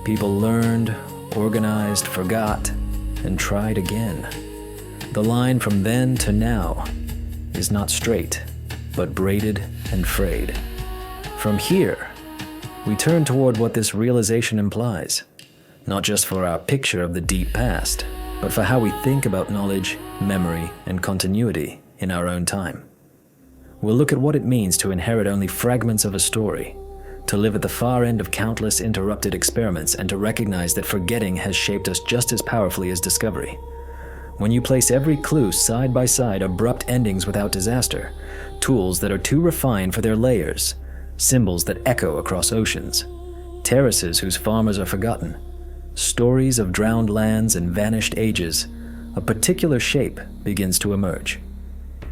people learned, organized, forgot, and tried again. The line from then to now is not straight, but braided and frayed. From here, we turn toward what this realization implies, not just for our picture of the deep past, but for how we think about knowledge, memory, and continuity in our own time. We'll look at what it means to inherit only fragments of a story, to live at the far end of countless interrupted experiments, and to recognize that forgetting has shaped us just as powerfully as discovery. When you place every clue side by side, abrupt endings without disaster, tools that are too refined for their layers, symbols that echo across oceans, terraces whose farmers are forgotten, stories of drowned lands and vanished ages, a particular shape begins to emerge.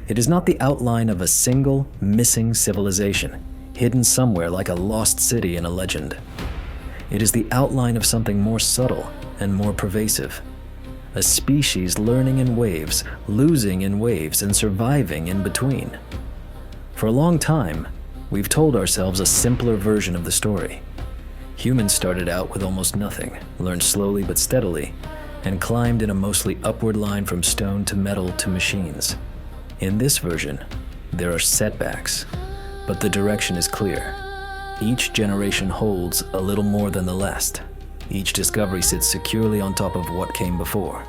It is not the outline of a single, missing civilization, hidden somewhere like a lost city in a legend. It is the outline of something more subtle and more pervasive. A species learning in waves, losing in waves, and surviving in between. For a long time, we've told ourselves a simpler version of the story. Humans started out with almost nothing, learned slowly but steadily, and climbed in a mostly upward line from stone to metal to machines. In this version, there are setbacks, but the direction is clear. Each generation holds a little more than the last. Each discovery sits securely on top of what came before.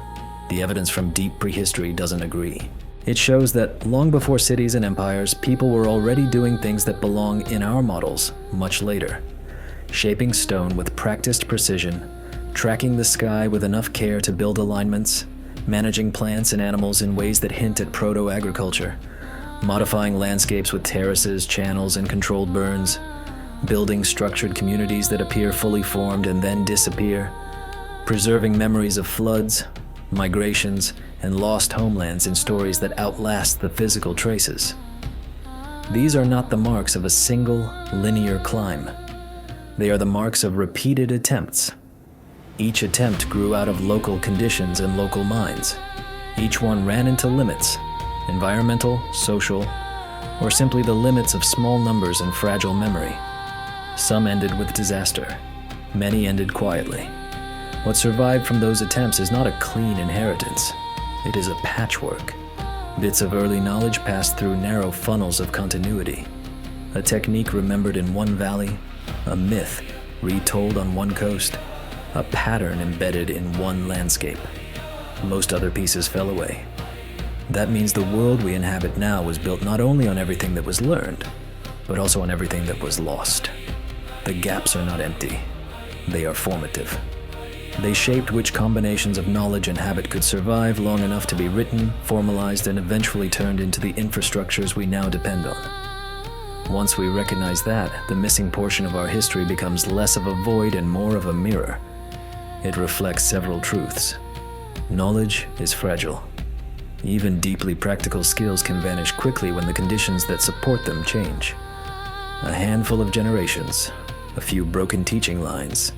The evidence from deep prehistory doesn't agree. It shows that long before cities and empires, people were already doing things that belong in our models much later. Shaping stone with practiced precision, tracking the sky with enough care to build alignments, managing plants and animals in ways that hint at proto-agriculture, modifying landscapes with terraces, channels, and controlled burns, building structured communities that appear fully formed and then disappear, preserving memories of floods, migrations, and lost homelands in stories that outlast the physical traces. These are not the marks of a single, linear climb. They are the marks of repeated attempts. Each attempt grew out of local conditions and local minds. Each one ran into limits, environmental, social, or simply the limits of small numbers and fragile memory. Some ended with disaster. Many ended quietly. What survived from those attempts is not a clean inheritance. It is a patchwork. Bits of early knowledge passed through narrow funnels of continuity. A technique remembered in one valley, a myth retold on one coast, a pattern embedded in one landscape. Most other pieces fell away. That means the world we inhabit now was built not only on everything that was learned, but also on everything that was lost. The gaps are not empty. They are formative. They shaped which combinations of knowledge and habit could survive long enough to be written, formalized, and eventually turned into the infrastructures we now depend on. Once we recognize that, the missing portion of our history becomes less of a void and more of a mirror. It reflects several truths. Knowledge is fragile. Even deeply practical skills can vanish quickly when the conditions that support them change. A handful of generations, a few broken teaching lines,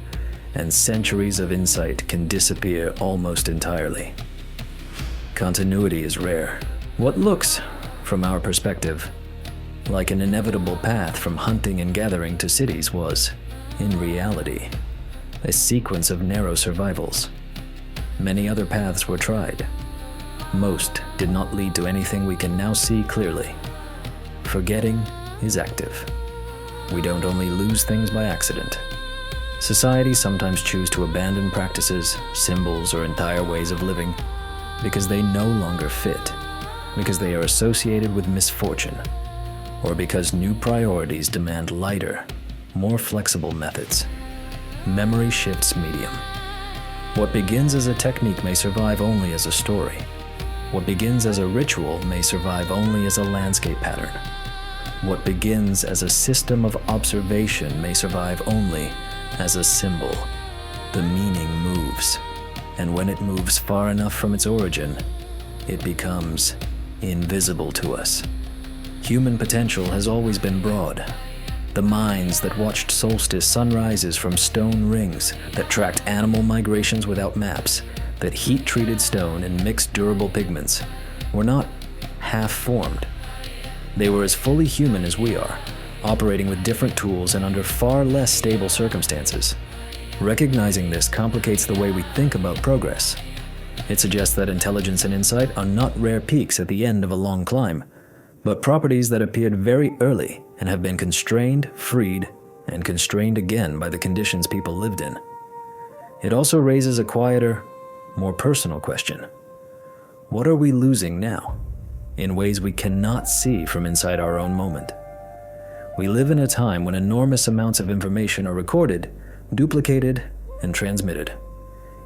and centuries of insight can disappear almost entirely. Continuity is rare. What looks, from our perspective, like an inevitable path from hunting and gathering to cities was, in reality, a sequence of narrow survivals. Many other paths were tried. Most did not lead to anything we can now see clearly. Forgetting is active. We don't only lose things by accident. Societies sometimes choose to abandon practices, symbols, or entire ways of living because they no longer fit, because they are associated with misfortune, or because new priorities demand lighter, more flexible methods. Memory shifts medium. What begins as a technique may survive only as a story. What begins as a ritual may survive only as a landscape pattern. What begins as a system of observation may survive only as a symbol. The meaning moves, and when it moves far enough from its origin, it becomes invisible to us. Human potential has always been broad. The minds that watched solstice sunrises from stone rings, that tracked animal migrations without maps, that heat-treated stone and mixed durable pigments, were not half-formed. They were as fully human as we are, operating with different tools and under far less stable circumstances. Recognizing this complicates the way we think about progress. It suggests that intelligence and insight are not rare peaks at the end of a long climb, but properties that appeared very early and have been constrained, freed, and constrained again by the conditions people lived in. It also raises a quieter, more personal question. What are we losing now, in ways we cannot see from inside our own moment? We live in a time when enormous amounts of information are recorded, duplicated, and transmitted.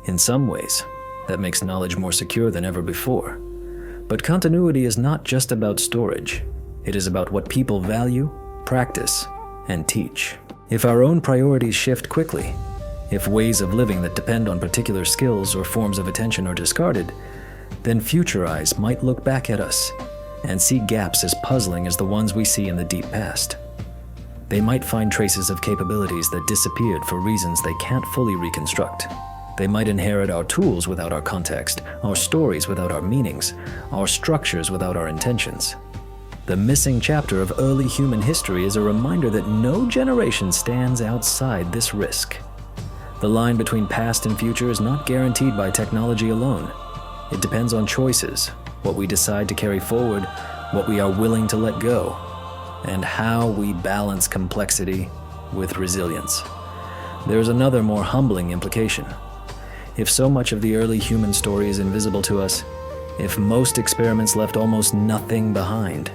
In some ways, that makes knowledge more secure than ever before. But continuity is not just about storage. It is about what people value, practice, and teach. If our own priorities shift quickly, if ways of living that depend on particular skills or forms of attention are discarded, then future eyes might look back at us and see gaps as puzzling as the ones we see in the deep past. They might find traces of capabilities that disappeared for reasons they can't fully reconstruct. They might inherit our tools without our context, our stories without our meanings, our structures without our intentions. The missing chapter of early human history is a reminder that no generation stands outside this risk. The line between past and future is not guaranteed by technology alone. It depends on choices, what we decide to carry forward, what we are willing to let go, and how we balance complexity with resilience. There's another more humbling implication. If so much of the early human story is invisible to us, if most experiments left almost nothing behind,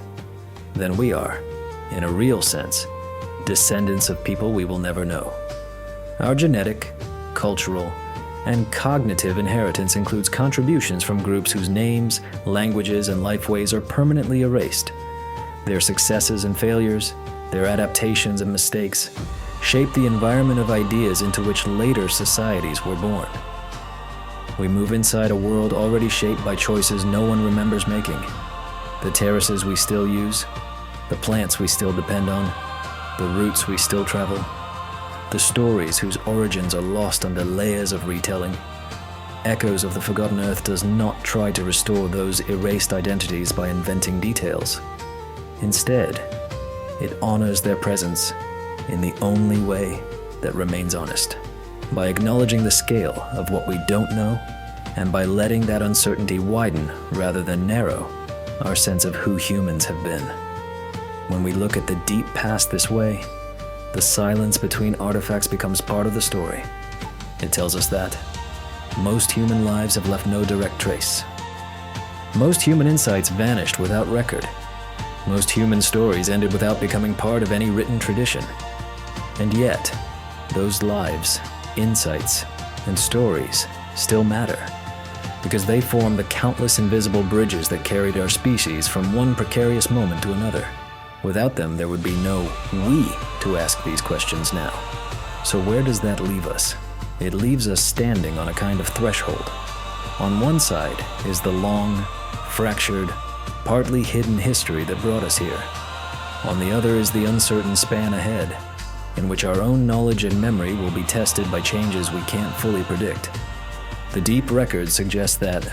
then we are, in a real sense, descendants of people we will never know. Our genetic, cultural, and cognitive inheritance includes contributions from groups whose names, languages, and lifeways are permanently erased. Their successes and failures, their adaptations and mistakes, shape the environment of ideas into which later societies were born. We move inside a world already shaped by choices no one remembers making. The terraces we still use, the plants we still depend on, the routes we still travel, the stories whose origins are lost under layers of retelling. Echoes of the Forgotten Earth does not try to restore those erased identities by inventing details. Instead, it honors their presence in the only way that remains honest, by acknowledging the scale of what we don't know, and by letting that uncertainty widen rather than narrow our sense of who humans have been. When we look at the deep past this way, the silence between artifacts becomes part of the story. It tells us that most human lives have left no direct trace. Most human insights vanished without record. Most human stories ended without becoming part of any written tradition. And yet, those lives, insights, and stories still matter, because they form the countless invisible bridges that carried our species from one precarious moment to another. Without them, there would be no we to ask these questions now. So where does that leave us? It leaves us standing on a kind of threshold. On one side is the long, fractured, partly hidden history that brought us here. On the other is the uncertain span ahead, in which our own knowledge and memory will be tested by changes we can't fully predict. The deep record suggests that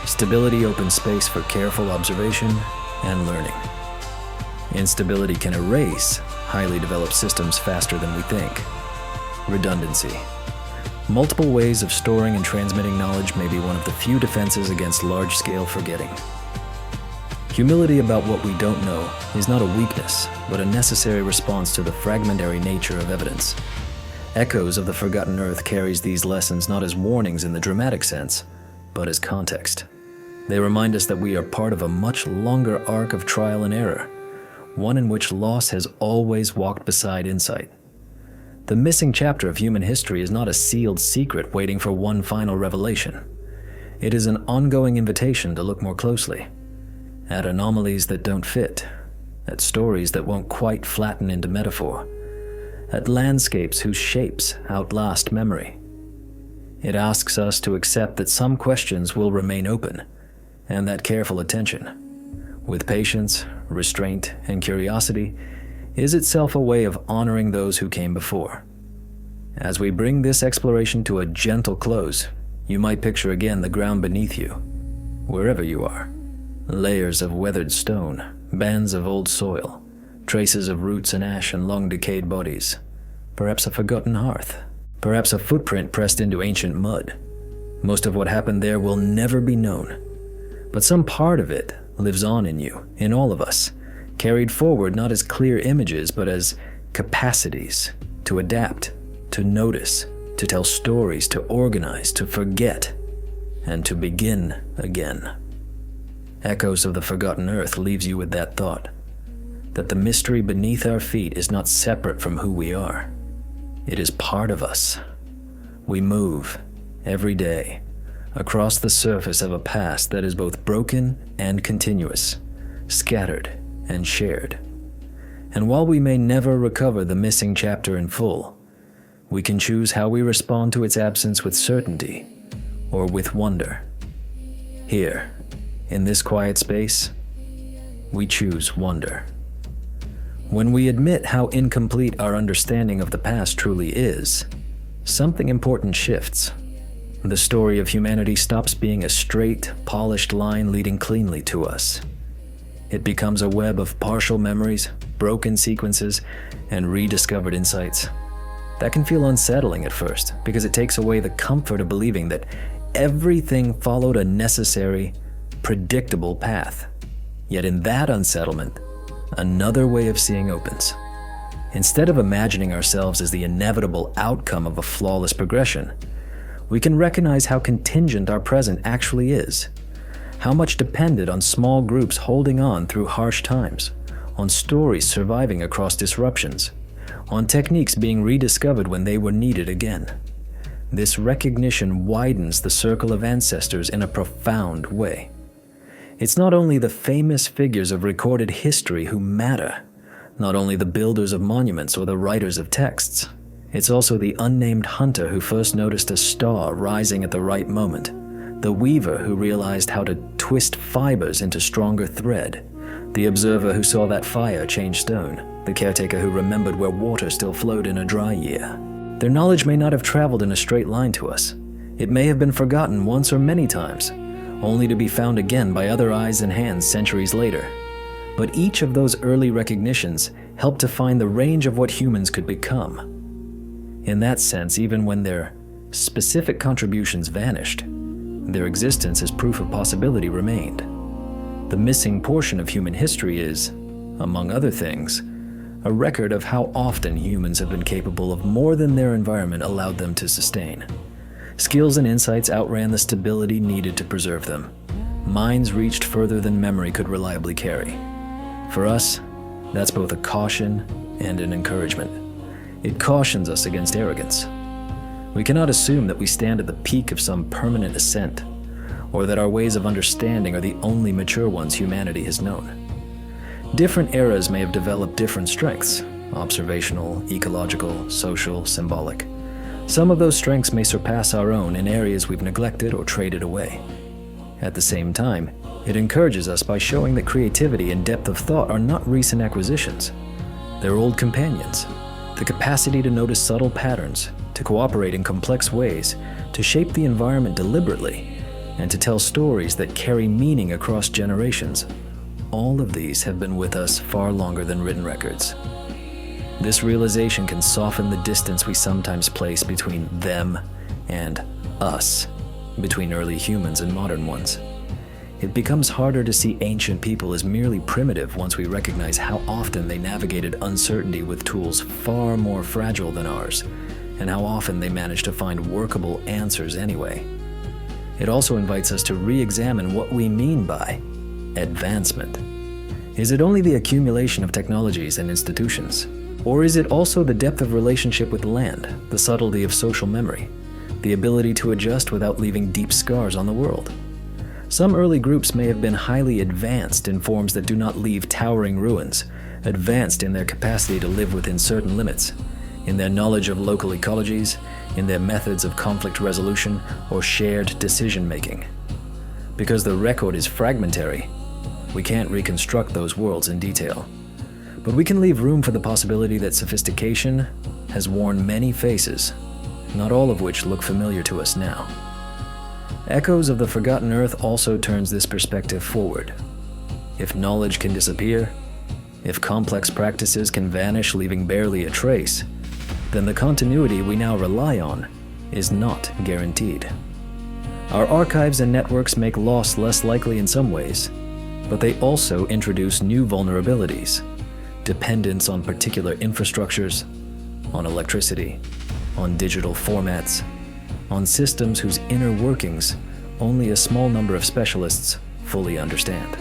stability opens space for careful observation and learning. Instability can erase highly developed systems faster than we think. Redundancy. Multiple ways of storing and transmitting knowledge may be one of the few defenses against large-scale forgetting. Humility about what we don't know is not a weakness, but a necessary response to the fragmentary nature of evidence. Echoes of the Forgotten Earth carries these lessons not as warnings in the dramatic sense, but as context. They remind us that we are part of a much longer arc of trial and error, one in which loss has always walked beside insight. The missing chapter of human history is not a sealed secret waiting for one final revelation. It is an ongoing invitation to look more closely, at anomalies that don't fit, at stories that won't quite flatten into metaphor, at landscapes whose shapes outlast memory. It asks us to accept that some questions will remain open, and that careful attention, with patience, restraint, and curiosity, is itself a way of honoring those who came before. As we bring this exploration to a gentle close, you might picture again the ground beneath you, wherever you are. Layers of weathered stone, bands of old soil, traces of roots and ash and long-decayed bodies. Perhaps a forgotten hearth. Perhaps a footprint pressed into ancient mud. Most of what happened there will never be known. But some part of it lives on in you, in all of us, carried forward not as clear images, but as capacities to adapt, to notice, to tell stories, to organize, to forget, and to begin again. Echoes of the Forgotten Earth leaves you with that thought, that the mystery beneath our feet is not separate from who we are. It is part of us. We move, every day, across the surface of a past that is both broken and continuous, scattered and shared. And while we may never recover the missing chapter in full, we can choose how we respond to its absence with certainty or with wonder. Here, in this quiet space, we choose wonder. When we admit how incomplete our understanding of the past truly is, something important shifts. The story of humanity stops being a straight, polished line leading cleanly to us. It becomes a web of partial memories, broken sequences, and rediscovered insights. That can feel unsettling at first, because it takes away the comfort of believing that everything followed a necessary, predictable path. Yet in that unsettlement, another way of seeing opens. Instead of imagining ourselves as the inevitable outcome of a flawless progression, we can recognize how contingent our present actually is, how much depended on small groups holding on through harsh times, on stories surviving across disruptions, on techniques being rediscovered when they were needed again. This recognition widens the circle of ancestors in a profound way. It's not only the famous figures of recorded history who matter, not only the builders of monuments or the writers of texts. It's also the unnamed hunter who first noticed a star rising at the right moment, the weaver who realized how to twist fibers into stronger thread, the observer who saw that fire change stone, the caretaker who remembered where water still flowed in a dry year. Their knowledge may not have traveled in a straight line to us. It may have been forgotten once or many times, only to be found again by other eyes and hands centuries later. But each of those early recognitions helped to find the range of what humans could become. In that sense, even when their specific contributions vanished, their existence as proof of possibility remained. The missing portion of human history is, among other things, a record of how often humans have been capable of more than their environment allowed them to sustain. Skills and insights outran the stability needed to preserve them. Minds reached further than memory could reliably carry. For us, that's both a caution and an encouragement. It cautions us against arrogance. We cannot assume that we stand at the peak of some permanent ascent, or that our ways of understanding are the only mature ones humanity has known. Different eras may have developed different strengths: observational, ecological, social, symbolic. Some of those strengths may surpass our own in areas we've neglected or traded away. At the same time, it encourages us by showing that creativity and depth of thought are not recent acquisitions. They're old companions. The capacity to notice subtle patterns, to cooperate in complex ways, to shape the environment deliberately, and to tell stories that carry meaning across generations. All of these have been with us far longer than written records. This realization can soften the distance we sometimes place between them and us, between early humans and modern ones. It becomes harder to see ancient people as merely primitive once we recognize how often they navigated uncertainty with tools far more fragile than ours, and how often they managed to find workable answers anyway. It also invites us to re-examine what we mean by advancement. Is it only the accumulation of technologies and institutions? Or is it also the depth of relationship with land, the subtlety of social memory, the ability to adjust without leaving deep scars on the world? Some early groups may have been highly advanced in forms that do not leave towering ruins, advanced in their capacity to live within certain limits, in their knowledge of local ecologies, in their methods of conflict resolution or shared decision-making. Because the record is fragmentary, we can't reconstruct those worlds in detail. But we can leave room for the possibility that sophistication has worn many faces, not all of which look familiar to us now. Echoes of the Forgotten Earth also turns this perspective forward. If knowledge can disappear, if complex practices can vanish leaving barely a trace, then the continuity we now rely on is not guaranteed. Our archives and networks make loss less likely in some ways, but they also introduce new vulnerabilities, dependence on particular infrastructures, on electricity, on digital formats, on systems whose inner workings only a small number of specialists fully understand.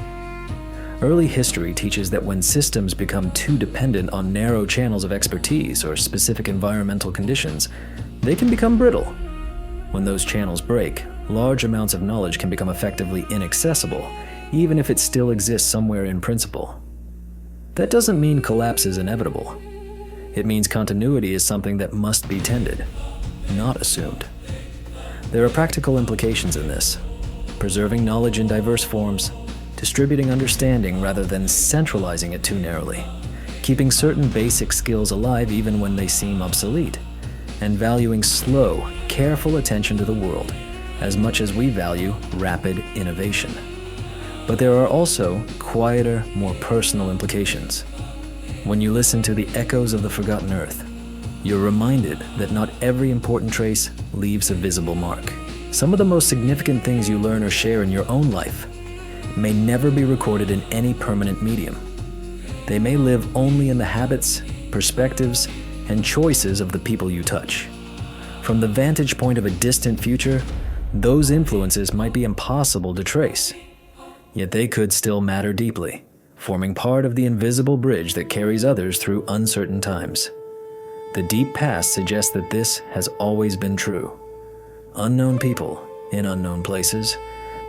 Early history teaches that when systems become too dependent on narrow channels of expertise or specific environmental conditions, they can become brittle. When those channels break, large amounts of knowledge can become effectively inaccessible, even if it still exists somewhere in principle. That doesn't mean collapse is inevitable. It means continuity is something that must be tended, not assumed. There are practical implications in this: preserving knowledge in diverse forms, distributing understanding rather than centralizing it too narrowly, keeping certain basic skills alive even when they seem obsolete, and valuing slow, careful attention to the world as much as we value rapid innovation. But there are also quieter, more personal implications. When you listen to the echoes of the Forgotten Earth, you're reminded that not every important trace leaves a visible mark. Some of the most significant things you learn or share in your own life may never be recorded in any permanent medium. They may live only in the habits, perspectives, and choices of the people you touch. From the vantage point of a distant future, those influences might be impossible to trace. Yet they could still matter deeply, forming part of the invisible bridge that carries others through uncertain times. The deep past suggests that this has always been true. Unknown people, in unknown places,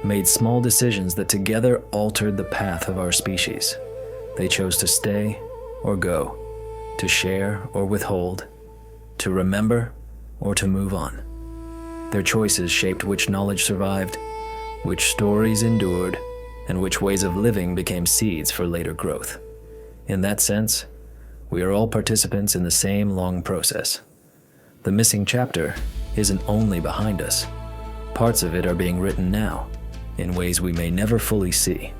made small decisions that together altered the path of our species. They chose to stay or go, to share or withhold, to remember or to move on. Their choices shaped which knowledge survived, which stories endured, and which ways of living became seeds for later growth. In that sense, we are all participants in the same long process. The missing chapter isn't only behind us. Parts of it are being written now, in ways we may never fully see.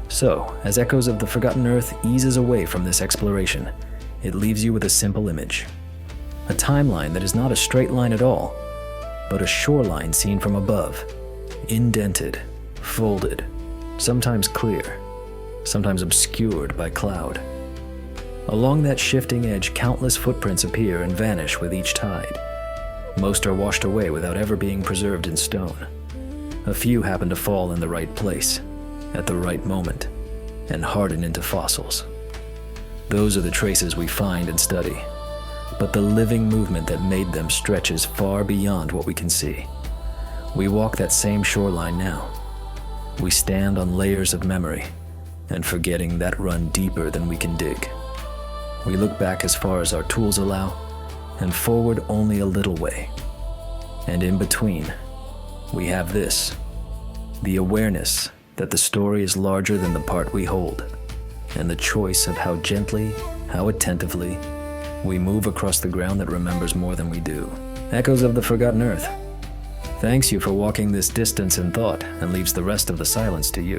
So, as Echoes of the Forgotten Earth eases away from this exploration, it leaves you with a simple image. A timeline that is not a straight line at all, but a shoreline seen from above, indented, folded, sometimes clear, sometimes obscured by cloud. Along that shifting edge, countless footprints appear and vanish with each tide. Most are washed away without ever being preserved in stone. A few happen to fall in the right place, at the right moment, and harden into fossils. Those are the traces we find and study, but the living movement that made them stretches far beyond what we can see. We walk that same shoreline now. We stand on layers of memory, and forgetting that run deeper than we can dig. We look back as far as our tools allow, and forward only a little way. And in between, we have this, the awareness that the story is larger than the part we hold, and the choice of how gently, how attentively, we move across the ground that remembers more than we do. Echoes of the Forgotten Earth. Thanks you for walking this distance in thought and leaves the rest of the silence to you.